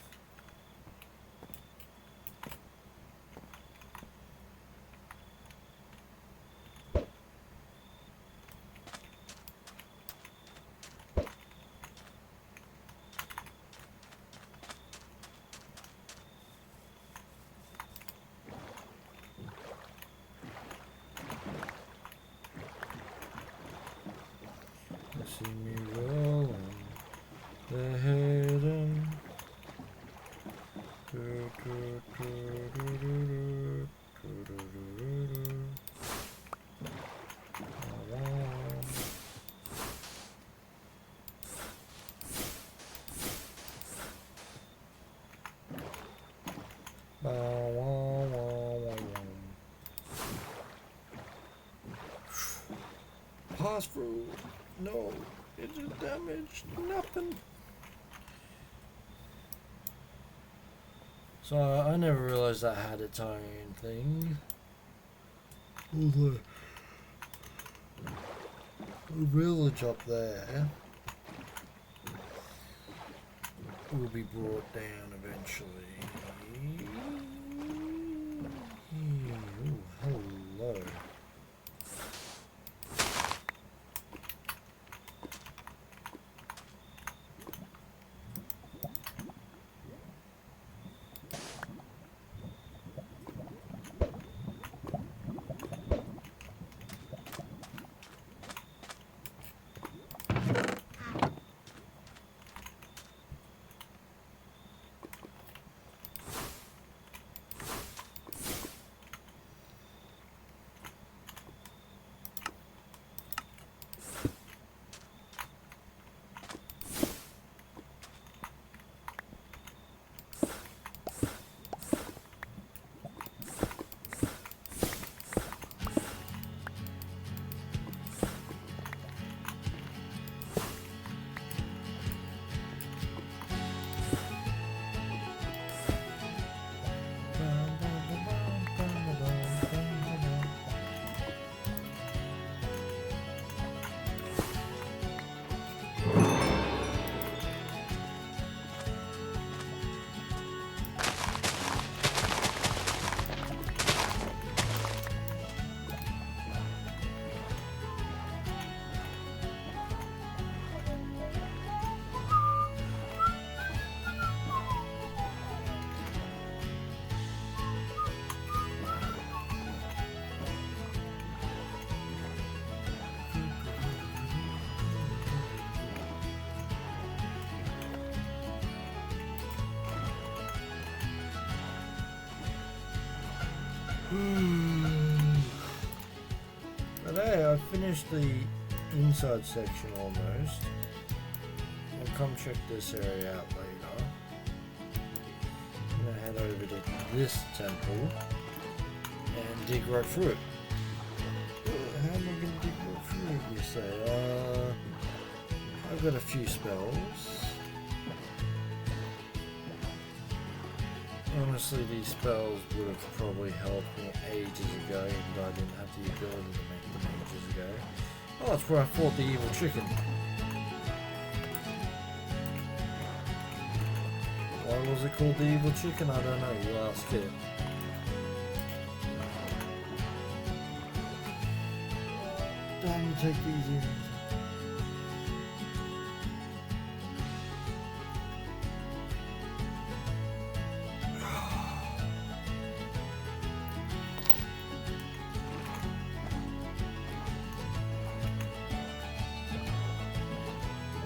See me rolling, they're heading. Pass through. No, it is damaged. Nothing. So I never realized that had its own thing. Although the village up there will be brought down eventually. Ooh, hello. But hey, I finished the inside section almost. I'll come check this area out later. I'm gonna head over to this temple and dig right through it. How am I gonna dig right through it, you say? I've got a few spells. Honestly, these spells would have probably helped me ages ago, and I didn't have the ability to make them ages ago. Oh, that's where I fought the evil chicken. Why was it called the evil chicken? I don't know, you ask it. Damn, you take these in.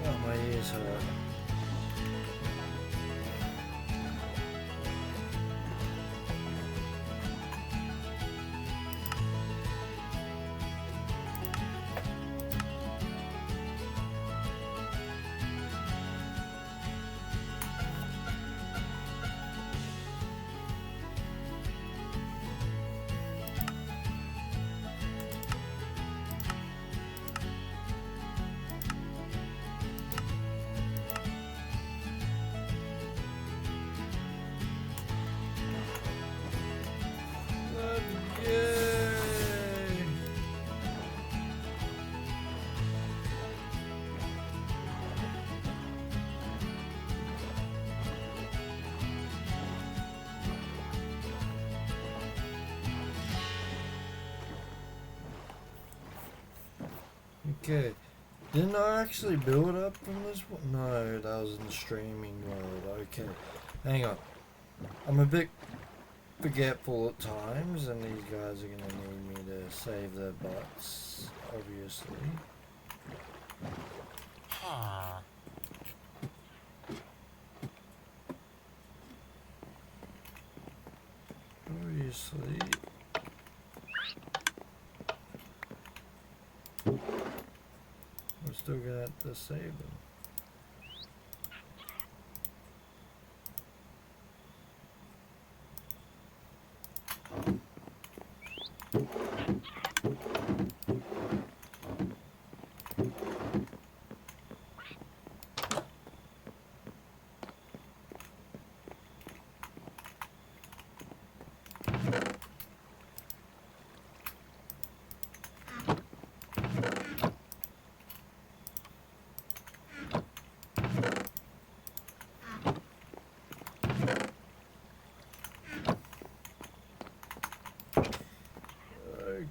Oh, my ears hurt. Yay! Okay. Didn't I actually build up from this one? No, that was in the streaming world. Okay. Hang on. I'm a bit forgetful at times, and these guys are gonna need me to save their butts, obviously. Obviously. We're still gonna have to save them.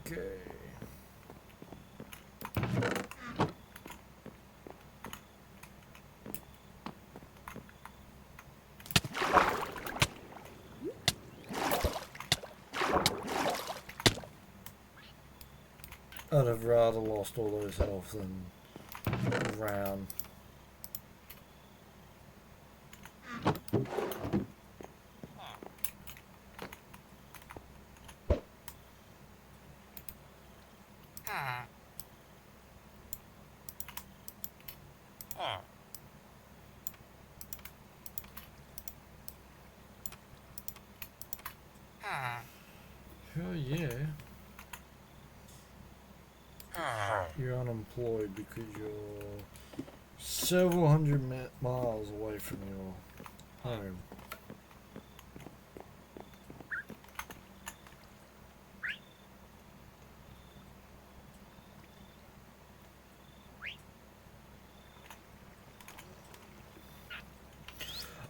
Okay. I'd have rather lost all those health than round. Hell yeah. You're unemployed because you're several hundred miles away from your home.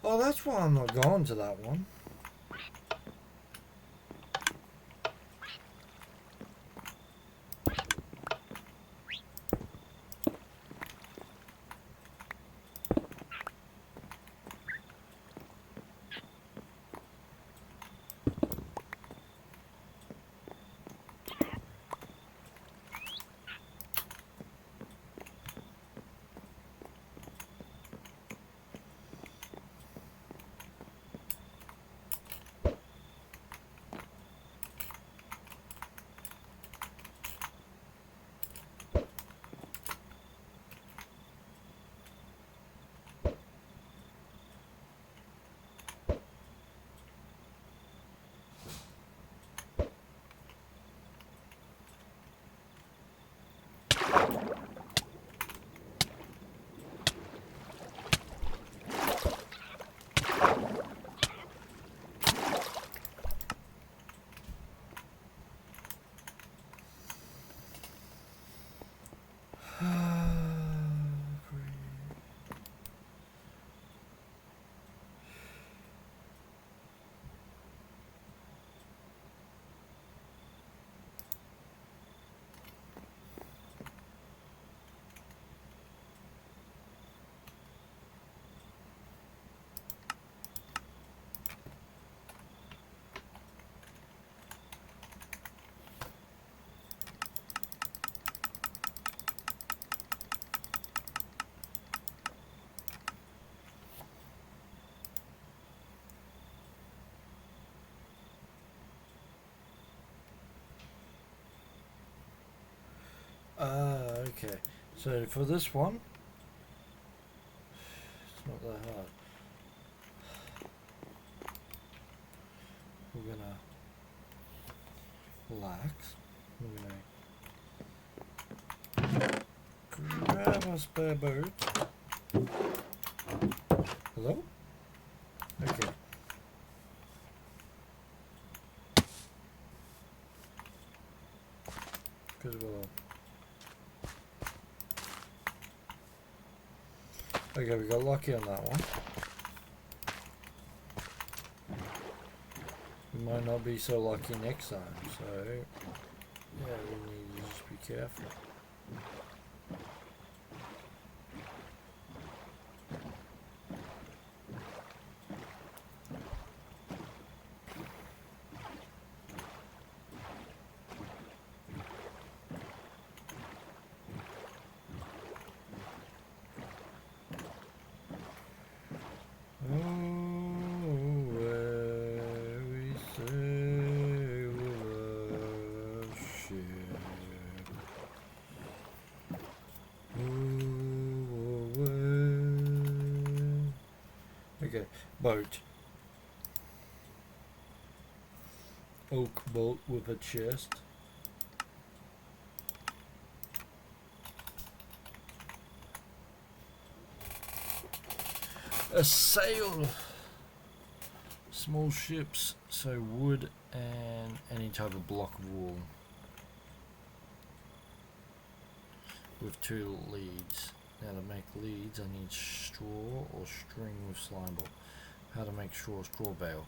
Oh, that's why I'm not going to that one. Okay, so for this one, it's not that hard. We're gonna relax. We're gonna grab our spare boat. Hello? Okay. Good well. Okay, we got lucky on that one. We might not be so lucky next time, so yeah, we need to just be careful. Okay, boat. Oak boat with a chest. A sail. Small ships, so wood and any type of block of wool. With 2 leads. Now to make leads I need straw or string with slime ball. How to make straw bale.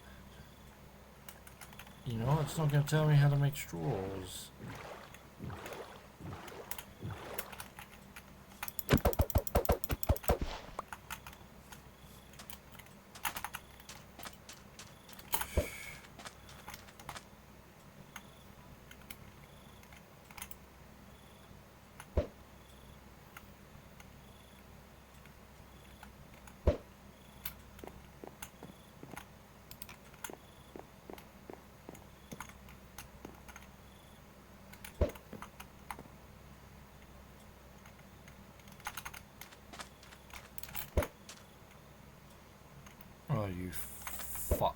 You know, it's not going to tell me how to make straws. Oh, you fuck.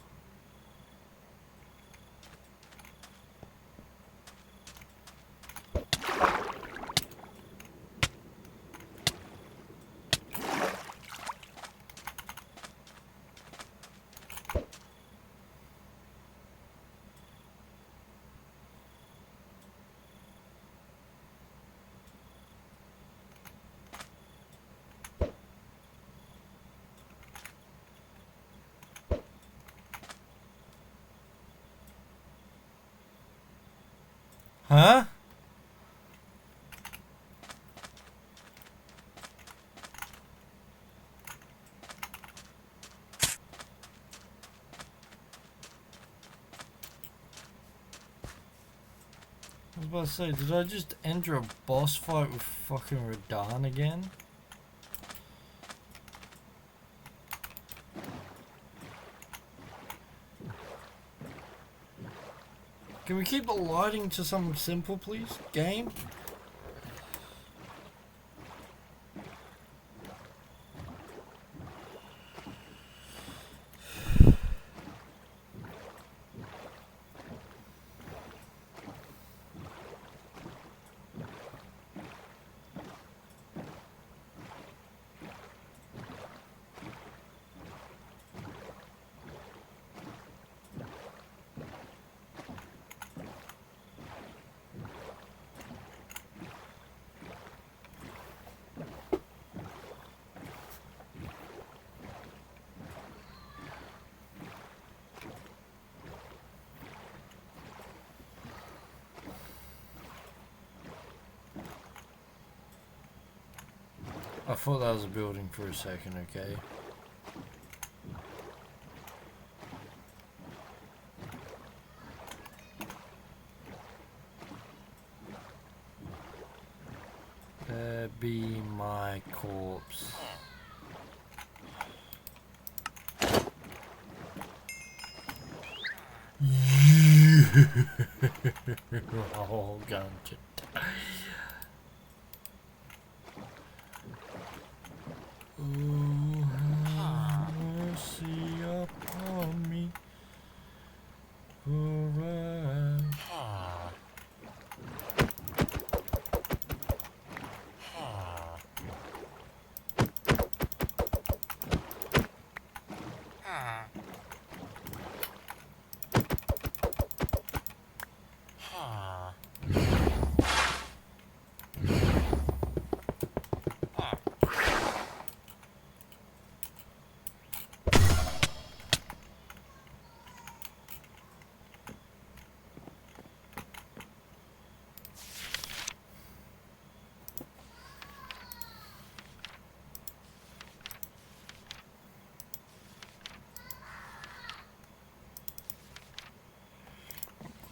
Huh? I was about to say, did I just enter a boss fight with fucking Radahn again? Can we keep the lighting to something simple, please? Game? I thought that was a building for a second, okay? There be my corpse. You're all going to die.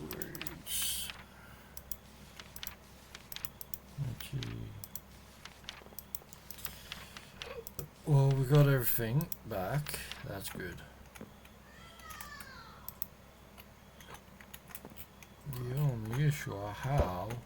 Upgrades. Okay. Well, we got everything back. That's good. The only issue I have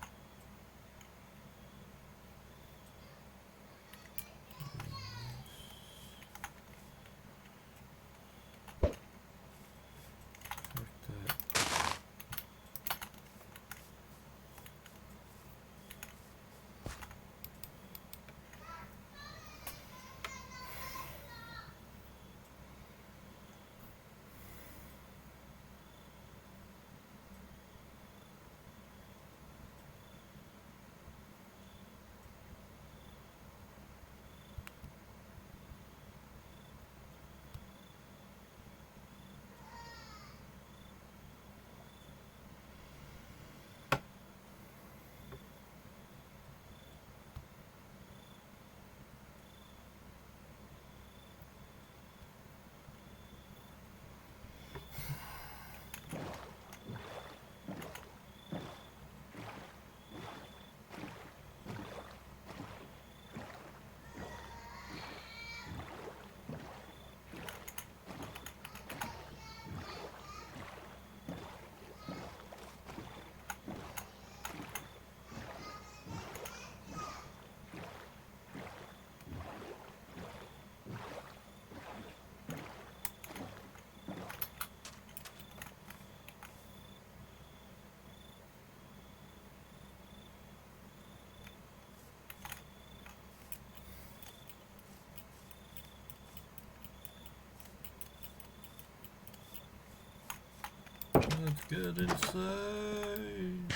let's get inside.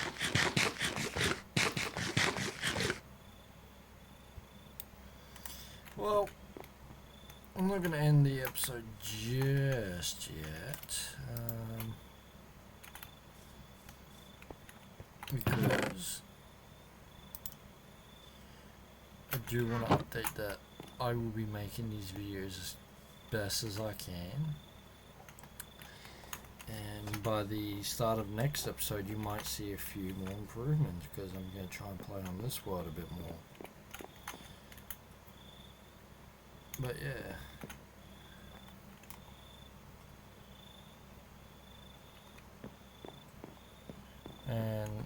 Well, I'm not going to end the episode just yet. Because I do want to update that I will be making these videos as best as I can. And by the start of next episode, you might see a few more improvements because I'm going to try and play on this world a bit more. But yeah. And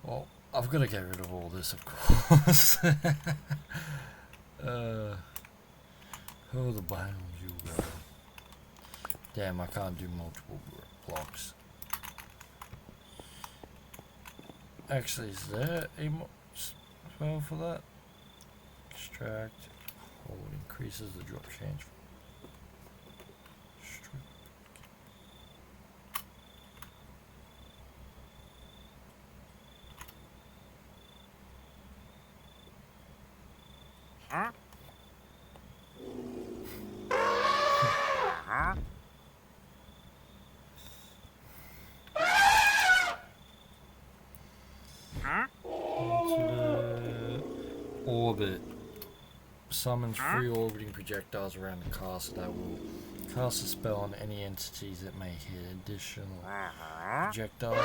well, I've got to get rid of all this, of course. Oh, the biomes you got. Damn, I can't do multiple blocks. Actually, is there a spell for that? Extract. Hold increases the drop chance. Orbit. Summons 3 orbiting projectiles around the castle that will cast a spell on any entities that may hit. Additional projectiles.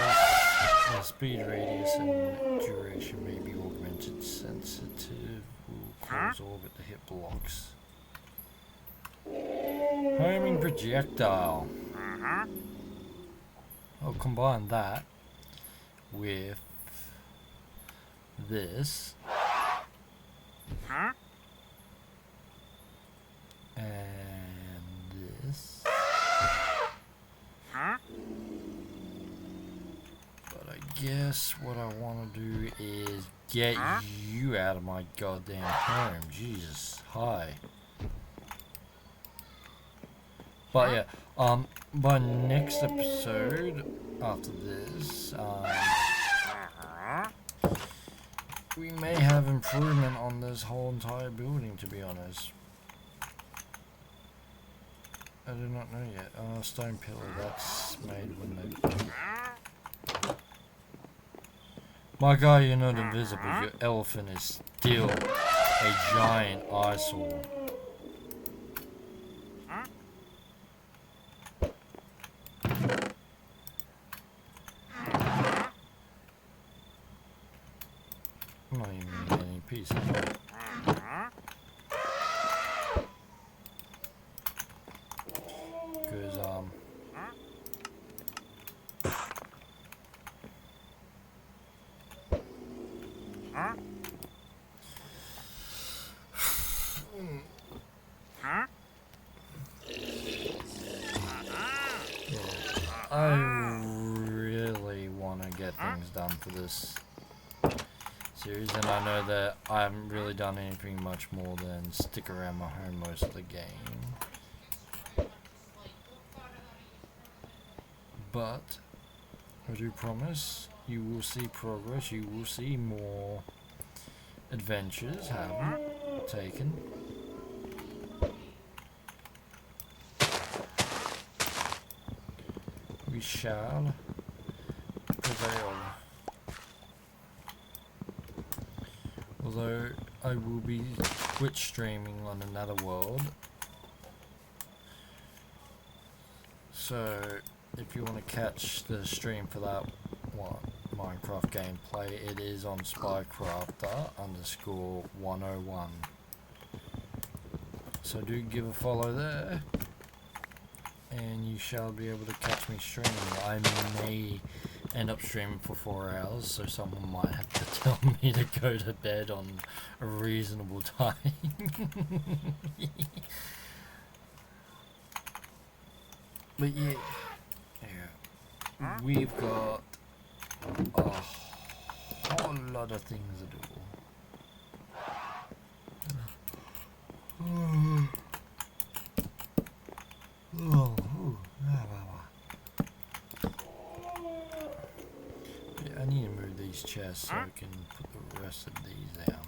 The speed, radius, and duration may be augmented. Sensitive will cause orbit to hit blocks. Homing projectile. I'll combine that with this. And this. But I guess what I want to do is get you out of my goddamn home. Jesus, hi. But yeah, by next episode, after this, we may have improvement on this whole entire building, to be honest. I do not know yet. Stone pillar, that's made when they... My guy, you're not invisible. Your elephant is still a giant eyesore. I'm not even gonna get any pieces. Because, I really want to get things done for this series, and I know that I haven't really done anything much more than stick around my home most of the game. But I do promise you will see progress, you will see more adventures happen, taken. We shall prevail. Although I will be Twitch streaming on another world. So if you want to catch the stream for that one Minecraft gameplay, it is on Spycrafter _101. So do give a follow there, and you shall be able to catch me streaming. I may end up streaming for 4 hours, so someone might have to tell me to go to bed on a reasonable time. But yeah, we've got a whole lot of things to do. Yeah, I need to move these chests so I can put the rest of these down.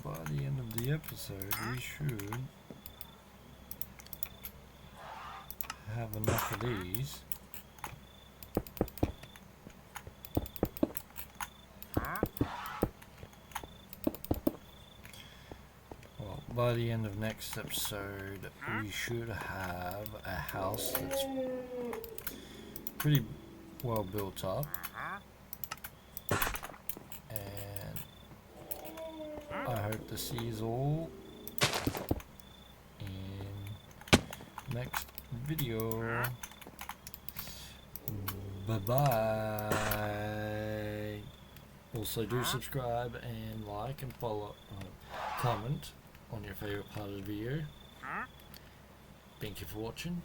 By the end of the episode, we should have enough of these. Well, by the end of next episode, we should have a house that's pretty well built up. And I hope to see you all in next video. Bye bye. Also do subscribe and like and follow, comment on your favorite part of the video. Thank you for watching.